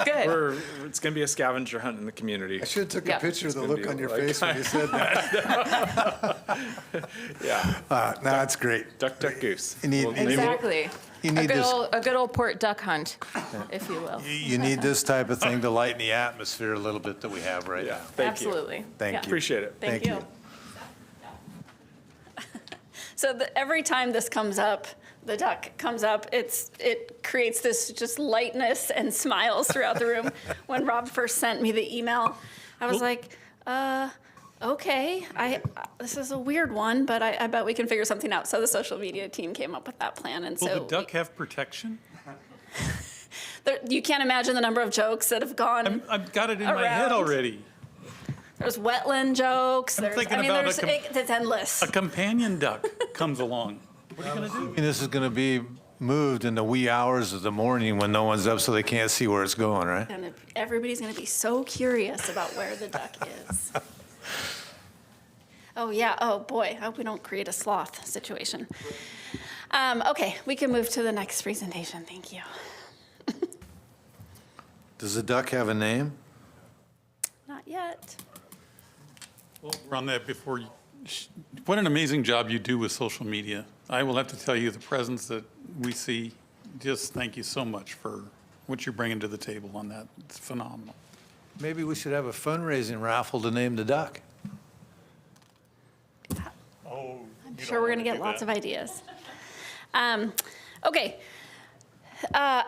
Good. It's going to be a scavenger hunt in the community. I should have took Yeah. a picture of the gonna look be on your like- face when you said that. Yeah, No, that's great. duck, goose. You need- We'll name it. Exactly. You A need good, this. a good old port duck hunt, if you will. You need this type of thing to lighten the atmosphere a little bit that we have right Yeah, now. thank you. Absolutely. Thank Yeah. you. Appreciate it. Thank you. So every time this comes up, the duck comes up, it creates this just lightness and smiles throughout the room. When Rob first sent me the email, I was like, okay, this is a weird one, but I bet we can figure something out. So the social media team came up with that plan, and Will so the duck have protection? you can't imagine the number of jokes that have gone. I've got it in my head around. already. There's wetland jokes. I'm thinking about it's endless. A companion duck comes along. What are you going to do? And this is going to be moved in the wee hours of the morning when no one's up so they can't see where it's going, right? And everybody's going to be so curious about where the duck is. Oh, yeah. Oh, boy. I hope we don't create a sloth situation. Okay, we can move to the next presentation. Thank you. Does the duck have a name? Not yet. Well, we're on that before you. What an amazing job you do with social media. I will have to tell you, the presence that we see, just thank you so much for what you're bringing to the table on that. It's phenomenal. Maybe we should have a fundraising raffle to name the duck. Oh, I'm sure we're going to get lots of ideas. Okay.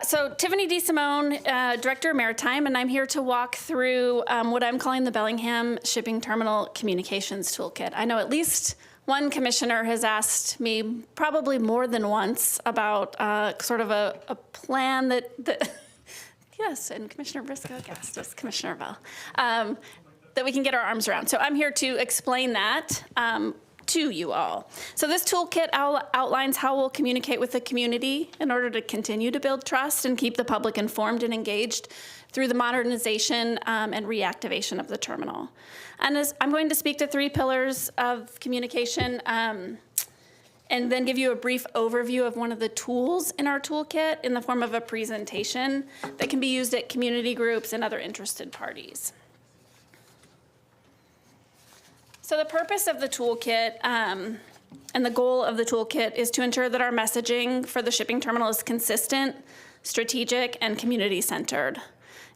So Tiffany DeSimone, Director of Maritime, and I'm here to walk through what I'm calling the Bellingham Shipping Terminal Communications Toolkit. I know at least one commissioner has asked me probably more than once about sort of a plan that yes, and Commissioner Briscoe asked us, Commissioner Bell, that we can get our arms around. So I'm here to explain that to you all. So this toolkit outlines how we'll communicate with the community in order to continue to build trust and keep the public informed and engaged through the modernization and reactivation of the terminal. And I'm going to speak to 3 pillars of communication and then give you a brief overview of one of the tools in our toolkit in the form of a presentation that can be used at community groups and other interested parties. So the purpose of the toolkit and the goal of the toolkit is to ensure that our messaging for the shipping terminal is consistent, strategic, and community-centered.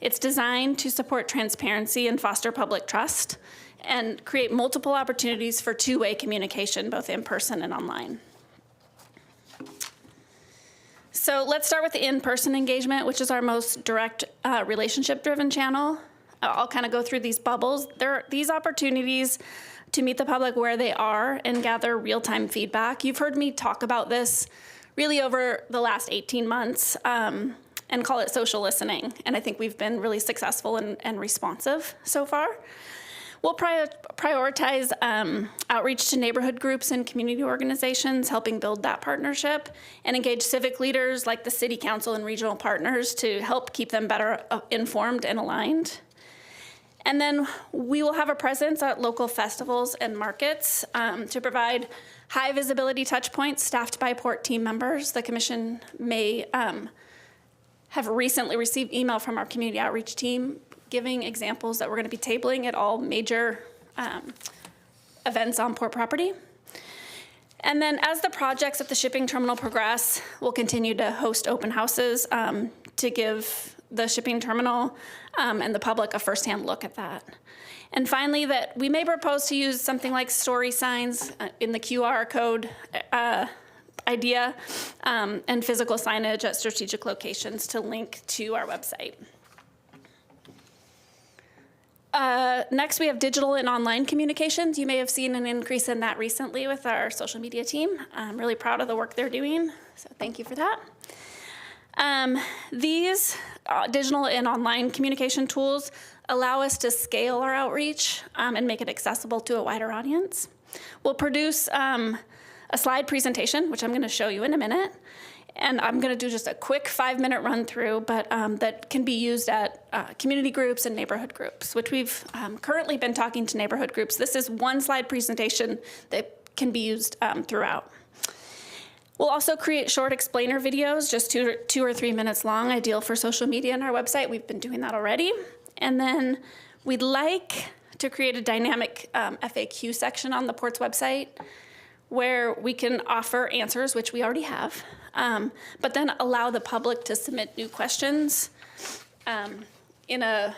It's designed to support transparency and foster public trust and create multiple opportunities for two-way communication, both in person and online. So let's start with the in-person engagement, which is our most direct relationship-driven channel. I'll kind of go through these bubbles. There are these opportunities to meet the public where they are and gather real-time feedback. You've heard me talk about this really over the last 18 months and call it social listening. And I think we've been really successful and responsive so far. We'll prioritize outreach to neighborhood groups and community organizations, helping build that partnership, and engage civic leaders like the city council and regional partners to help keep them better informed and aligned. And then we will have a presence at local festivals and markets to provide high visibility touch points staffed by port team members. The commission may have recently received email from our community outreach team giving examples that we're going to be tabling at all major events on port property. And then as the projects at the shipping terminal progress, we'll continue to host open houses to give the shipping terminal and the public a firsthand look at that. And finally, that we may propose to use something like story signs in the QR code idea and physical signage at strategic locations to link to our website. Next, we have digital and online communications. You may have seen an increase in that recently with our social media team. I'm really proud of the work they're doing, so thank you for that. These digital and online communication tools allow us to scale our outreach and make it accessible to a wider audience. We'll produce a slide presentation, which I'm going to show you in a minute. And I'm going to do just a quick 5-minute run through, but that can be used at community groups and neighborhood groups, which we've currently been talking to neighborhood groups. This is one slide presentation that can be used throughout. We'll also create short explainer videos, just 2 or 3 minutes long, ideal for social media and our website. We've been doing that already. And then we'd like to create a dynamic FAQ section on the port's website where we can offer answers, which we already have, but then allow the public to submit new questions in a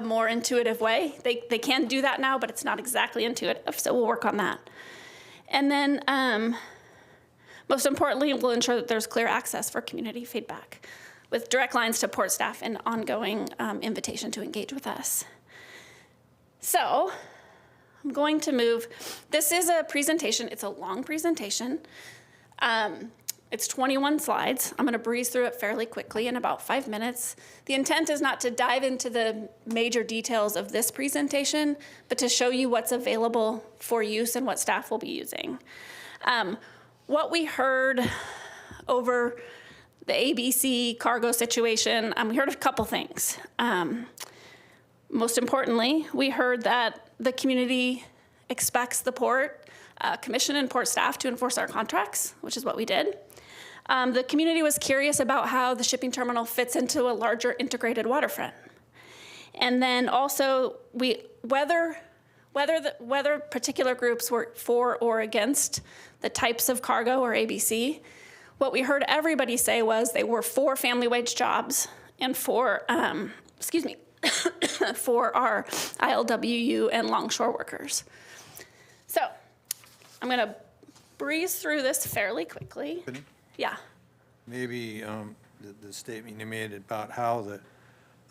more intuitive way. They can do that now, but it's not exactly intuitive, so we'll work on that. And then most importantly, we'll ensure that there's clear access for community feedback with direct lines to port staff and ongoing invitation to engage with us. So I'm going to move. This is a presentation. It's a long presentation. It's 21 slides. I'm going to breeze through it fairly quickly in about 5 minutes. The intent is not to dive into the major details of this presentation, but to show you what's available for use and what staff will be using. What we heard over the ABC cargo situation, we heard a couple things. Most importantly, we heard that the community expects the port commission and port staff to enforce our contracts, which is what we did. The community was curious about how the shipping terminal fits into a larger integrated waterfront. And then also, whether particular groups were for or against the types of cargo or ABC, what we heard everybody say was they were for family wage jobs and for, for our ILWU and longshore workers. So I'm going to breeze through this fairly quickly. Yeah. Maybe the statement you made about how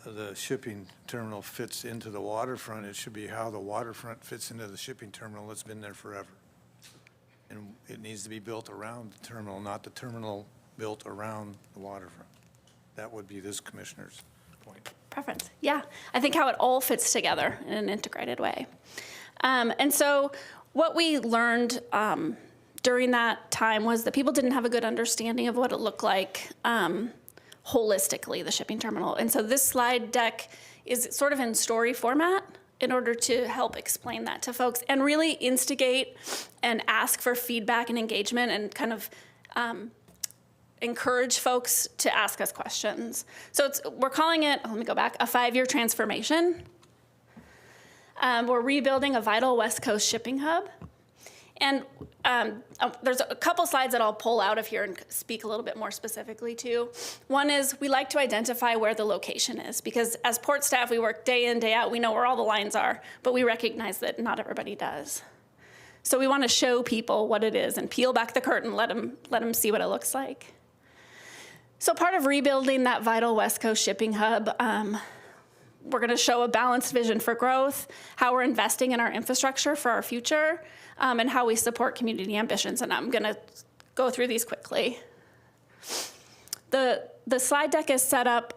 the shipping terminal fits into the waterfront, it should be how the waterfront fits into the shipping terminal that's been there forever. And it needs to be built around the terminal, not the terminal built around the waterfront. That would be this commissioner's point. Preference, yeah. I think how it all fits together in an integrated way. And so what we learned during that time was that people didn't have a good understanding of what it looked like holistically, the shipping terminal. And so this slide deck is sort of in story format in order to help explain that to folks and really instigate and ask for feedback and engagement and kind of encourage folks to ask us questions. So we're calling it, let me go back, a 5-year transformation. We're rebuilding a vital West Coast shipping hub. And there's a couple slides that I'll pull out of here and speak a little bit more specifically to. One is we like to identify where the location is because as port staff, we work day in, day out. We know where all the lines are, but we recognize that not everybody does. So we want to show people what it is and peel back the curtain, let them see what it looks like. So part of rebuilding that vital West Coast shipping hub, we're going to show a balanced vision for growth, how we're investing in our infrastructure for our future, and how we support community ambitions. And I'm going to go through these quickly. The slide deck is set up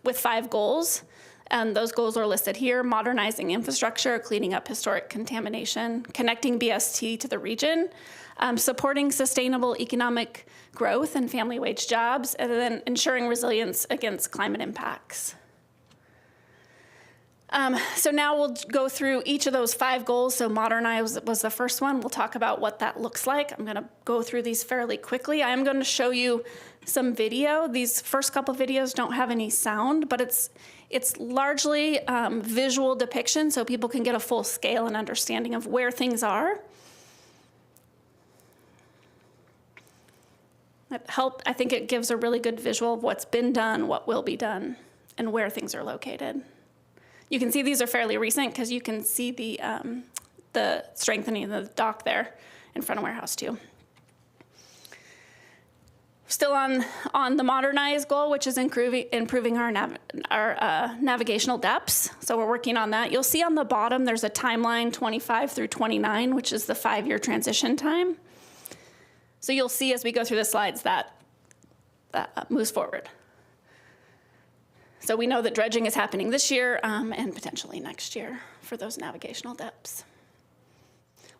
with 5 goals, and those goals are listed here: modernizing infrastructure, cleaning up historic contamination, connecting BST to the region, supporting sustainable economic growth and family wage jobs, and then ensuring resilience against climate impacts. So now we'll go through each of those 5 goals. So modernize was the first one. We'll talk about what that looks like. I'm going to go through these fairly quickly. I am going to show you some video. These first couple videos don't have any sound, but it's largely visual depiction so people can get a full scale and understanding of where things are. I think it gives a really good visual of what's been done, what will be done, and where things are located. You can see these are fairly recent because you can see the strengthening of the dock there in front of Warehouse 2. Still on the modernize goal, which is improving our navigational depths. So we're working on that. You'll see on the bottom there's a timeline 25 through 29, which is the 5-year transition time. So you'll see as we go through the slides that moves forward. So we know that dredging is happening this year and potentially next year for those navigational depths.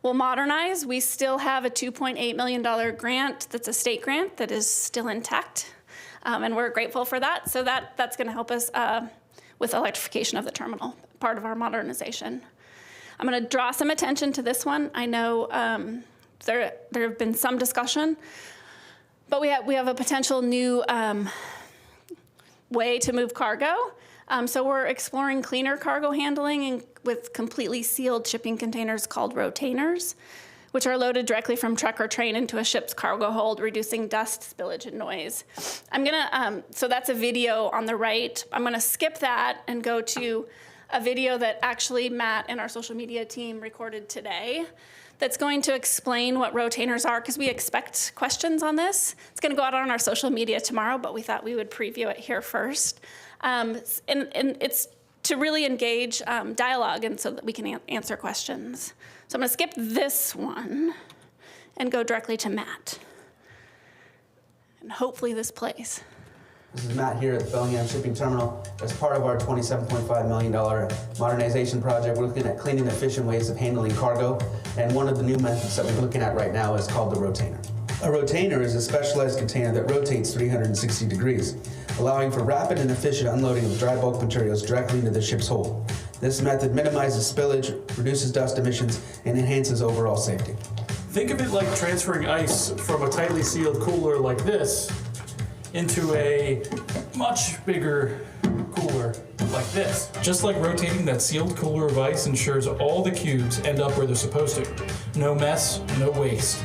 We'll modernize. We still have a $2.8 million grant that's a state grant that is still intact, and we're grateful for that. So that's going to help us with electrification of the terminal, part of our modernization. I'm going to draw some attention to this one. I know there have been some discussion, but we have a potential new way to move cargo. So we're exploring cleaner cargo handling with completely sealed shipping containers called rotainers, which are loaded directly from truck or train into a ship's cargo hold, reducing dust, spillage, and noise. So that's a video on the right. I'm gonna skip that and go to a video that actually Matt and our social media team recorded today that's going to explain what rotainers are, because we expect questions on this. It's gonna go out on our social media tomorrow, but we thought we would preview it here first. And it's to really engage dialogue and so that we can answer questions. So I'm gonna skip this one and go directly to Matt. And hopefully this plays. This is Matt here at the Bellingham Shipping Terminal. As part of our $27.5 million modernization project, we're looking at clean and efficient ways of handling cargo. And one of the new methods that we're looking at right now is called the rotainer. A rotainer is a specialized container that rotates 360 degrees, allowing for rapid and efficient unloading of dry bulk materials directly into the ship's hold. This method minimizes spillage, reduces dust emissions, and enhances overall safety. Think of it like transferring ice from a tightly sealed cooler like this into a much bigger cooler like this. Just like rotating that sealed cooler of ice ensures all the cubes end up where they're supposed to. No mess, no waste.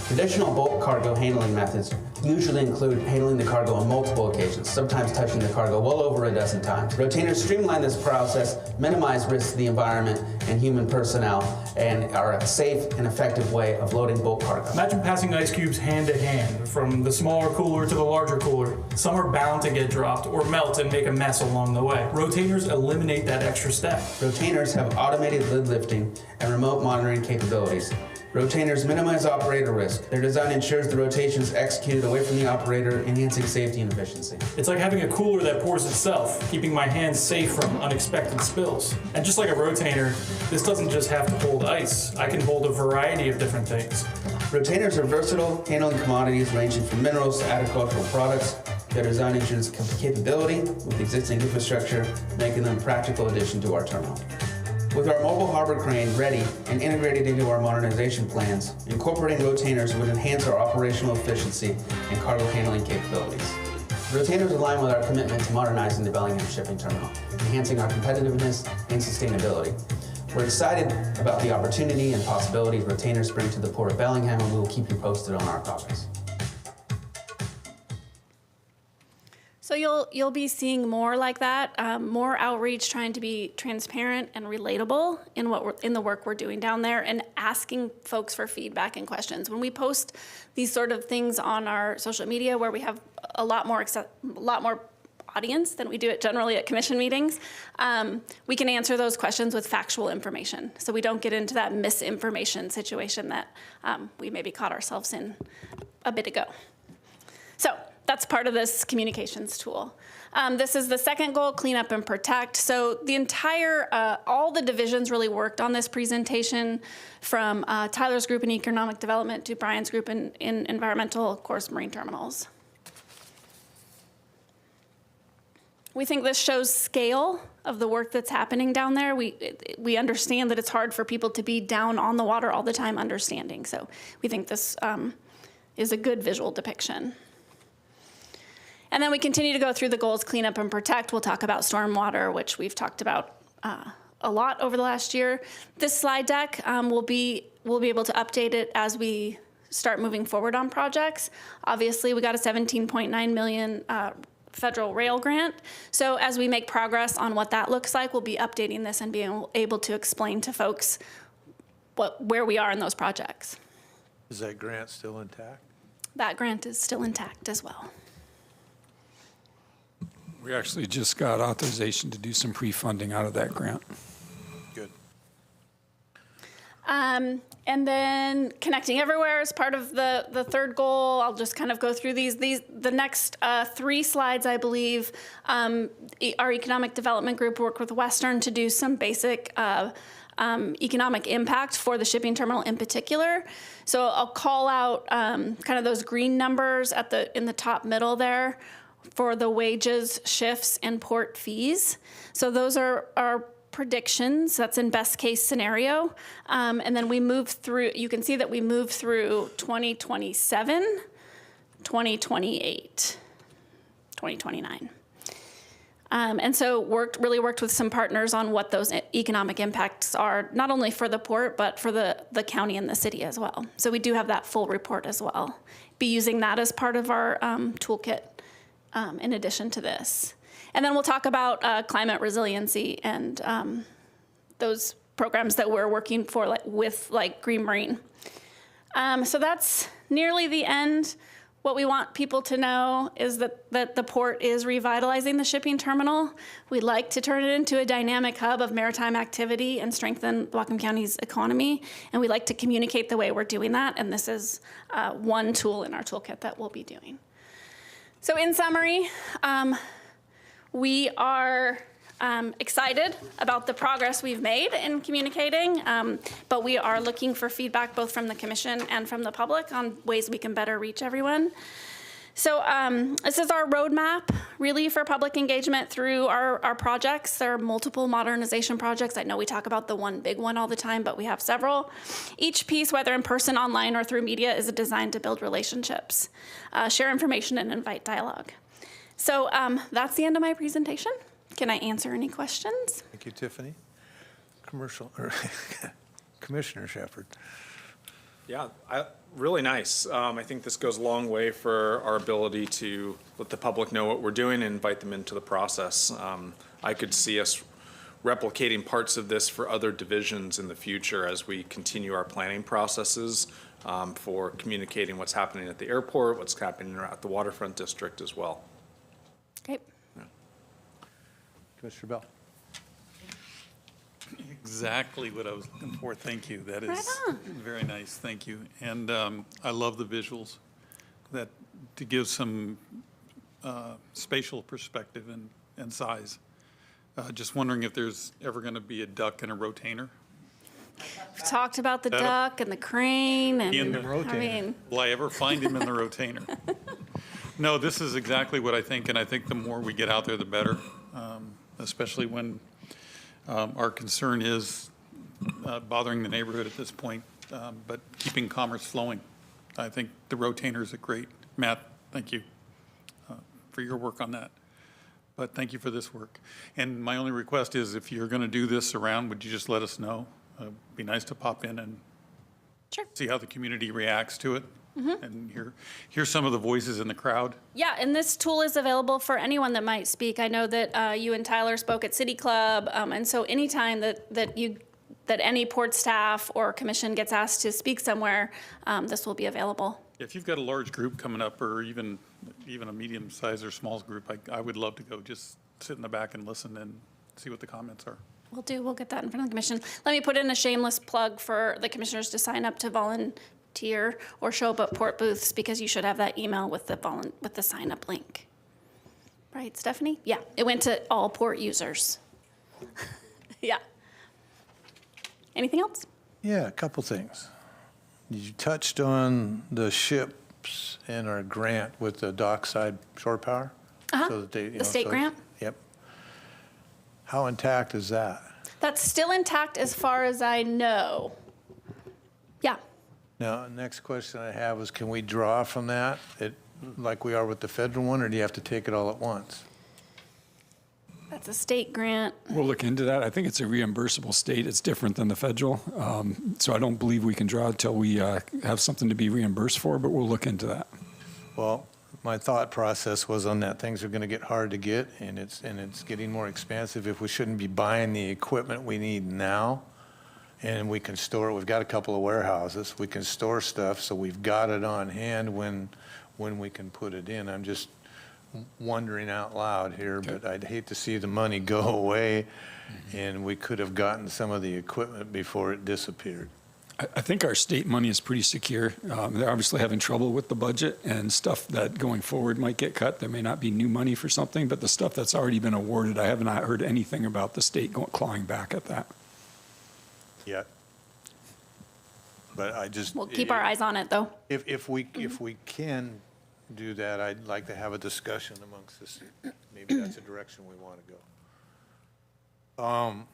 Traditional bulk cargo handling methods usually include handling the cargo on multiple occasions, sometimes touching the cargo well over a dozen times. Rotainers streamline this process, minimize risks to the environment and human personnel, and are a safe and effective way of loading bulk cargo. Imagine passing ice cubes hand to hand, from the smaller cooler to the larger cooler. Some are bound to get dropped or melt and make a mess along the way. Rotainers eliminate that extra step. Rotainers have automated lid lifting and remote monitoring capabilities. Rotainers minimize operator risk. Their design ensures the rotation is executed away from the operator, enhancing safety and efficiency. It's like having a cooler that pours itself, keeping my hands safe from unexpected spills. And just like a rotainer, this doesn't just have to hold ice. I can hold a variety of different things. Rotainers are versatile, handling commodities ranging from minerals to agricultural products. Their design ensures capability with existing infrastructure, making them a practical addition to our terminal. With our mobile harbor crane ready and integrated into our modernization plans, incorporating rotainers would enhance our operational efficiency and cargo handling capabilities. Rotainers align with our commitment to modernizing the Bellingham Shipping Terminal, enhancing our competitiveness and sustainability. We're excited about the opportunity and possibilities rotainers bring to the Port of Bellingham, and we will keep you posted on our progress. So you'll be seeing more like that, more outreach, trying to be transparent and relatable in the work we're doing down there, and asking folks for feedback and questions. When we post these sort of things on our social media, where we have a lot more audience than we do generally at commission meetings, we can answer those questions with factual information, so we don't get into that misinformation situation that we maybe caught ourselves in a bit ago. So that's part of this communications tool. This is the second goal, clean up and protect. So the entire, all the divisions really worked on this presentation, from Tyler's group in economic development to Brian's group in environmental, of course, marine terminals. We think this shows scale of the work that's happening down there. We understand that it's hard for people to be down on the water all the time understanding. So we think this is a good visual depiction. And then we continue to go through the goals, clean up and protect. We'll talk about stormwater, which we've talked about a lot over the last year. This slide deck, we'll be able to update it as we start moving forward on projects. Obviously, we got a $17.9 million federal rail grant. So as we make progress on what that looks like, we'll be updating this and being able to explain to folks where we are in those projects. Is that grant still intact? That grant is still intact as well. We actually just got authorization to do some pre-funding out of that grant. Good. And then connecting everywhere is part of the third goal. I'll just kind of go through the next 3 slides, I believe. Our economic development group worked with Western to do some basic economic impact for the shipping terminal in particular. So I'll call out kind of those green numbers in the top middle there for the wages, shifts, and port fees. So those are our predictions. That's in best case scenario. And then we move through, you can see that we move through 2027, 2028, 2029. And so really worked with some partners on what those economic impacts are, not only for the port, but for the county and the city as well. So we do have that full report as well. Be using that as part of our toolkit in addition to this. And then we'll talk about climate resiliency and those programs that we're working for with Green Marine. So that's nearly the end. What we want people to know is that the port is revitalizing the shipping terminal. We'd like to turn it into a dynamic hub of maritime activity and strengthen Whatcom County's economy. And we'd like to communicate the way we're doing that. And this is one tool in our toolkit that we'll be doing. So in summary, we are excited about the progress we've made in communicating, but we are looking for feedback both from the commission and from the public on ways we can better reach everyone. So this is our roadmap, really, for public engagement through our projects. There are multiple modernization projects. I know we talk about the one big one all the time, but we have several. Each piece, whether in person, online, or through media, is designed to build relationships, share information, and invite dialogue. So that's the end of my presentation. Can I answer any questions? Thank you, Tiffany. Commissioner Shepard. Yeah, really nice. I think this goes a long way for our ability to let the public know what we're doing and invite them into the process. I could see us replicating parts of this for other divisions in the future as we continue our planning processes for communicating what's happening at the airport, what's happening at the waterfront district as well. Okay. Yeah. Commissioner Bell. Exactly what I was looking for. Thank you. That is Right very nice. Thank you. And I love the visuals that to give some spatial perspective and size. Just wondering if there's ever going to be a duck and a rotainer. We've talked about the duck and the crane and In the rotainer. I mean, Will I ever find him in the rotainer? No, this is exactly what I think, and I think the more we get out there, the better, especially when our concern is bothering the neighborhood at this point, but keeping commerce flowing. I think the rotainer is a great, Matt, thank you for your work on that. But thank you for this work. And my only request is if you're going to do this around, would you just let us know? Be nice to pop in and see how the community reacts to it. And hear some of the voices in the crowd. yeah, and this tool is available for anyone that might speak. I know that you and Tyler spoke at City Club, and so anytime that any port staff or commission gets asked to speak somewhere, this will be available. If you've got a large group coming up, or even a medium-sized or small group, I would love to go just sit in the back and listen and see what the comments are. We'll get that in front of the commission. Let me put in a shameless plug for the commissioners to sign up to volunteer or show up at port booths, because you should have that email with the sign-up link. Right, Stephanie? Yeah, it went to all port users. Yeah. Anything else? Yeah, a couple things. You touched on the ships and our grant with the dockside shore power. So that they, The state grant? Yep. How intact is that? That's still intact as far as I know. Yeah. Now, next question I have is, can we draw from that, like we are with the federal one, or do you have to take it all at once? That's a state grant. We'll look into that. I think it's a reimbursable state. It's different than the federal. So I don't believe we can draw until we have something to be reimbursed for, but we'll look into that. Well, my thought process was on that, things are going to get hard to get, and it's getting more expensive. If we shouldn't be buying the equipment we need now, and we can store it, we've got a couple of warehouses, we can store stuff, so we've got it on hand when we can put it in. I'm just wondering out loud here, but I'd hate to see the money go away, and we could have gotten some of the equipment before it disappeared. I think our state money is pretty secure. They're obviously having trouble with the budget and stuff that going forward might get cut. There may not be new money for something, but the stuff that's already been awarded, I have not heard anything about the state clawing back at that. Yet. But I just. We'll keep our eyes on it, though. If we can do that, I'd like to have a discussion amongst us. Maybe that's a direction we want to go.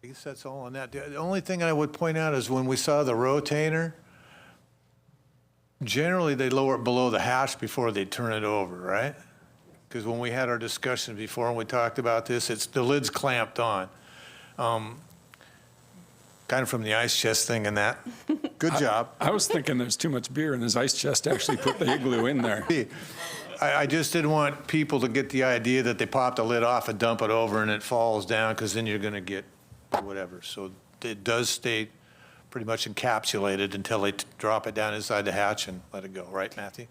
I guess that's all on that. The only thing I would point out is when we saw the rotator, generally they lower it below the hatch before they turn it over, right? Because when we had our discussion before and we talked about this, the lid's clamped on. Kind of from the ice chest thing and that. Good job. I was thinking there's too much beer in his ice chest to actually put the igloo in there. I just didn't want people to get the idea that they pop the lid off and dump it over and it falls down, because then you're going to get whatever. So it does stay pretty much encapsulated until they drop it down inside the hatch and let it go. Right, Matthew?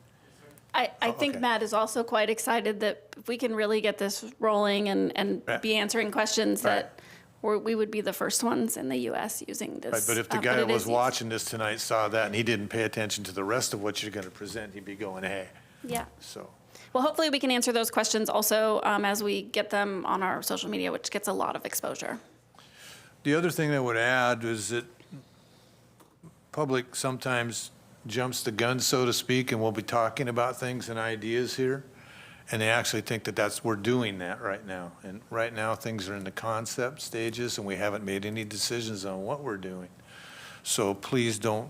I think okay. Matt is also quite excited that if we can really get this rolling and be answering questions, that we would be the first ones in the U.S. using this. Right, but if the guy that was watching this tonight saw that and he didn't pay attention to the rest of what you're going to present, he'd be going, hey. Yeah. So. Well, hopefully we can answer those questions also as we get them on our social media, which gets a lot of exposure. The other thing I would add is that public sometimes jumps the gun, so to speak, and we'll be talking about things and ideas here, and they actually think that we're doing that right now. And right now things are in the concept stages, and we haven't made any decisions on what we're doing. So please don't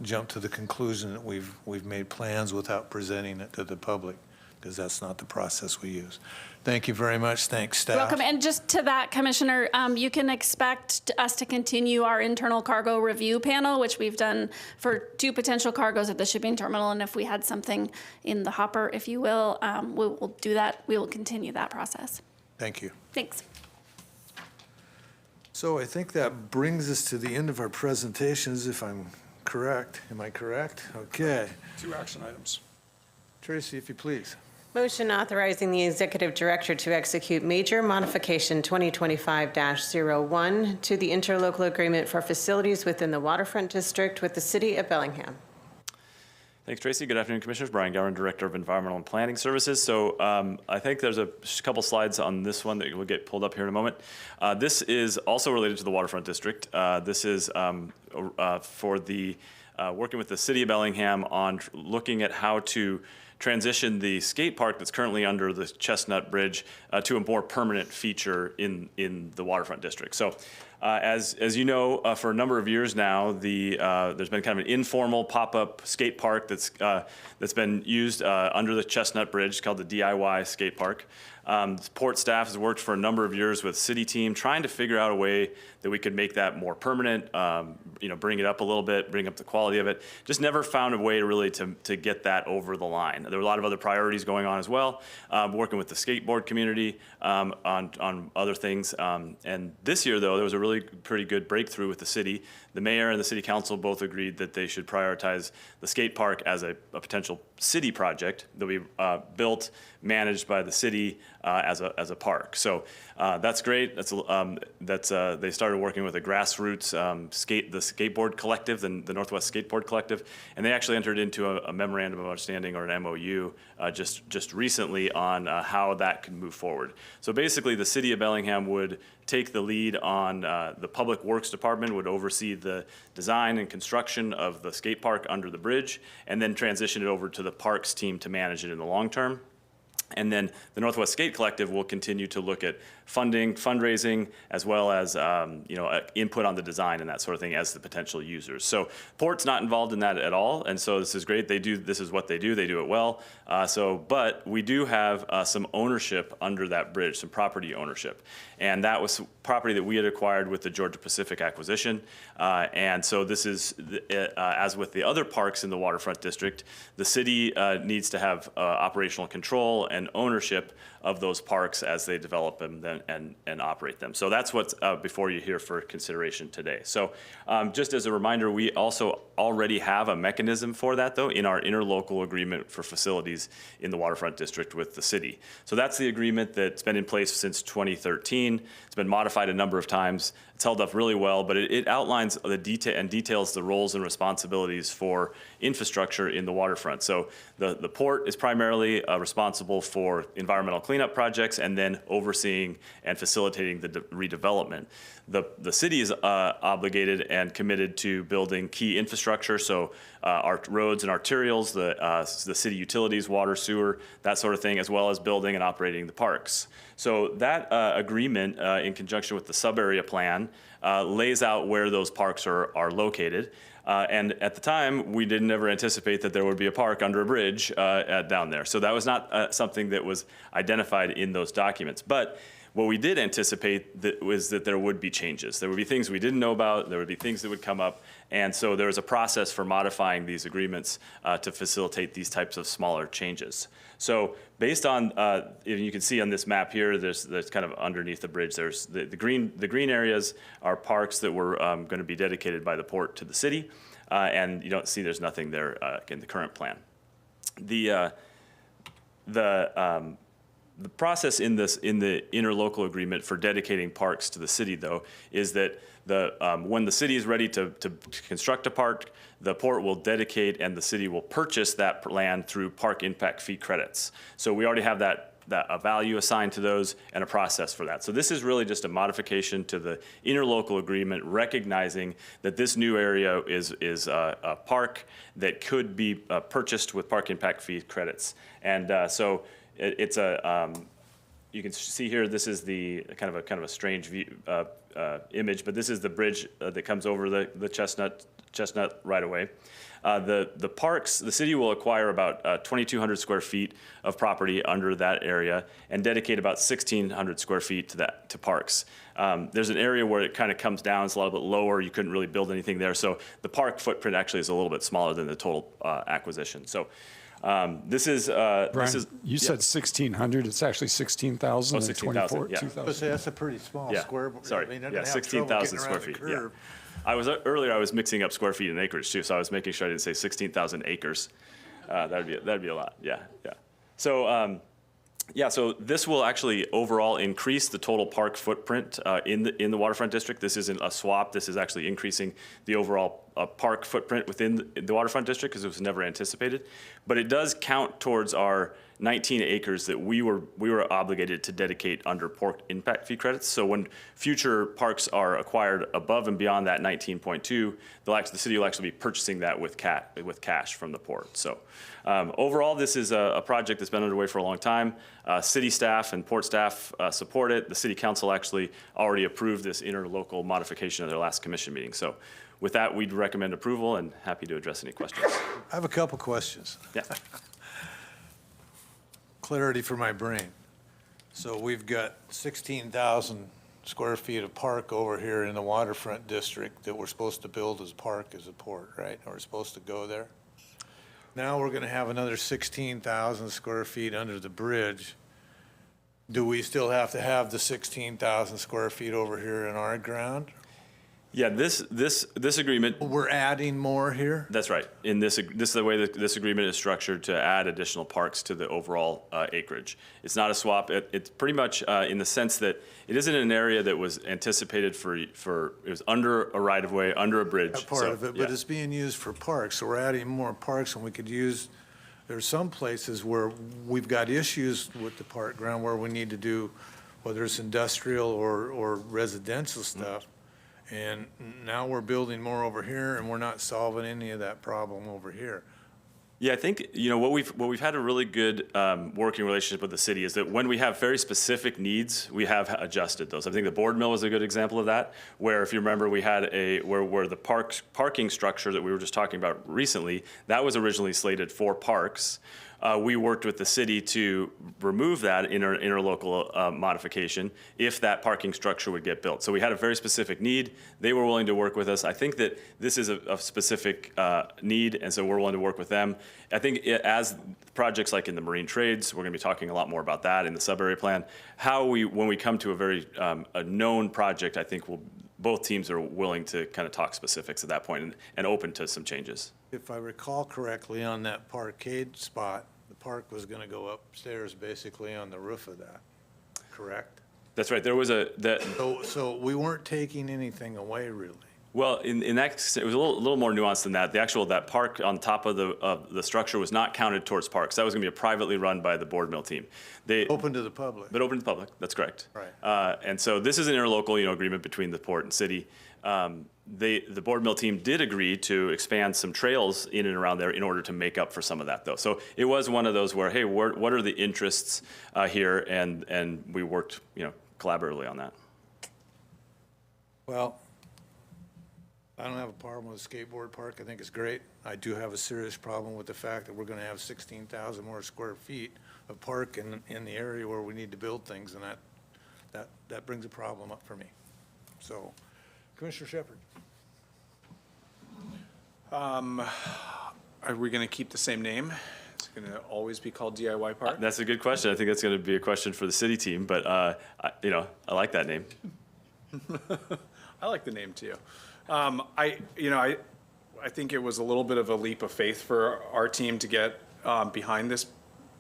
jump to the conclusion that we've made plans without presenting it to the public, because that's not the process we use. Thank you very much. Thanks, staff. You're welcome. And just to that, Commissioner, you can expect us to continue our internal cargo review panel, which we've done for 2 potential cargoes at the shipping terminal. And if we had something in the hopper, if you will, we'll do that. We will continue that process. Thank you. Thanks. So I think that brings us to the end of our presentations, if I'm correct. Am I correct? Okay. 2 action items. Tracy, if you please. Motion authorizing the executive director to execute major modification 2025-01 to the interlocal agreement for facilities within the waterfront district with the city of Bellingham. Thanks, Tracy. Good afternoon, Commissioners. Brian Gowan, Director of Environmental and Planning Services. So I think there's a couple slides on this one that will get pulled up here in a moment. This is also related to the waterfront district. This is for the working with the city of Bellingham on looking at how to transition the skate park that's currently under the Chestnut Bridge to a more permanent feature in the waterfront district. So as you know, for a number of years now, there's been kind of an informal pop-up skate park that's been used under the Chestnut Bridge, called the DIY skate park. Port staff has worked for a number of years with city team trying to figure out a way that we could make that more permanent, bring it up a little bit, bring up the quality of it. Just never found a way really to get that over the line. There were a lot of other priorities going on as well, working with the skateboard community on other things. And this year, though, there was a really pretty good breakthrough with the city. The mayor and the city council both agreed that they should prioritize the skate park as a potential city project that we built, managed by the city as a park. So that's great. They started working with a grassroots the skateboard collective, the Northwest Skateboard Collective, and they actually entered into a memorandum of understanding, or an MOU, just recently on how that could move forward. So basically, the city of Bellingham would take the lead on the Public Works Department would oversee the design and construction of the skate park under the bridge, and then transition it over to the parks team to manage it in the long term. And then the Northwest Skate Collective will continue to look at funding, fundraising, as well as input on the design and that sort of thing as the potential users. So Port's not involved in that at all, and so this is great. This is what they do it well. But we do have some ownership under that bridge, some property ownership, and that was property that we had acquired with the Georgia Pacific acquisition. And so this is, as with the other parks in the waterfront district, the city needs to have operational control and ownership of those parks as they develop them and operate them. So that's what's before you here for consideration today. So just as a reminder, we also already have a mechanism for that, though, in our interlocal agreement for facilities in the waterfront district with the city. So that's the agreement that's been in place since 2013. It's been modified a number of times. It's held up really well, but it outlines the details the roles and responsibilities for infrastructure in the waterfront. So the port is primarily responsible for environmental cleanup projects and then overseeing and facilitating the redevelopment. The city is obligated and committed to building key infrastructure, so our roads and arterials, the city utilities, water, sewer, that sort of thing, as well as building and operating the parks. So that agreement, in conjunction with the sub-area plan, lays out where those parks are located. And at the time, we didn't ever anticipate that there would be a park under a bridge down there. So that was not something that was identified in those documents. But what we did anticipate was that there would be changes. There would be things we didn't know about. There would be things that would come up. And so there was a process for modifying these agreements to facilitate these types of smaller changes. So based on, you can see on this map here, there's kind of underneath the bridge, there's the green areas are parks that were going to be dedicated by the port to the city. And you don't see there's nothing there in the current plan. The process in the interlocal agreement for dedicating parks to the city, though, is that when the city is ready to construct a park, the port will dedicate and the city will purchase that land through park impact fee credits. So we already have a value assigned to those and a process for that. So this is really just a modification to the interlocal agreement, recognizing that this new area is a park that could be purchased with park impact fee credits. And so it's you can see here, this is the kind of a strange view, image, but this is the bridge that comes over the Chestnut right away. The parks, the city will acquire about 2,200 square feet of property under that area and dedicate about 1,600 square feet to parks. There's an area where it kind of comes down, it's a little bit lower, you couldn't really build anything there, so the park footprint actually is a little bit smaller than the total acquisition. So this is Brian, you said 1,600. It's actually 16,000. Oh, 16,000. Yeah. That's a pretty small square. Sorry. I mean, they're yeah, gonna have trouble 16,000 getting square around the feet. curve. Yeah. Earlier I was mixing up square feet and acreage too, so I was making sure I didn't say 16,000 acres. That'd be a lot. Yeah. So. So this will actually overall increase the total park footprint in the waterfront district. This isn't a swap. This is actually increasing the overall park footprint within the waterfront district because it was never anticipated. But it does count towards our 19 acres that we were obligated to dedicate under park impact fee credits. So when future parks are acquired above and beyond that 19.2, the city will actually be purchasing that with cash from the port. So overall, this is a project that's been underway for a long time. City staff and port staff support it. The city council actually already approved this interlocal modification at their last commission meeting. So with that, we'd recommend approval and happy to address any questions. I have a couple questions. Yeah. Clarity for my brain. So we've got 16,000 square feet of park over here in the waterfront district that we're supposed to build as park as a port, right? Or we're supposed to go there. Now we're gonna have another 16,000 square feet under the bridge. Do we still have to have the 16,000 square feet over here in our ground? Yeah, this agreement. We're adding more here? That's right. This is the way that this agreement is structured to add additional parks to the overall acreage. It's not a swap. It's pretty much in the sense that it isn't an area that was anticipated for it was under a right of way, under a bridge. That part of it, but it's being used for parks, so we're adding more parks, and we could use, there's some places where we've got issues with the park ground where we need to do, whether it's industrial or residential stuff. And now we're building more over here, and we're not solving any of that problem over here. Yeah, I think, what we've had a really good working relationship with the city is that when we have very specific needs, we have adjusted those. I think the board mill was a good example of that, where if you remember, we had where the parking structure that we were just talking about recently, that was originally slated for parks. We worked with the city to remove that interlocal modification if that parking structure would get built. So we had a very specific need. They were willing to work with us. I think that this is a specific need, and so we're willing to work with them. I think as projects like in the marine trades, we're going to be talking a lot more about that in the sub-area plan. When we come to a very a known project, I think both teams are willing to kind of talk specifics at that point and open to some changes. If I recall correctly, on that parkade spot, the park was going to go upstairs basically on the roof of that, correct? That's right. There was So we weren't taking anything away, really. Well, in that, it was a little more nuanced than that. That park on top of the structure was not counted towards parks. That was going to be privately run by the board mill team. Open to the public. But open to the public. That's correct. Right. And so this is an interlocal, agreement between the port and city. The board mill team did agree to expand some trails in and around there in order to make up for some of that, though. So it was one of those where, hey, what are the interests here, and we worked, collaboratively on that. Well, I don't have a problem with a skateboard park. I think it's great. I do have a serious problem with the fact that we're going to have 16,000 more square feet of park in the area where we need to build things, and that brings a problem up for me. So, Commissioner Shepherd. Are we going to keep the same name? It's going to always be called DIY Park? That's a good question. I think that's going to be a question for the city team, but I like that name. I like the name too. I think it was a little bit of a leap of faith for our team to get behind this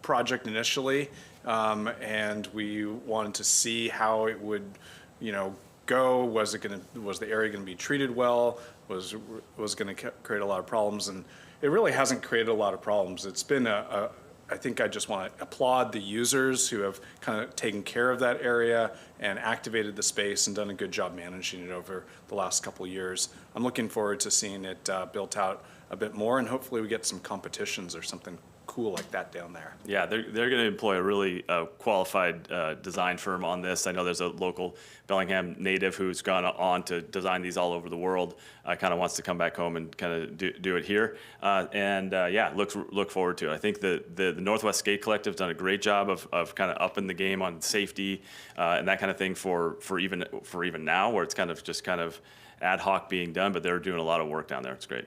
project initially, and we wanted to see how it would, go. Was the area going to be treated well? Was going to create a lot of problems? And it really hasn't created a lot of problems. It's been I think I just want to applaud the users who have kind of taken care of that area and activated the space and done a good job managing it over the last couple of years. I'm looking forward to seeing it built out a bit more, and hopefully we get some competitions or something cool like that down there. Yeah, they're going to employ a really qualified design firm on this. I know there's a local Bellingham native who's gone on to design these all over the world. Kind of wants to come back home and kind of do it here. Look forward to it. I think the Northwest Skate Collective's done a great job of kind of upping the game on safety and that kind of thing for even now, where it's kind of ad hoc being done, but they're doing a lot of work down there. It's great.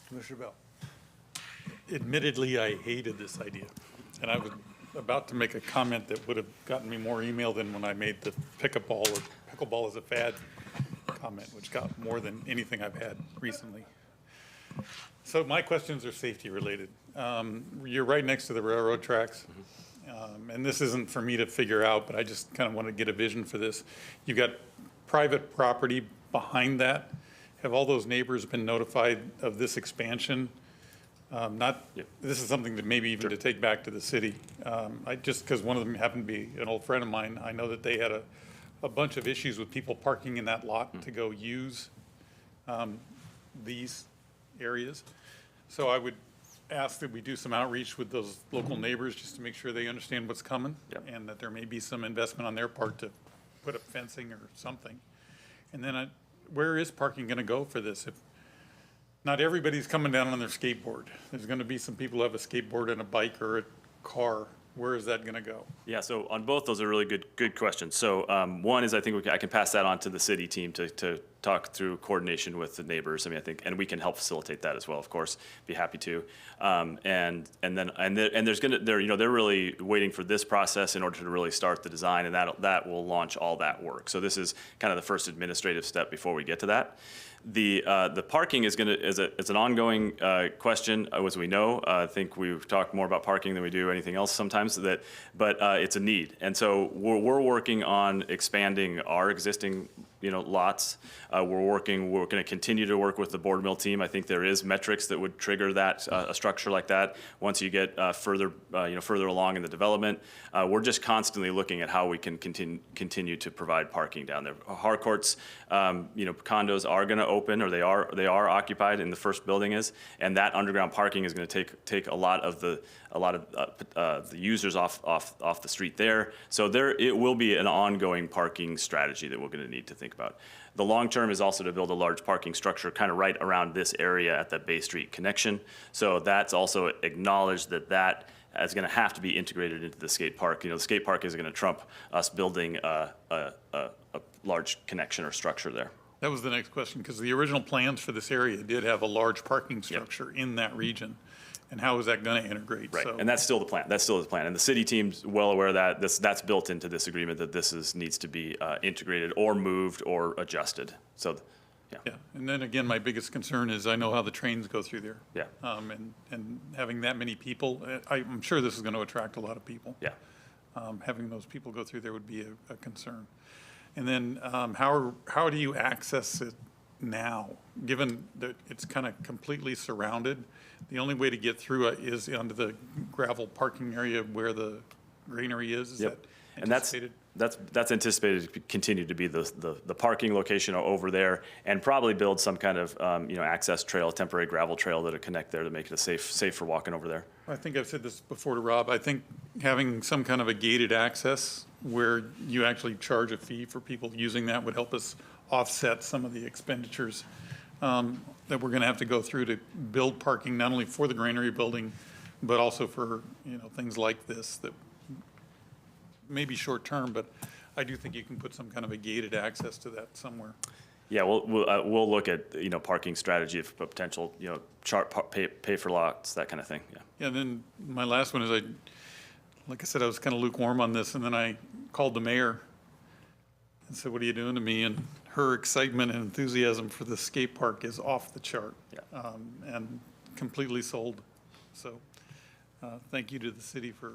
Commissioner Bell. Admittedly, I hated this idea, and I was about to make a comment that would have gotten me more email than when I made the pickleball is a fad comment, which got more than anything I've had recently. So my questions are safety related. You're right next to the railroad tracks, and this isn't for me to figure out, but I just kind of want to get a vision for this. You've got private property behind that. Have all those neighbors been notified of this expansion? This is something that maybe even to take back to the city. Because one of them happened to be an old friend of mine, I know that they had a bunch of issues with people parking in that lot to go use these areas. So I would ask that we do some outreach with those local neighbors just to make sure they understand what's coming, and that there may be some investment on their part to put up fencing or something. And then where is parking going to go for this? If not everybody's coming down on their skateboard, there's going to be some people who have a skateboard and a bike or a car. Where is that going to go? Yeah, so on both, those are really good questions. So one is I think I can pass that on to the city team to talk through coordination with the neighbors. I think, and we can help facilitate that as well, of course. Be happy to. And there's they're really waiting for this process in order to really start the design, and that will launch all that work. So this is kind of the first administrative step before we get to that. The parking is it's an ongoing question, as we know. I think we've talked more about parking than we do anything else sometimes, but it's a need. And so we're working on expanding our existing lots. We're going to continue to work with the board mill team. I think there is metrics that would trigger that, a structure like that once you get further along in the development. We're just constantly looking at how we can continue to provide parking down there. Harcourt's, condos are going to open, or they are occupied, and the first building is, and that underground parking is going to take a lot of the users off the street there. So it will be an ongoing parking strategy that we're going to need to think about. The long term is also to build a large parking structure kind of right around this area at that Bay Street connection. So that's also acknowledged that is going to have to be integrated into the skate park. The skate park is going to trump us building a large connection or structure there. That was the next question, because the original plans for this area did have a large parking structure in that region. And how is that going to integrate? Right, So, and that's still the plan. That's still the plan. And the city team's well aware of that. That's built into this agreement, that this needs to be integrated or moved or adjusted. So, yeah. And then again, my biggest concern is I know how the trains go through there. Yeah. And having that many people, I'm sure this is going to attract a lot of people. Yeah. Having those people go through there would be a concern. And then how do you access it now, given that it's kind of completely surrounded? The only way to get through it is onto the gravel parking area where the granary is. Is that anticipated? And that's anticipated to continue to be the parking location over there, and probably build some kind of access trail, temporary gravel trail that'll connect there to make it safe for walking over there. I think I've said this before to Rob. I think having some kind of a gated access where you actually charge a fee for people using that would help us offset some of the expenditures that we're going to have to go through to build parking, not only for the granary building, but also for things like this that may be short term, but I do think you can put some kind of a gated access to that somewhere. Yeah, we'll look at parking strategy for potential pay for lots, that kind of thing. Yeah. Yeah. And then my last one is like I said, I was kind of lukewarm on this, and then I called the mayor and said, "What are you doing to me?" And her excitement and enthusiasm for the skate park is off the chart. Yeah. And completely sold. So thank you to the city for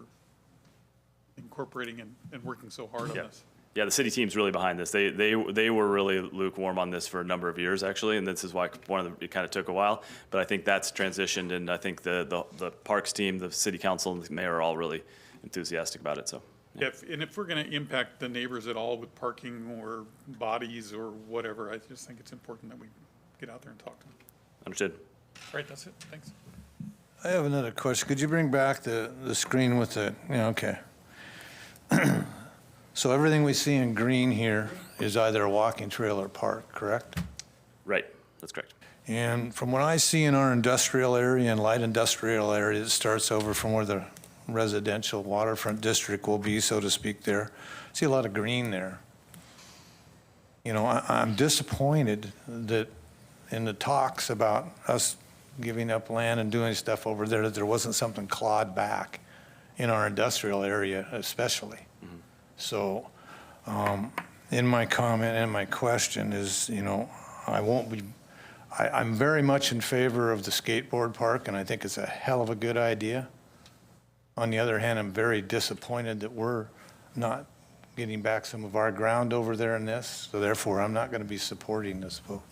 incorporating and working so hard on this. Yeah, the city team's really behind this. They were really lukewarm on this for a number of years, actually, and this is why it kind of took a while. But I think that's transitioned, and I think the parks team, the city council, and the mayor are all really enthusiastic about it. So. Yeah, and if we're going to impact the neighbors at all with parking or bodies or whatever, I just think it's important that we get out there and talk to them. Understood. All right, that's it. Thanks. I have another question. Could you bring back the screen with the, okay. So everything we see in green here is either a walking trail or park, correct? Right, that's correct. And from what I see in our industrial area and light industrial area, it starts over from where the residential waterfront district will be, so to speak, there. I see a lot of green there. I'm disappointed that in the talks about us giving up land and doing stuff over there, that there wasn't something clawed back in our industrial area especially. Mm-hmm. So in my comment and my question is, I'm very much in favor of the skateboard park, and I think it's a hell of a good idea. On the other hand, I'm very disappointed that we're not getting back some of our ground over there in this, so therefore I'm not going to be supporting this vote.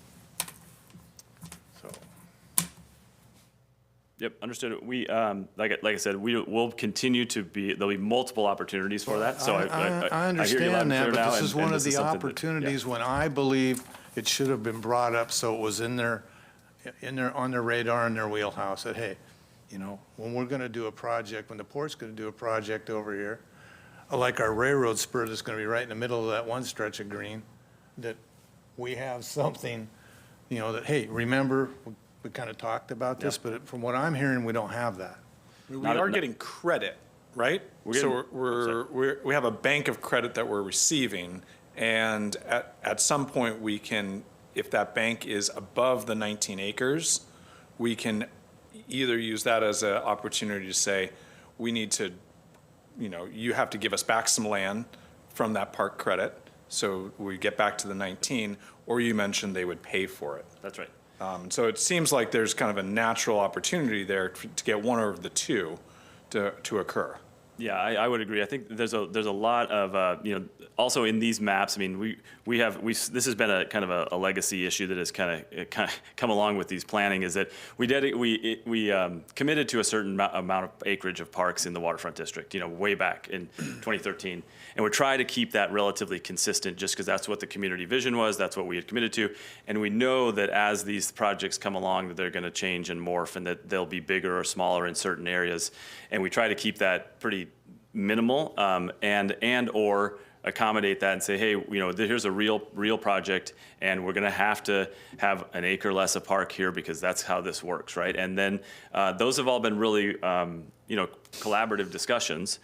Yep, understood. We, like I said, we'll continue to be, there'll be multiple opportunities for that. So I understand that, but this is one of the opportunities when I believe it should have been brought up so it was on their radar, in their wheelhouse, that, hey, when we're going to do a project, when the port's going to do a project over here, like our railroad spur that's going to be right in the middle of that one stretch of green, that we have something, that, hey, remember, we kind of talked about this, but from what I'm hearing, we don't have that. We are getting credit, right? So we have a bank of credit that we're receiving, and at some point we can, if that bank is above the 19 acres, we can either use that as an opportunity to say, we need to, you have to give us back some land from that park credit, so we get back to the 19, or you mentioned they would pay for it. That's right. So it seems like there's kind of a natural opportunity there to get one of the two to occur. Yeah, I would agree. I think there's a lot of also in these maps. I mean, this has been a kind of a legacy issue that has kind of come along with these planning. Is that we committed to a certain amount of acreage of parks in the waterfront district. Way back in 2013, and we're trying to keep that relatively consistent, just because that's what the community vision was. That's what we had committed to, and we know that as these projects come along, that they're going to change and morph, and that they'll be bigger or smaller in certain areas, and we try to keep that pretty minimal, and or accommodate that and say, hey, here's a real project, and we're going to have an acre less of park here because that's how this works, right? And then those have all been really collaborative discussions.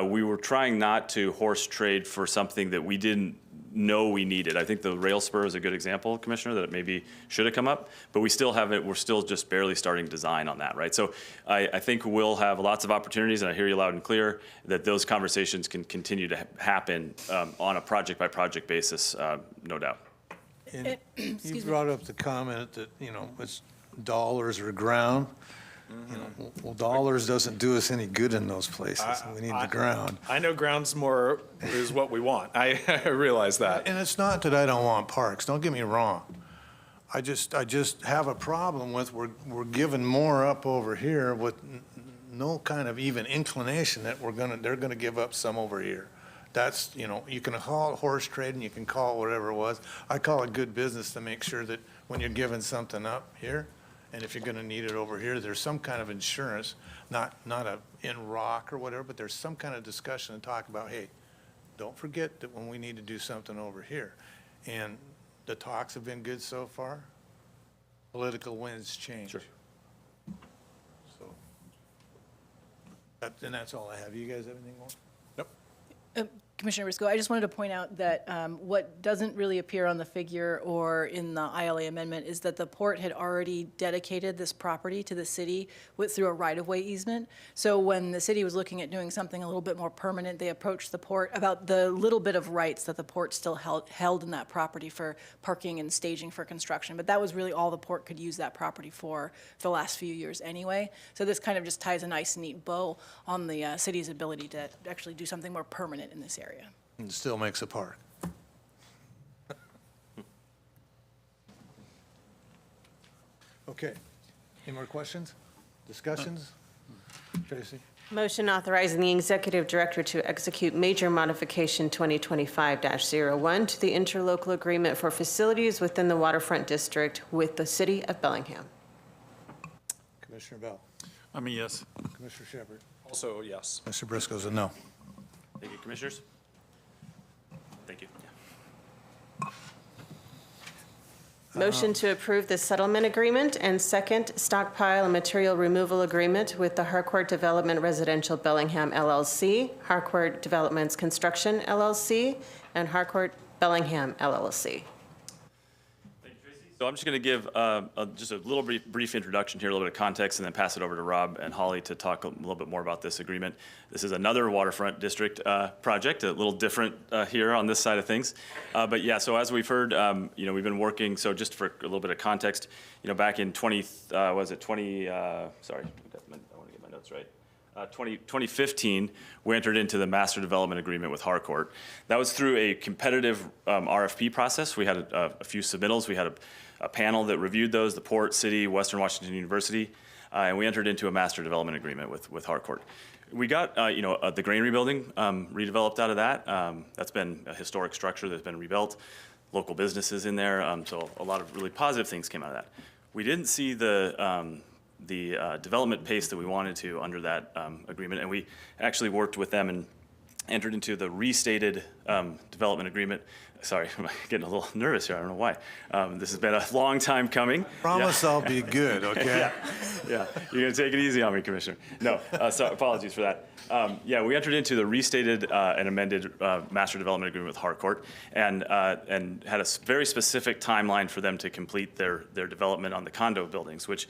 We were trying not to horse trade for something that we didn't know we needed. I think the rail spur is a good example, Commissioner, that it maybe should have come up, but we still haven't. We're still just barely starting design on that, right? So I think we'll have lots of opportunities, and I hear you loud and clear that those conversations can continue to happen on a project-by-project basis, no doubt. And you brought up the comment that, it's dollars or ground. Well, dollars doesn't do us any good in those places. We need the ground. I know ground's more is what we want. I realize that. And it's not that I don't want parks. Don't get me wrong. I just have a problem with we're giving more up over here with no kind of even inclination that they're gonna give up some over here. That's, you can call it horse trading, you can call it whatever it was. I call it good business to make sure that when you're giving something up here, and if you're going to need it over here, there's some kind of insurance, not in rock or whatever, but there's some kind of discussion and talk about, hey, don't forget that when we need to do something over here. And the talks have been good so far. Political winds change. Sure. So, and that's all I have. You guys have anything more? Commissioner Risco, I just wanted to point out that what doesn't really appear on the figure or in the ILA amendment is that the port had already dedicated this property to the city through a right-of-way easement. So when the city was looking at doing something a little bit more permanent, they approached the port about the little bit of rights that the port still held in that property for parking and staging for construction. But that was really all the port could use that property for the last few years anyway. So this kind of just ties a nice, neat bow on the city's ability to actually do something more permanent in this area. And still makes a park. Okay. Any more questions? Discussions? Tracy? Motion authorizing the executive director to execute major modification 2025-01 to the interlocal agreement for facilities within the waterfront district with the city of Bellingham. Commissioner Bell? I'm a yes. Commissioner Shepard? Also, yes. Mr. Briscoe's a no. Thank you, Commissioners. Thank you. Motion to approve the settlement agreement, and second, stockpile and material removal agreement with the Harcourt Development Residential Bellingham LLC, Harcourt Developments Construction LLC, and Harcourt Bellingham LLC. So I'm just going to give just a little brief introduction here, a little bit of context, and then pass it over to Rob and Holly to talk a little bit more about this agreement. This is another waterfront district project, a little different here on this side of things. But yeah, so as we've heard, we've been working, so just for a little bit of context, back in 2015, we entered into the master development agreement with Harcourt. That was through a competitive RFP process. We had a few submittals. We had a panel that reviewed those, the Port, City, Western Washington University, and we entered into a master development agreement with Harcourt. We got, the granary building redeveloped out of that. That's been a historic structure that's been rebuilt. Local businesses in there, so a lot of really positive things came out of that. We didn't see the development pace that we wanted to under that agreement, and we actually worked with them and entered into the restated development agreement. Sorry, I'm getting a little nervous here. I don't know why. This has been a long time coming. Promise I'll be good, okay? Yeah, you're going to take it easy on me, Commissioner. No, so apologies for that. We entered into the restated and amended master development agreement with Harcourt, and had a very specific timeline for them to complete their development on the condo buildings, which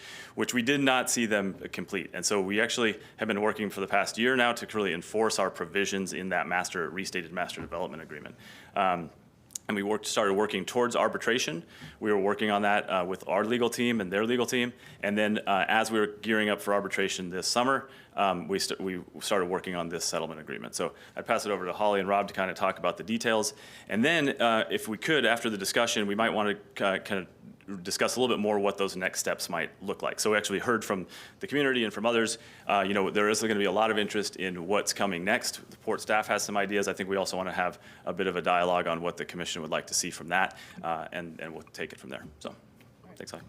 we did not see them complete. And so we actually have been working for the past year now to really enforce our provisions in that restated master development agreement. and we started working towards arbitration. We were working on that with our legal team and their legal team. And then as we were gearing up for arbitration this summer, we started working on this settlement agreement. So I'd pass it over to Holly and Rob to kind of talk about the details. And then if we could, after the discussion, we might want to kind of discuss a little bit more what those next steps might look like. So we actually heard from the community and from others, there is going to be a lot of interest in what's coming next. The port staff has some ideas. I think we also want to have a bit of a dialogue on what the commission would like to see from that, and we'll take it from there. So, thanks, Holly.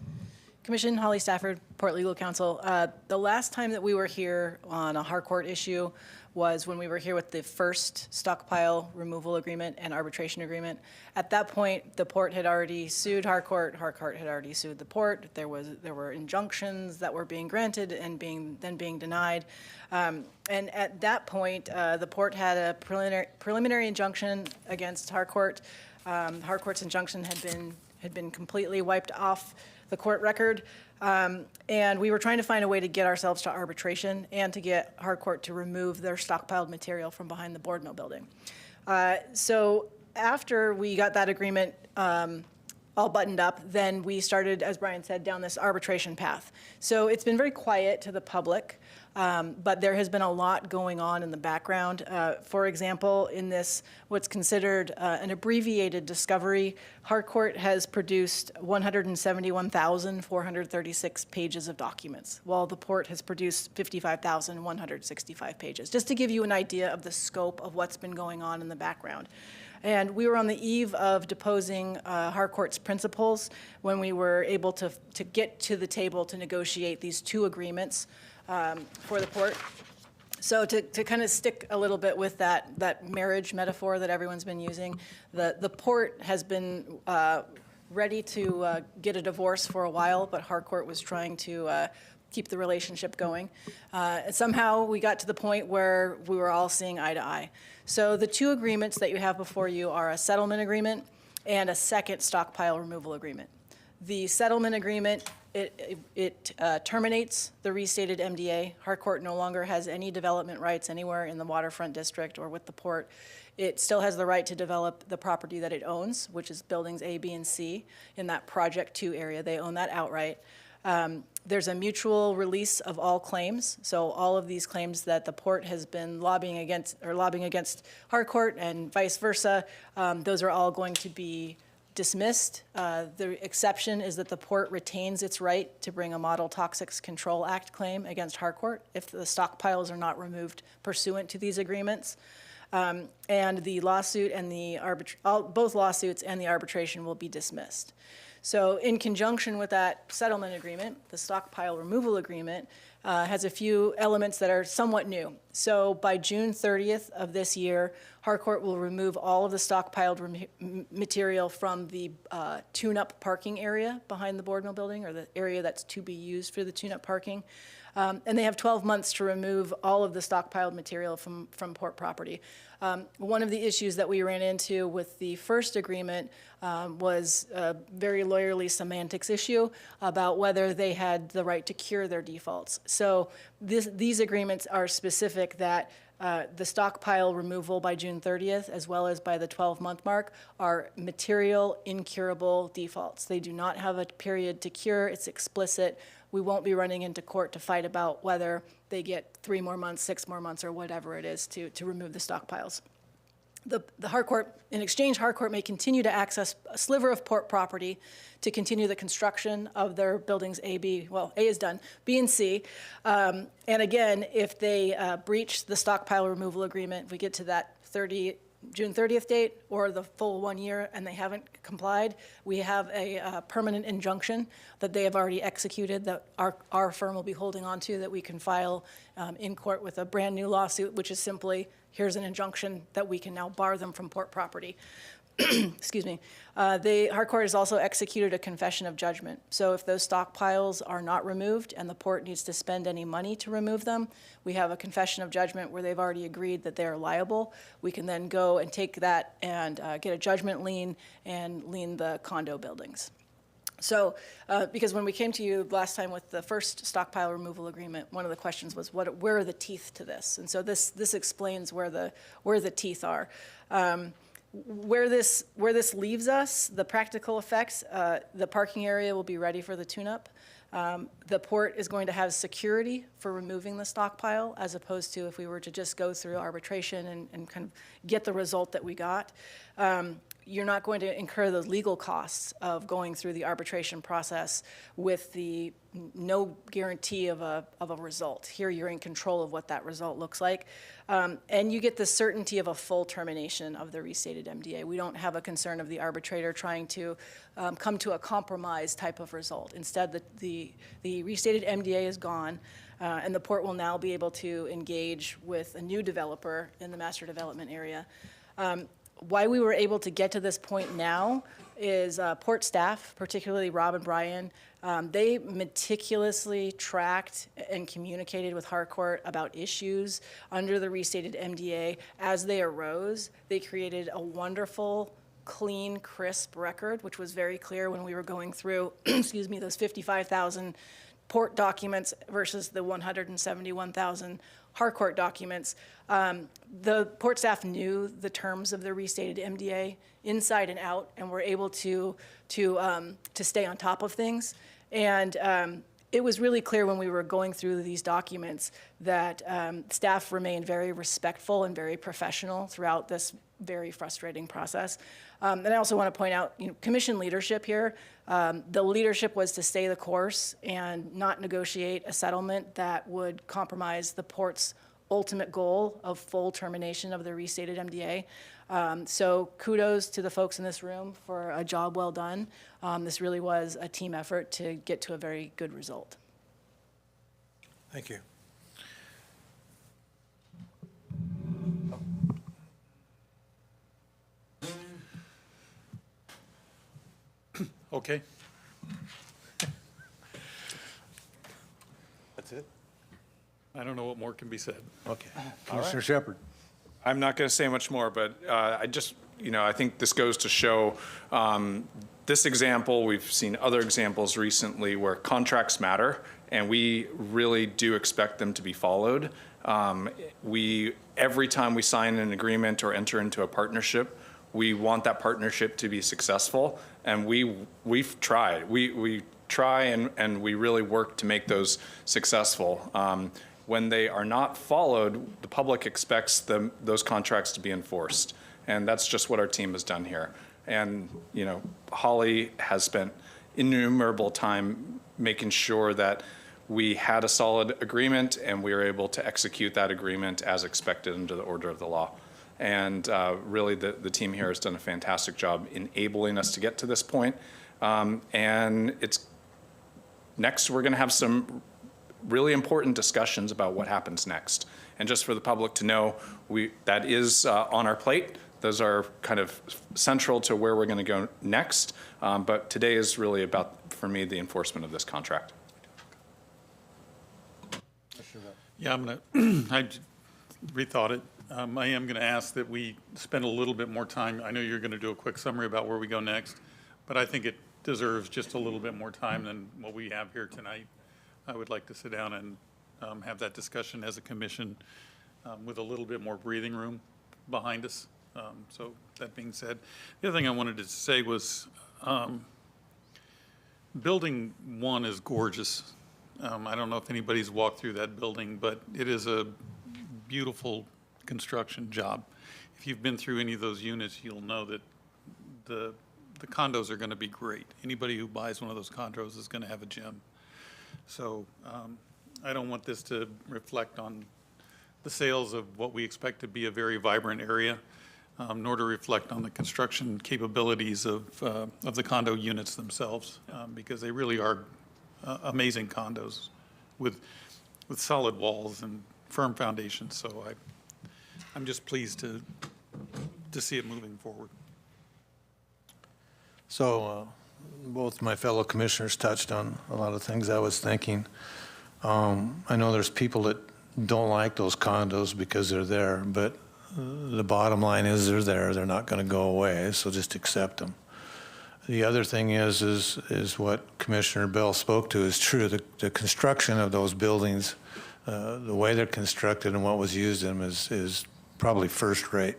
Commission, Holly Stafford, Port Legal Counsel. The last time that we were here on a Harcourt issue was when we were here with the first stockpile removal agreement and arbitration agreement. At that point, the port had already sued Harcourt. Harcourt had already sued the port. There were injunctions that were being granted and then being denied. And at that point, the port had a preliminary injunction against Harcourt. Harcourt's injunction had been completely wiped off the court record. And we were trying to find a way to get ourselves to arbitration and to get Harcourt to remove their stockpiled material from behind the board mill building. So after we got that agreement all buttoned up, then we started, as Brian said, down this arbitration path. So it's been very quiet to the public, but there has been a lot going on in the background. For example, in this, what's considered an abbreviated discovery, Harcourt has produced 171,436 pages of documents, while the port has produced 55,165 pages, just to give you an idea of the scope of what's been going on in the background. And we were on the eve of deposing Harcourt's principals when we were able to get to the table to negotiate these two agreements for the port. So to kind of stick a little bit with that marriage metaphor that everyone's been using, the port has been ready to get a divorce for a while, but Harcourt was trying to keep the relationship going. And somehow we got to the point where we were all seeing eye to eye. So the two agreements that you have before you are a settlement agreement and a second stockpile removal agreement. The settlement agreement, it terminates the restated MDA. Harcourt no longer has any development rights anywhere in the waterfront district or with the port. It still has the right to develop the property that it owns, which is buildings A, B, and C in that Project 2 area. They own that outright. There's a mutual release of all claims. So all of these claims that the port has been lobbying against Harcourt and vice versa, those are all going to be dismissed. The exception is that the port retains its right to bring a Model Toxics Control Act claim against Harcourt if the stockpiles are not removed pursuant to these agreements. And the lawsuit and both lawsuits and the arbitration will be dismissed. So in conjunction with that settlement agreement, the stockpile removal agreement has a few elements that are somewhat new. So by June 30th of this year, Harcourt will remove all of the stockpiled material from the tune-up parking area behind the board mill building, or the area that's to be used for the tune-up parking. And they have 12 months to remove all of the stockpiled material from port property. One of the issues that we ran into with the first agreement was a very lawyerly semantics issue about whether they had the right to cure their defaults. So these agreements are specific that the stockpile removal by June 30th, as well as by the 12-month mark, are material incurable defaults. They do not have a period to cure. It's explicit. We won't be running into court to fight about whether they get 3 more months, 6 more months, or whatever it is to remove the stockpiles. The Harcourt, in exchange, Harcourt may continue to access a sliver of port property to continue the construction of their buildings A, B, well, A is done, B and C. And again, if they breach the stockpile removal agreement, if we get to that June 30th date or the full 1 year and they haven't complied, we have a permanent injunction that they have already executed that our firm will be holding on to, that we can file in court with a brand new lawsuit, which is simply, here's an injunction that we can now bar them from port property. Excuse me. Harcourt has also executed a confession of judgment. So if those stockpiles are not removed and the port needs to spend any money to remove them, we have a confession of judgment where they've already agreed that they are liable. We can then go and take that and get a judgment lien and lien the condo buildings. So, because when we came to you last time with the first stockpile removal agreement, one of the questions was, where are the teeth to this? And so this explains where the teeth are. Where this leaves us, the practical effects, the parking area will be ready for the tune-up. The port is going to have security for removing the stockpile, as opposed to if we were to just go through arbitration and kind of get the result that we got. You're not going to incur the legal costs of going through the arbitration process with the no guarantee of a result. Here, you're in control of what that result looks like. And you get the certainty of a full termination of the restated MDA. We don't have a concern of the arbitrator trying to come to a compromise type of result. Instead, the restated MDA is gone, and the port will now be able to engage with a new developer in the master development area. Why we were able to get to this point now is port staff, particularly Rob and Brian, they meticulously tracked and communicated with Harcourt about issues under the restated MDA as they arose. They created a wonderful, clean, crisp record, which was very clear when we were going through, excuse me, those 55,000 port documents versus the 171,000 Harcourt documents. The port staff knew the terms of the restated MDA inside and out, and were able to stay on top of things. And it was really clear when we were going through these documents that staff remained very respectful and very professional throughout this very frustrating process. And I also want to point out, commission leadership here. The leadership was to stay the course and not negotiate a settlement that would compromise the port's ultimate goal of full termination of the restated MDA. So kudos to the folks in this room for a job well done. This really was a team effort to get to a very good result. Thank you. Okay. That's it? I don't know what more can be said. Okay. Commissioner Shepard. I'm not going to say much more, but I think this goes to show this example. We've seen other examples recently where contracts matter, and we really do expect them to be followed. Every time we sign an agreement or enter into a partnership, we want that partnership to be successful, and we've tried. We try and we really work to make those successful. When they are not followed, the public expects those contracts to be enforced. And that's just what our team has done here. And, Holly has spent innumerable time making sure that we had a solid agreement and we were able to execute that agreement as expected under the order of the law. And really, the team here has done a fantastic job enabling us to get to this point. And next, we're going to have some really important discussions about what happens next. And just for the public to know, that is on our plate. Those are kind of central to where we're going to go next. But today is really about, for me, the enforcement of this contract. Yeah, I rethought it. I am going to ask that we spend a little bit more time. I know you're going to do a quick summary about where we go next, but I think it deserves just a little bit more time than what we have here tonight. I would like to sit down and have that discussion as a commission with a little bit more breathing room behind us. So that being said, the other thing I wanted to say was Building 1 is gorgeous. I don't know if anybody's walked through that building, but it is a beautiful construction job. If you've been through any of those units, you'll know that the condos are going to be great. Anybody who buys one of those condos is going to have a gem. So I don't want this to reflect on the sales of what we expect to be a very vibrant area, nor to reflect on the construction capabilities of the condo units themselves, because they really are amazing condos with solid walls and firm foundations. So I'm just pleased to see it moving forward. So both my fellow commissioners touched on a lot of things I was thinking. I know there's people that don't like those condos because they're there, but the bottom line is they're there. They're not going to go away, so just accept them. The other thing is what Commissioner Bell spoke to is true. The construction of those buildings, the way they're constructed and what was used in them is probably first rate.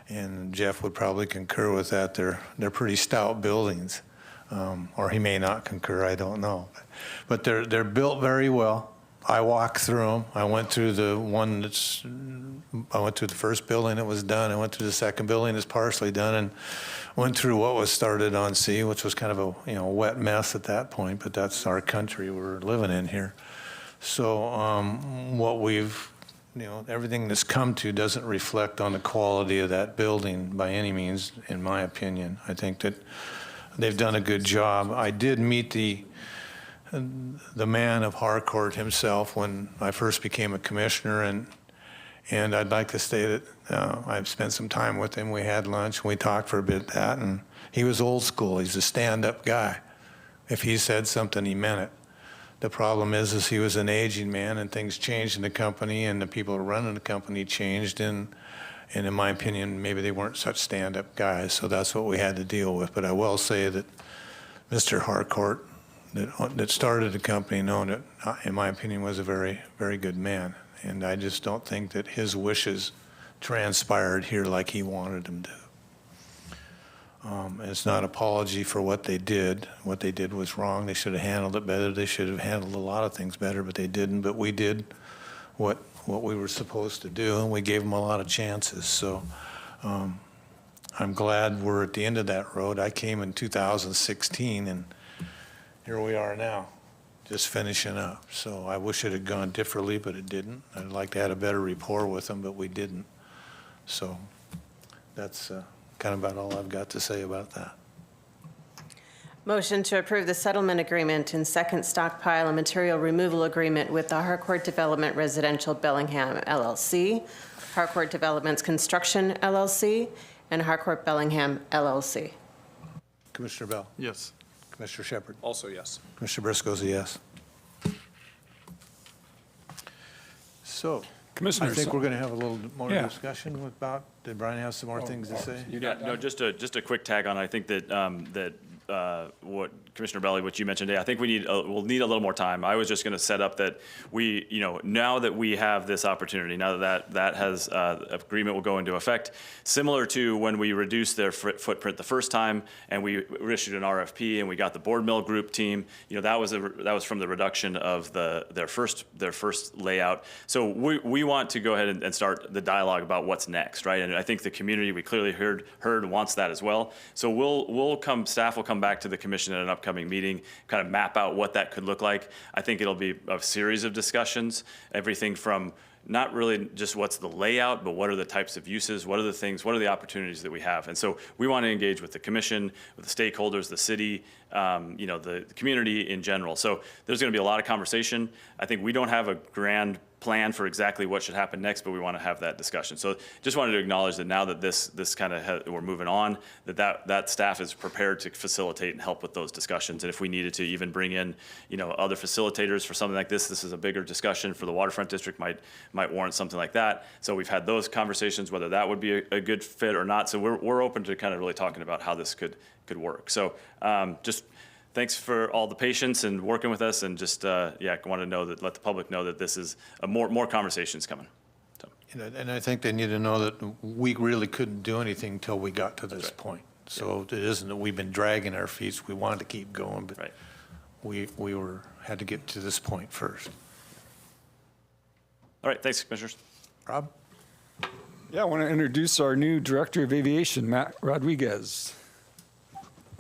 and Jeff would probably concur with that. They're pretty stout buildings, or he may not concur, I don't know. But they're built very well. I walked through them. I went through the first building that was done. I went through the second building that's partially done, and went through what was started on C, which was kind of a wet mess at that point, but that's our country we're living in here. So what we've, everything that's come to doesn't reflect on the quality of that building by any means, in my opinion. I think that they've done a good job. I did meet the man of Harcourt himself when I first became a commissioner, and I'd like to say that I've spent some time with him. We had lunch, and we talked for a bit and he was old school. He's a stand-up guy. If he said something, he meant it. The problem is he was an aging man, and things changed in the company, and the people running the company changed, and in my opinion, maybe they weren't such stand-up guys, so that's what we had to deal with. But I will say that Mr. Harcourt, that started the company, known it, in my opinion, was a very, very good man. And I just don't think that his wishes transpired here like he wanted them to. It's not an apology for what they did. What they did was wrong. They should have handled it better. They should have handled a lot of things better, but they didn't. But we did what we were supposed to do, and we gave them a lot of chances. So I'm glad we're at the end of that road. I came in 2016, and here we are now, just finishing up. So I wish it had gone differently, but it didn't. I'd like to have a better rapport with them, but we didn't. So that's kind of about all I've got to say about that. Motion to approve the settlement agreement and second stockpile and material removal agreement with the Harcourt Development Residential Bellingham LLC, Harcourt Developments Construction LLC, and Harcourt Bellingham LLC. Commissioner Bell? Yes. Commissioner Shepard? Also yes. Commissioner Briscoe's a yes. So, Commissioner, I think we're going to have a little more Yeah. discussion about, did Brian have some more things to say? Yeah, no, just a quick tag on. I think that what Commissioner Belli, what you mentioned today, I think we'll need a little more time. I was just going to set up that we, now that we have this opportunity, now that has agreement will go into effect, similar to when we reduced their footprint the first time and we issued an RFP and we got the board mill group team. That was from the reduction of their first layout. So we want to go ahead and start the dialogue about what's next, right? And I think the community, we clearly heard wants that as well. So staff will come back to the commission at an upcoming meeting, kind of map out what that could look like. I think it'll be a series of discussions, everything from not really just what's the layout, but what are the types of uses, what are the things, what are the opportunities that we have. And so we want to engage with the commission, with the stakeholders, the city, the community in general. So there's going to be a lot of conversation. I think we don't have a grand plan for exactly what should happen next, but we want to have that discussion. So just wanted to acknowledge that now that this kind of we're moving on, that staff is prepared to facilitate and help with those discussions. And if we needed to even bring in, other facilitators for something like this is a bigger discussion for the waterfront district, might warrant something like that. So we've had those conversations, whether that would be a good fit or not. So we're open to kind of really talking about how this could work. So just thanks for all the patience and working with us, and just want to let the public know that this is more conversations coming. So. And I think they need to know that we really couldn't do anything until we got to this point. So it isn't that we've been dragging our feet. We wanted to keep going, but we had to get to this point first. All right, thanks, commissioners. Rob? Yeah, I want to introduce our new Director of Aviation, Matt Rodriguez.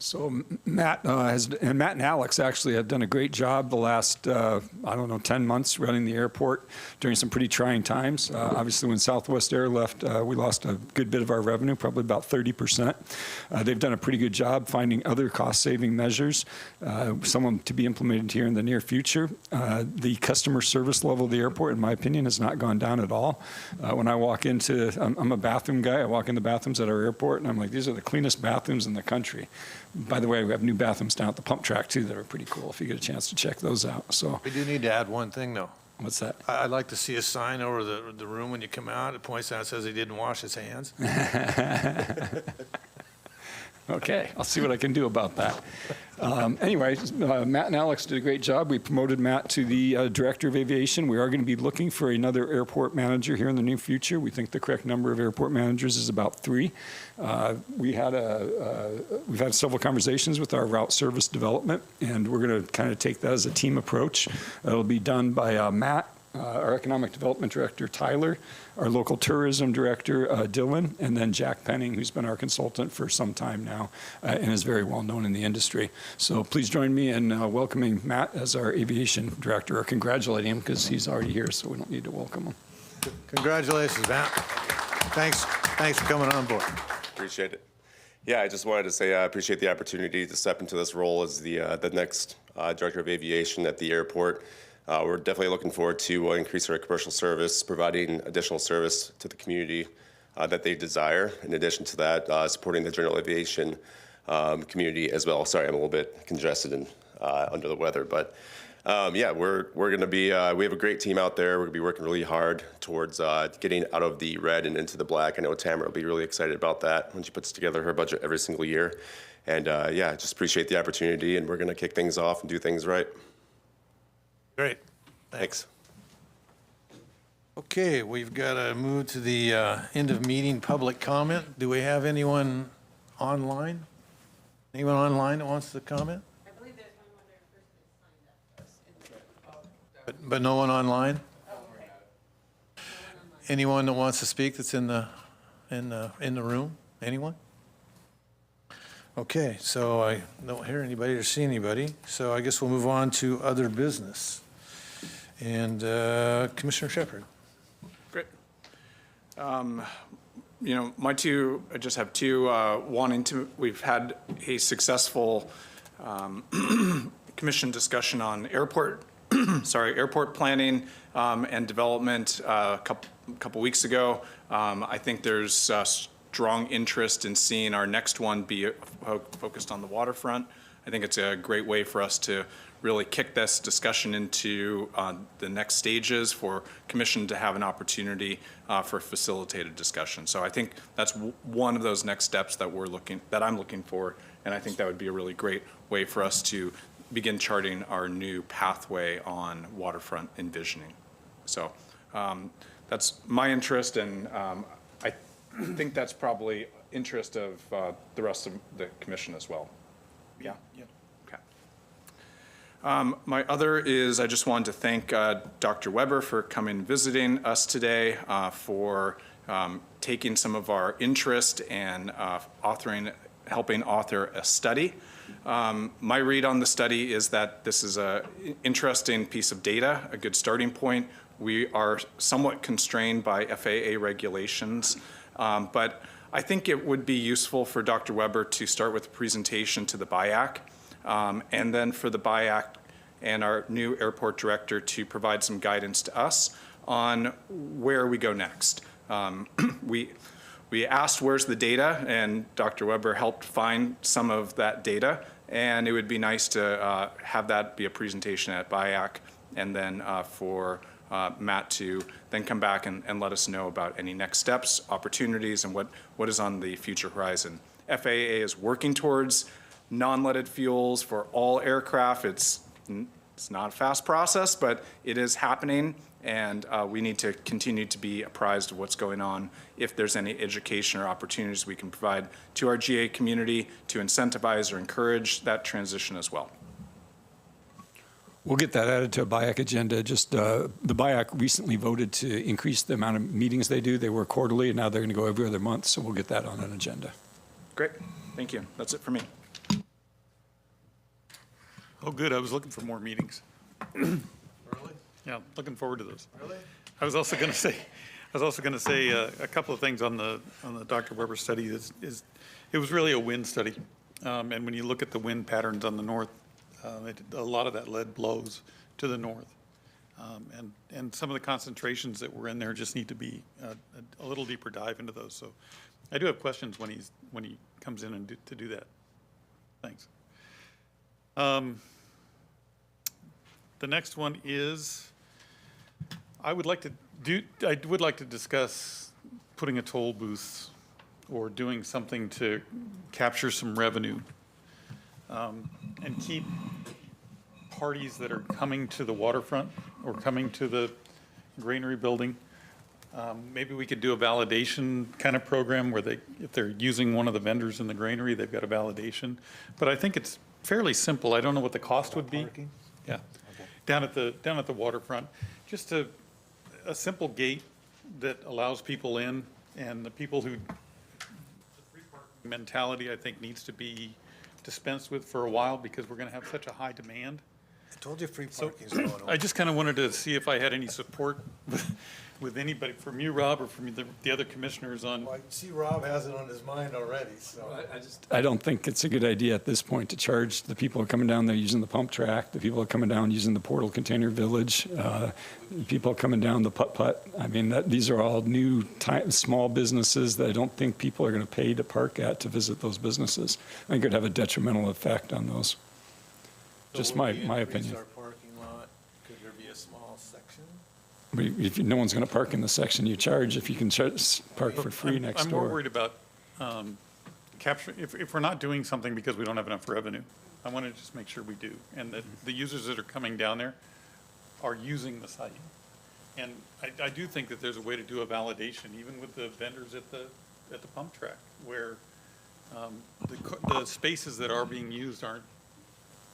So Matt and Alex actually have done a great job the last, 10 months running the airport during some pretty trying times. Obviously, when Southwest Air left, we lost a good bit of our revenue, probably about 30%. They've done a pretty good job finding other cost-saving measures, some of them to be implemented here in the near future. The customer service level of the airport, in my opinion, has not gone down at all. When I walk into, I'm a bathroom guy, I walk into bathrooms at our airport, and I'm like, these are the cleanest bathrooms in the country. By the way, we have new bathrooms down at the pump track, too, that are pretty cool if you get a chance to check those out. So We do need to add one thing, though. What's that? I'd like to see a sign over the room when you come out. It points out, it says he didn't wash his hands. Okay, I'll see what I can do about that. Anyway, Matt and Alex did a great job. We promoted Matt to the Director of Aviation. We are going to be looking for another airport manager here in the near future. We think the correct number of airport managers is about 3. We've had several conversations with our route service development, and we're going to kind of take that as a team approach. It'll be done by Matt, our Economic Development Director, Tyler, our Local Tourism Director, Dylan, and then Jack Penning, who's been our consultant for some time now and is very well known in the industry. So please join me in welcoming Matt as our Aviation Director, or congratulating him because he's already here, so we don't need to welcome him. Congratulations, Matt. Thanks for coming on board. Appreciate it. Yeah, I just wanted to say I appreciate the opportunity to step into this role as the next Director of Aviation at the airport. We're definitely looking forward to increasing our commercial service, providing additional service to the community that they desire. In addition to that, supporting the general aviation community as well. Sorry, I'm a little bit congested and under the weather, but yeah, we're going to be. We have a great team out there. We're going to be working really hard towards getting out of the red and into the black. I know Tamara will be really excited about that when she puts together her budget every single year. And yeah, just appreciate the opportunity, and we're going to kick things off and do things right. Great. Thanks. Okay, we've got to move to the end of meeting public comment. Do we have anyone online? Anyone online that wants to comment? I believe there's one other person that signed up. But no one online? Anyone that wants to speak that's in the room? Anyone? Okay, so I don't hear anybody or see anybody, so I guess we'll move on to other business. And Commissioner Shepard. Great. You know, I just have two. We've had a successful commission discussion on airport planning and development a couple weeks ago. I think there's strong interest in seeing our next one be focused on the waterfront. I think it's a great way for us to really kick this discussion into the next stages for commission to have an opportunity for facilitated discussion. So I think that's one of those next steps that I'm looking for, and I think that would be a really great way for us to begin charting our new pathway on waterfront envisioning. So that's my interest, and I think that's probably interest of the rest of the commission as well. Yeah? Yeah. Okay. My other is I just wanted to thank Dr. Weber for coming and visiting us today, for taking some of our interest and helping author a study. My read on the study is that this is an interesting piece of data, a good starting point. We are somewhat constrained by FAA regulations, but I think it would be useful for Dr. Weber to start with a presentation to the BIAC, and then for the BIAC and our new airport director to provide some guidance to us on where we go next. We asked where's the data, and Dr. Weber helped find some of that data, and it would be nice to have that be a presentation at BIAC, and then for Matt to then come back and let us know about any next steps, opportunities, and what is on the future horizon. FAA is working towards non-leaded fuels for all aircraft. It's not a fast process, but it is happening, and we need to continue to be apprised of what's going on if there's any education or opportunities we can provide to our GA community to incentivize or encourage that transition as well. We'll get that added to a BIAC agenda. Just the BIAC recently voted to increase the amount of meetings they do. They were quarterly, and now they're going to go every other month, so we'll get that on an agenda. Great. Thank you. That's it for me. Oh, good. I was looking for more meetings. Really? Yeah, looking forward to those. Really? I was also going to say a couple of things on the Dr. Weber study. It was really a wind study, and when you look at the wind patterns on the north, a lot of that lead blows to the north, and some of the concentrations that were in there just need to be a little deeper dive into those. So, I do have questions when he comes in to do that. Thanks. The next one is I would like to discuss putting a toll booth or doing something to capture some revenue, and keep parties that are coming to the waterfront or coming to the granary building. Maybe we could do a validation kind of program where if they're using one of the vendors in the granary, they've got a validation. But I think it's fairly simple. I don't know what the cost would be. Yeah, down at the waterfront, just a simple gate that allows people in, and the people who, the free parking mentality, I think, needs to be dispensed with for a while, because we're gonna have such a high demand. I told you free parking's going on. I just kind of wanted to see if I had any support with anybody, from you, Rob, or from the other commissioners on. Well, I see Rob has it on his mind already, so. I don't think it's a good idea at this point to charge the people who are coming down there using the pump track, the people who are coming down using the Portal Container Village, people coming down the putt-putt. I mean, these are all new, small businesses that I don't think people are going to pay to park at to visit those businesses. I think it would have a detrimental effect on those. Just my opinion. Increase our parking lot, could there be a small section? If no one's going to park in the section you charge, if you can park for free next I'm door. more worried about capturing, if we're not doing something because we don't have enough revenue, I want to just make sure we do, and that the users that are coming down there are using the site. And I do think that there's a way to do a validation, even with the vendors at the pump track, where the spaces that are being used aren't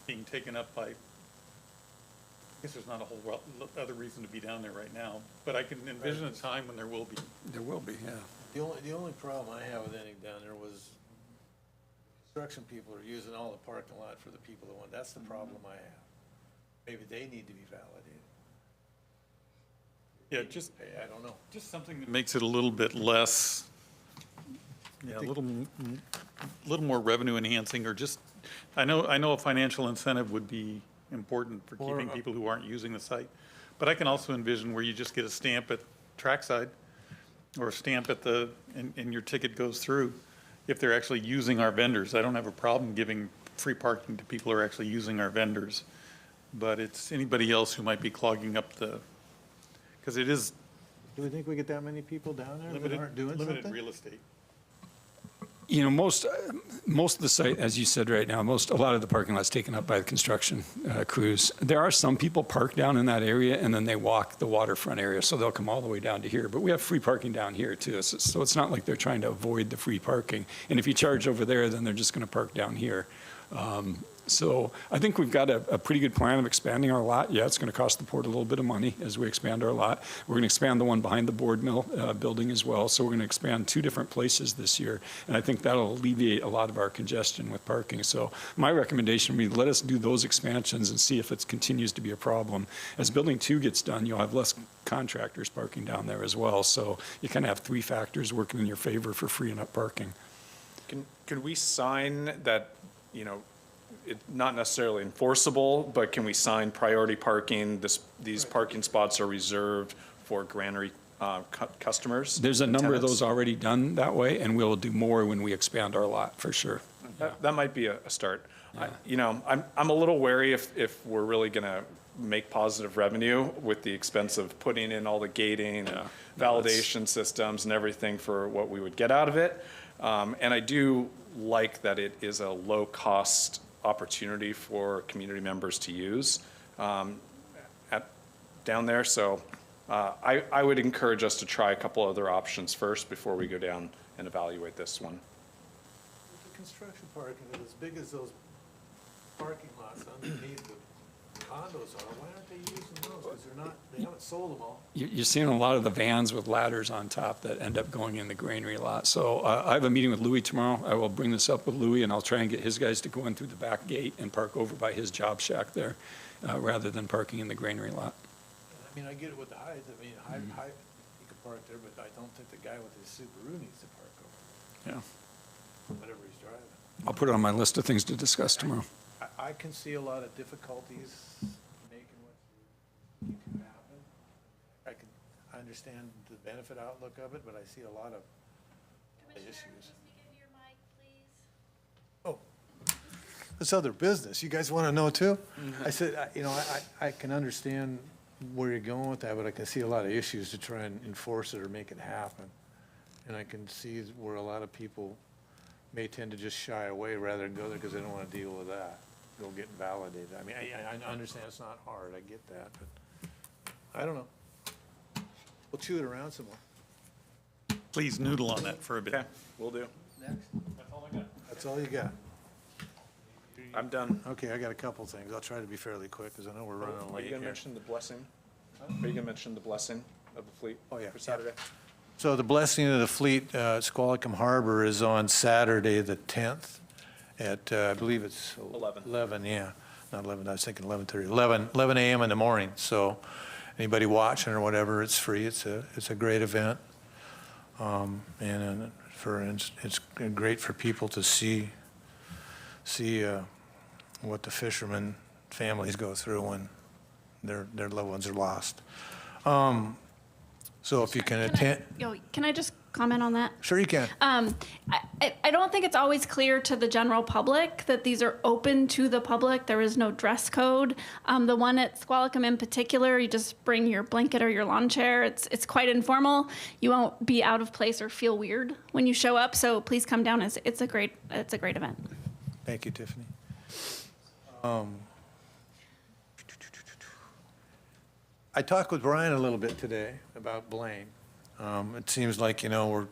being taken up by, I guess there's not a whole other reason to be down there right now, but I can envision a time when there will be. There will be, yeah. The only problem I have with anything down there was construction people are using all the parking lot for the people that want, that's the problem I have. Maybe they need to be validated. Yeah, just, I don't know. just something that makes it a little bit less, yeah, a little more revenue enhancing, or just, I know a financial incentive would be important for keeping people who aren't using the site. But I can also envision where you just get a stamp at trackside, or a stamp at and your ticket goes through, if they're actually using our vendors. I don't have a problem giving free parking to people who are actually using our vendors. But it's anybody else who might be clogging up because it is. Do we think we get that many people down there that aren't doing something? Limited real estate. You know, most of the site, as you said right now, a lot of the parking lot's taken up by the construction crews. There are some people park down in that area, and then they walk the waterfront area, so they'll come all the way down to here. But we have free parking down here too, so it's not like they're trying to avoid the free parking. And if you charge over there, then they're just going to park down here. So I think we've got a pretty good plan of expanding our lot. Yeah, it's going to cost the port a little bit of money as we expand our lot. We're going to expand the one behind the board mill building as well. So we're going to expand 2 different places this year. And I think that'll alleviate a lot of our congestion with parking. So my recommendation would be let us do those expansions and see if it continues to be a problem. As building 2 gets done, you'll have less contractors parking down there as well. So you kind of have 3 factors working in your favor for freeing up parking. Can we sign that, you know, not necessarily enforceable, but can we sign priority parking? These parking spots are reserved for granary customers. There's a number of tenants. those already done that way, and we'll do more when we expand our lot, for sure. That might be a start. Yeah. I'm a little wary if we're really going to make positive revenue with the expense of putting in all the gating and validation systems and everything for what we would get out of it. And I do like that it is a low-cost opportunity for community members to use down there. So I would encourage us to try a couple other options first before we go down and evaluate this one. The construction parking is as big as those parking lots underneath the condos are. Why aren't they using those? Because they haven't sold them all. You're seeing a lot of the vans with ladders on top that end up going in the granary lot. So I have a meeting with Louis tomorrow. I will bring this up with Louis, and I'll try and get his guys to go in through the back gate and park over by his job shack there, rather than parking in the granary lot. I mean, I get it with the height. I mean, height, you could park there, but I don't think the guy with his Subaru needs to park over. Yeah. Whatever he's driving. I'll put it on my list of things to discuss tomorrow. I can see a lot of difficulties making what you can happen. I understand the benefit outlook of it, but I see a lot of issues. Oh, this other business, you guys want to know too? I said, I can understand where you're going with that, but I can see a lot of issues to try and enforce it or make it happen. And I can see where a lot of people may tend to just shy away rather than go there because they don't want to deal with that, go get validated. I mean, I understand it's not hard, I get that, but I don't know. We'll chew it around some more. Please noodle on that for a bit. Okay, will do. That's all you got? I'm done. Okay, I got a couple things. I'll try to be fairly quick because I know we're running Are late you going to here. mention the blessing? Are you going to mention the blessing of the fleet Oh, yeah. for Saturday? So the blessing of the fleet at Squalicum Harbor is on Saturday, the 10th, at, I believe it's 11. 11, yeah. Not 11, I was thinking 11:30. 11 a.m. in the morning. So anybody watching or whatever, it's free. It's a great event. It's great for people to see what the fishermen families go through when their loved ones are lost. So if you can attend, Can I just comment on that? sure you can. I don't think it's always clear to the general public that these are open to the public. There is no dress code. The one at Squalicum in particular, you just bring your blanket or your lawn chair. It's quite informal. You won't be out of place or feel weird when you show up. So please come down. It's a great event. Thank you, Tiffany. I talked with Brian a little bit today about Blaine. It seems like, we're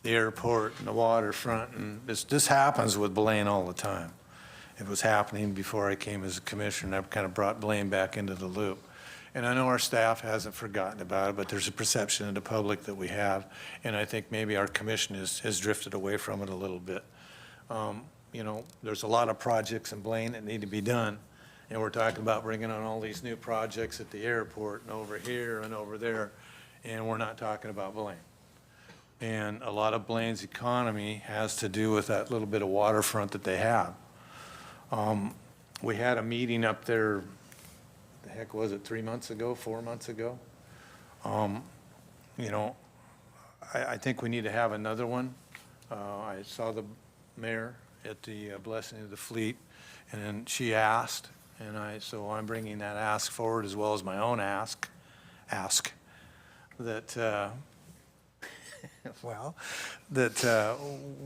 the airport and the waterfront, and this happens with Blaine all the time. It was happening before I came as a commissioner, and I've kind of brought Blaine back into the loop. And I know our staff hasn't forgotten about it, but there's a perception in the public that we have, and I think maybe our commission has drifted away from it a little bit. There's a lot of projects in Blaine that need to be done, and we're talking about bringing on all these new projects at the airport and over here and over there, and we're not talking about Blaine. And a lot of Blaine's economy has to do with that little bit of waterfront that they have. We had a meeting up there, the heck was it, 3 months ago, 4 months ago? I think we need to have another one. I saw the mayor at the blessing of the fleet, and then she asked, so I'm bringing that ask forward as well as my own ask that,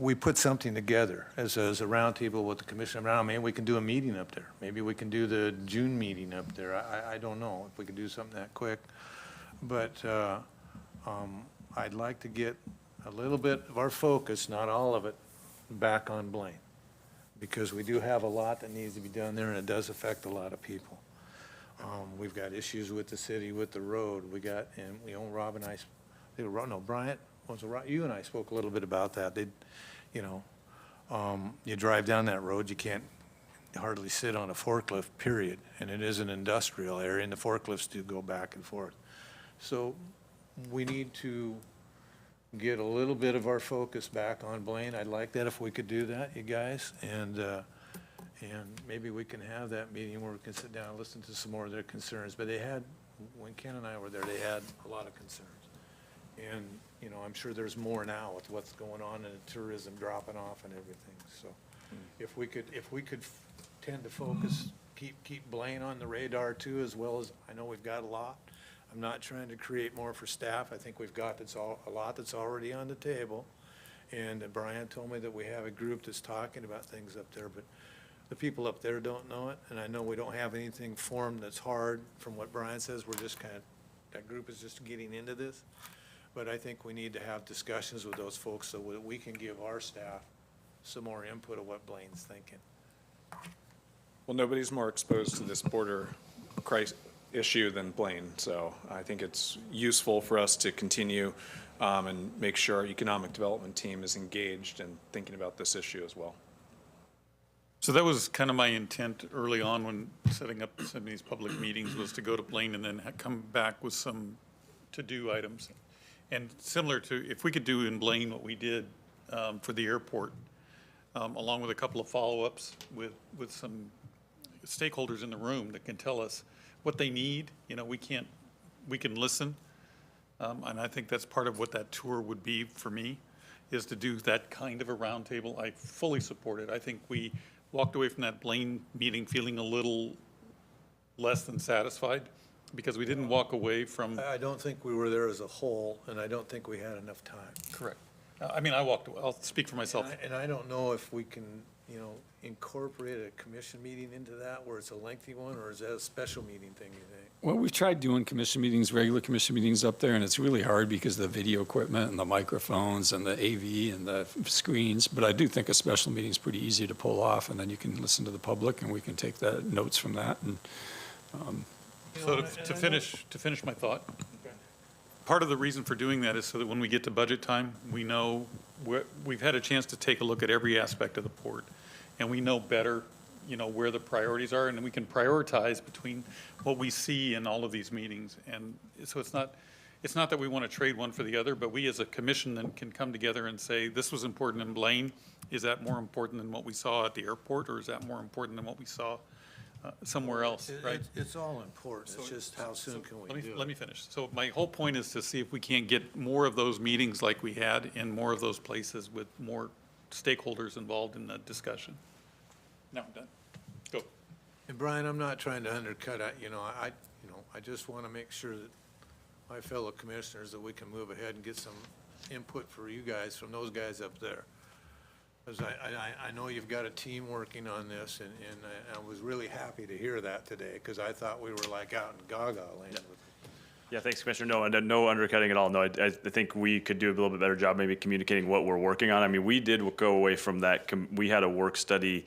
we put something together as a roundtable with the commission. Maybe we can do a meeting up there. Maybe we can do the June meeting up there. I don't know if we can do something that quick. But I'd like to get a little bit of our focus, not all of it, back on Blaine. Because we do have a lot that needs to be done there, and it does affect a lot of people. We've got issues with the city, with the road. Rob and I, Bryant, you and I spoke a little bit about that. You drive down that road, you can't hardly sit on a forklift, period. And it is an industrial area, and the forklifts do go back and forth. So we need to get a little bit of our focus back on Blaine. I'd like that if we could do that, you guys. And maybe we can have that meeting where we can sit down and listen to some more of their concerns. But when Ken and I were there, they had a lot of concerns. And, I'm sure there's more now with what's going on and the tourism dropping off and everything. So if we could tend to focus, keep Blaine on the radar too, as well as, I know we've got a lot. I'm not trying to create more for staff. I think we've got a lot that's already on the table. And Brian told me that we have a group that's talking about things up there, but the people up there don't know it. And I know we don't have anything formed that's hard from what Brian says. We're just that group is just getting into this. But I think we need to have discussions with those folks so that we can give our staff some more input of what Blaine's thinking. Well, nobody's more exposed to this border crisis issue than Blaine, so I think it's useful for us to continue and make sure our economic development team is engaged in thinking about this issue as well. So that was kind of my intent early on when setting up some of these public meetings, was to go to Blaine and then come back with some to-do items. And similar to, if we could do in Blaine what we did for the airport, along with a couple of follow-ups with some stakeholders in the room that can tell us what they need. We can listen. And I think that's part of what that tour would be for me, is to do that kind of a roundtable. I fully support it. I think we walked away from that Blaine meeting feeling a little less than satisfied because we didn't walk away from. I don't think we were there as a whole, and I don't think we had enough time. Correct. I mean, I walked away. I'll speak for myself. And I don't know if we can, incorporate a commission meeting into that where it's a lengthy one, or is that a special meeting thing, you think? Well, we've tried doing commission meetings, regular commission meetings up there, and it's really hard because of the video equipment and the microphones and the AV and the screens. But I do think a special meeting is pretty easy to pull off, and then you can listen to the public, and we can take the notes from that. And So to finish my thought, part of the reason for doing that is so that when we get to budget time, we know, we've had a chance to take a look at every aspect of the port, and we know better, where the priorities are, and we can prioritize between what we see in all of these meetings. And so it's not that we want to trade one for the other, but we as a commission then can come together and say, this was important in Blaine. Is that more important than what we saw at the airport, or is that more important than what we saw somewhere else, right? It's all important. It's just how soon can we do it? Let me finish. So my whole point is to see if we can't get more of those meetings like we had in more of those places with more stakeholders involved in the discussion. Now I'm done. Go. And Brian, I'm not trying to undercut, I just want to make sure that my fellow commissioners, that we can move ahead and get some input for you guys from those guys up there. Because I know you've got a team working on this, and I was really happy to hear that today, because I thought we were like out in Gaga land. Yeah, thanks, Commissioner. No, and no undercutting at all. No, I think we could do a little bit better job maybe communicating what we're working on. I mean, we did go away from that. We had a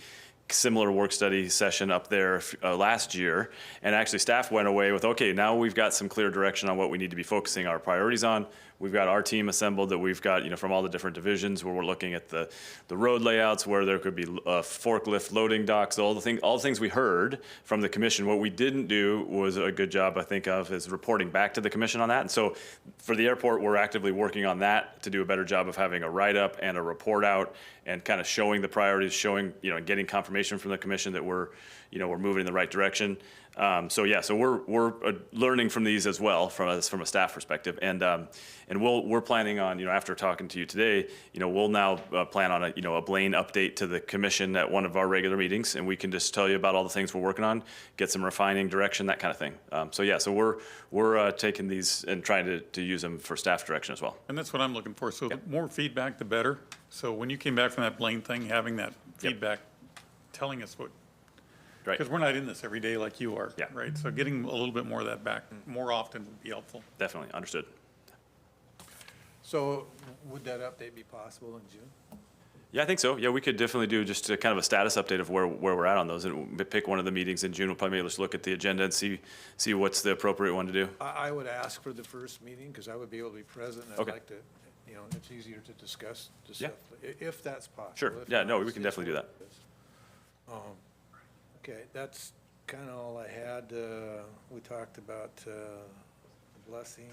similar work study session up there last year, and actually staff went away with, okay, now we've got some clear direction on what we need to be focusing our priorities on. We've got our team assembled that we've got, from all the different divisions, where we're looking at the road layouts, where there could be forklift loading docks, all the things we heard from the commission. What we didn't do was a good job, I think, of is reporting back to the commission on that. And so for the airport, we're actively working on that to do a better job of having a write-up and a report out and kind of showing the priorities, showing, getting confirmation from the commission that we're moving in the right direction. So we're learning from these as well from a staff perspective, and we're planning on, after talking to you today, we'll now plan on a Blaine update to the commission at one of our regular meetings, and we can just tell you about all the things we're working on, get some refining direction, that kind of thing. So we're taking these and trying to use them for staff direction as well. And that's what I'm looking for. So the more feedback, the better. So when you came back from that Blaine thing, having that feedback, telling us what. Right. Because we're not in this every day like you are, right? So getting a little bit more of that back more often would be helpful. Definitely, understood. So would that update be possible in June? Yeah, I think so. Yeah, we could definitely do just a kind of a status update of where we're at on those, and pick one of the meetings in June. We'll probably just look at the agenda and see what's the appropriate one to do. I would ask for the first meeting, because I would be able to be present, and I'd like to, it's easier to discuss the stuff, if that's possible. Sure. If Yeah, not, no, we can definitely do that. Okay, that's kind of all I had. We talked about the blessing,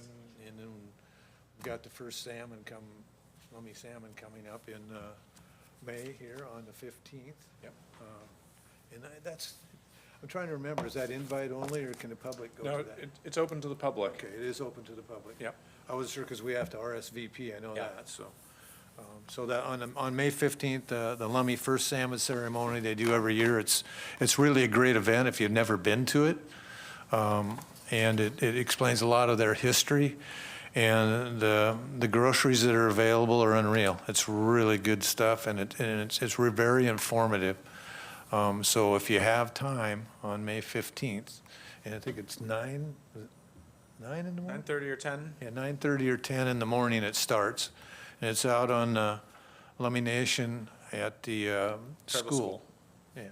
and then we've got the first Lummi salmon coming up in May here on the 15th. Yep. And I'm trying to remember, is that invite only, or can the public go No, to that? it's open to the public. Okay, it is open to the public. Yep. I wasn't sure, because we have to RSVP, I know that, so. So that on May 15th, the Lummi First Salmon Ceremony they do every year. It's really a great event if you've never been to it. And it explains a lot of their history. And the groceries that are available are unreal. It's really good stuff, and it's very informative. So if you have time on May 15th, and I think it's 9 in the morning? 9:30 or 10? Yeah, 9:30 or 10 in the morning it starts. And it's out on Lummi Nation at the school. Yeah.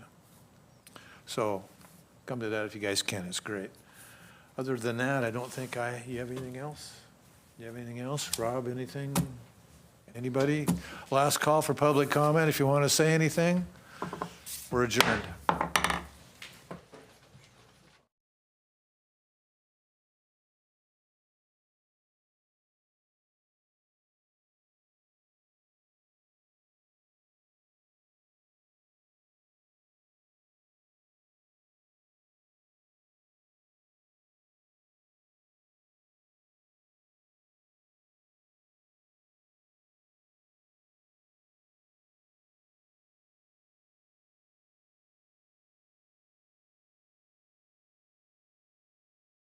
So come to that if you guys can. It's great. Other than that, I don't think you have anything else? You have anything else? Rob, anything? Anybody? Last call for public comment if you want to say anything. We're adjourned.